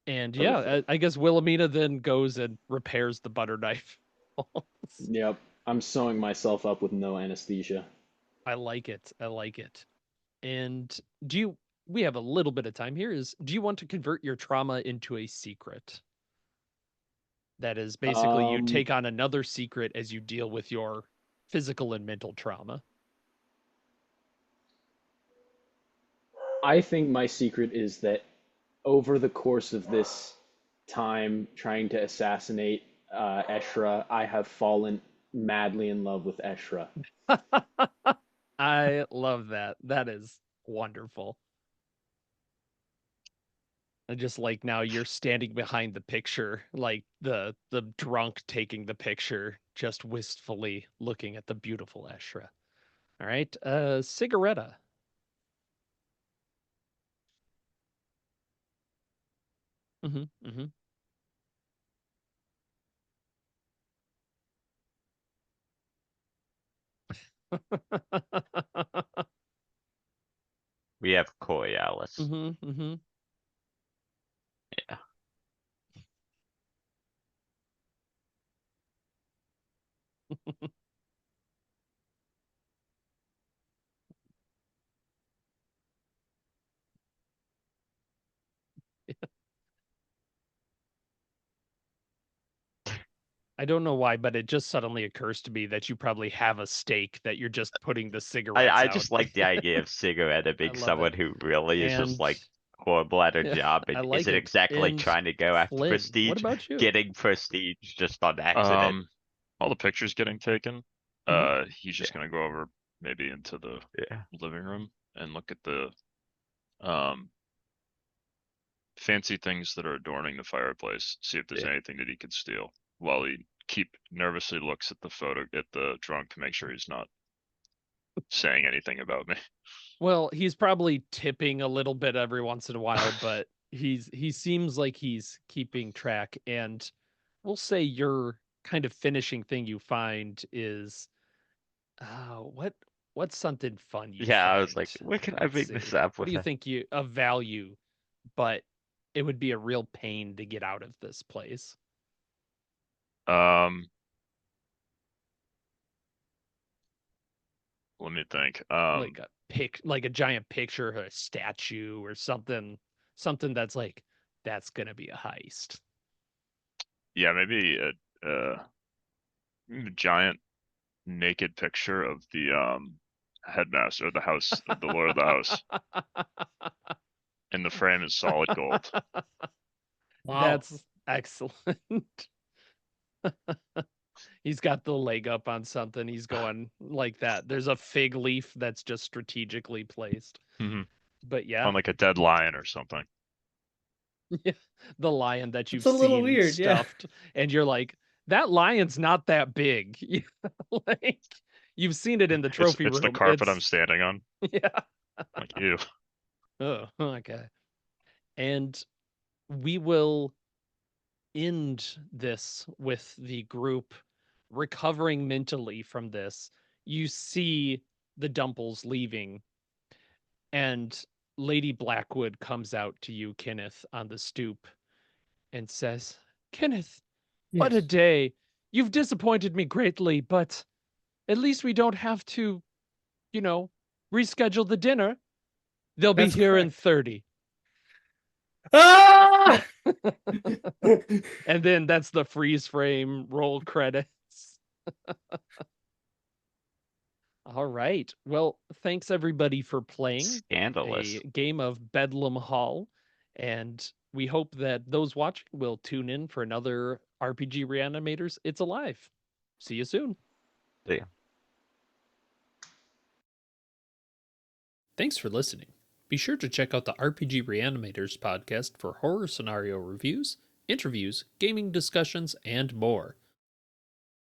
And yeah, Perfect. I guess Wilhelmina then goes and repairs the butter knife. Yep. I'm sewing myself up with no anesthesia. I like it. I like it. And we have a little bit of time here. Do you want to convert your trauma into a secret? That is basically you Um, take on another secret as you deal with your physical and mental trauma. I think my secret is that over the course of this time trying to assassinate Eshra, I have fallen madly in love with Eshra. I love that. That is wonderful. And just like now you're standing behind the picture, like the drunk taking the picture, just wistfully looking at the beautiful Eshra. All right, Cigaretta. Mm-hmm. Mm-hmm. We have Coriolis. Mm-hmm. Mm-hmm. Yeah. I don't know why, but it just suddenly occurs to me that you probably have a stake that you're just putting the cigarettes I out. just like the idea of Cigaretta I being love someone it. who really is just And like horrible at her yeah, job I and like isn't it. exactly And trying to go after Flynn, what prestige, about you? getting prestige just on accident. All the pictures getting taken. Mhm. He's just gonna go over maybe into the Yeah. living room and look at the um fancy things that are adorning the fireplace, see if there's Yeah. anything that he could steal while he keep nervously looks at the drunk to make sure he's not saying anything about me. Well, he's probably tipping a little bit every once in a while, but he seems like he's keeping track. And we'll say your kind of finishing thing you find is what's something fun you Yeah, I was like, find? where can I Let's bring this see. up What do with you her? think you of value, but it would be a real pain to get out of this place? Um, Let me think. Like like a giant picture or a statue or something that's like, that's gonna be a heist. Yeah, maybe a giant naked picture of the headmaster of the house of the Lord of the House, and the frame is solid gold. Wow. That's excellent. He's got the leg up on something. He's going like that. There's a fig leaf that's just strategically placed. Hmm. But yeah, On like a dead lion or something. the lion that It's you've a little seen weird, yeah. stuffed, and you're like, that lion's not that big. Like, you've seen it in the trophy It's the room. carpet I'm It's standing on. yeah. Like, ew. Oh, okay. And we will end this with the group recovering mentally from this. You see the Dumples leaving, and Lady Blackwood comes out to you, Kenneth, on the stoop and says, Kenneth, what a Yes, day. You've disappointed me greatly, but at least we don't have to, you know, reschedule the dinner. They'll be that's here in correct. 30. Ah! And then that's the freeze frame roll credits. All right. Well, thanks everybody for playing Scandalous. a game of Bedlam Hall. And we hope that those watching will tune in for another RPG Reanimators It's Alive. See you soon. See ya. Thanks for listening. Be sure to check out the RPG Reanimators podcast for horror scenario reviews, interviews, gaming discussions, and more.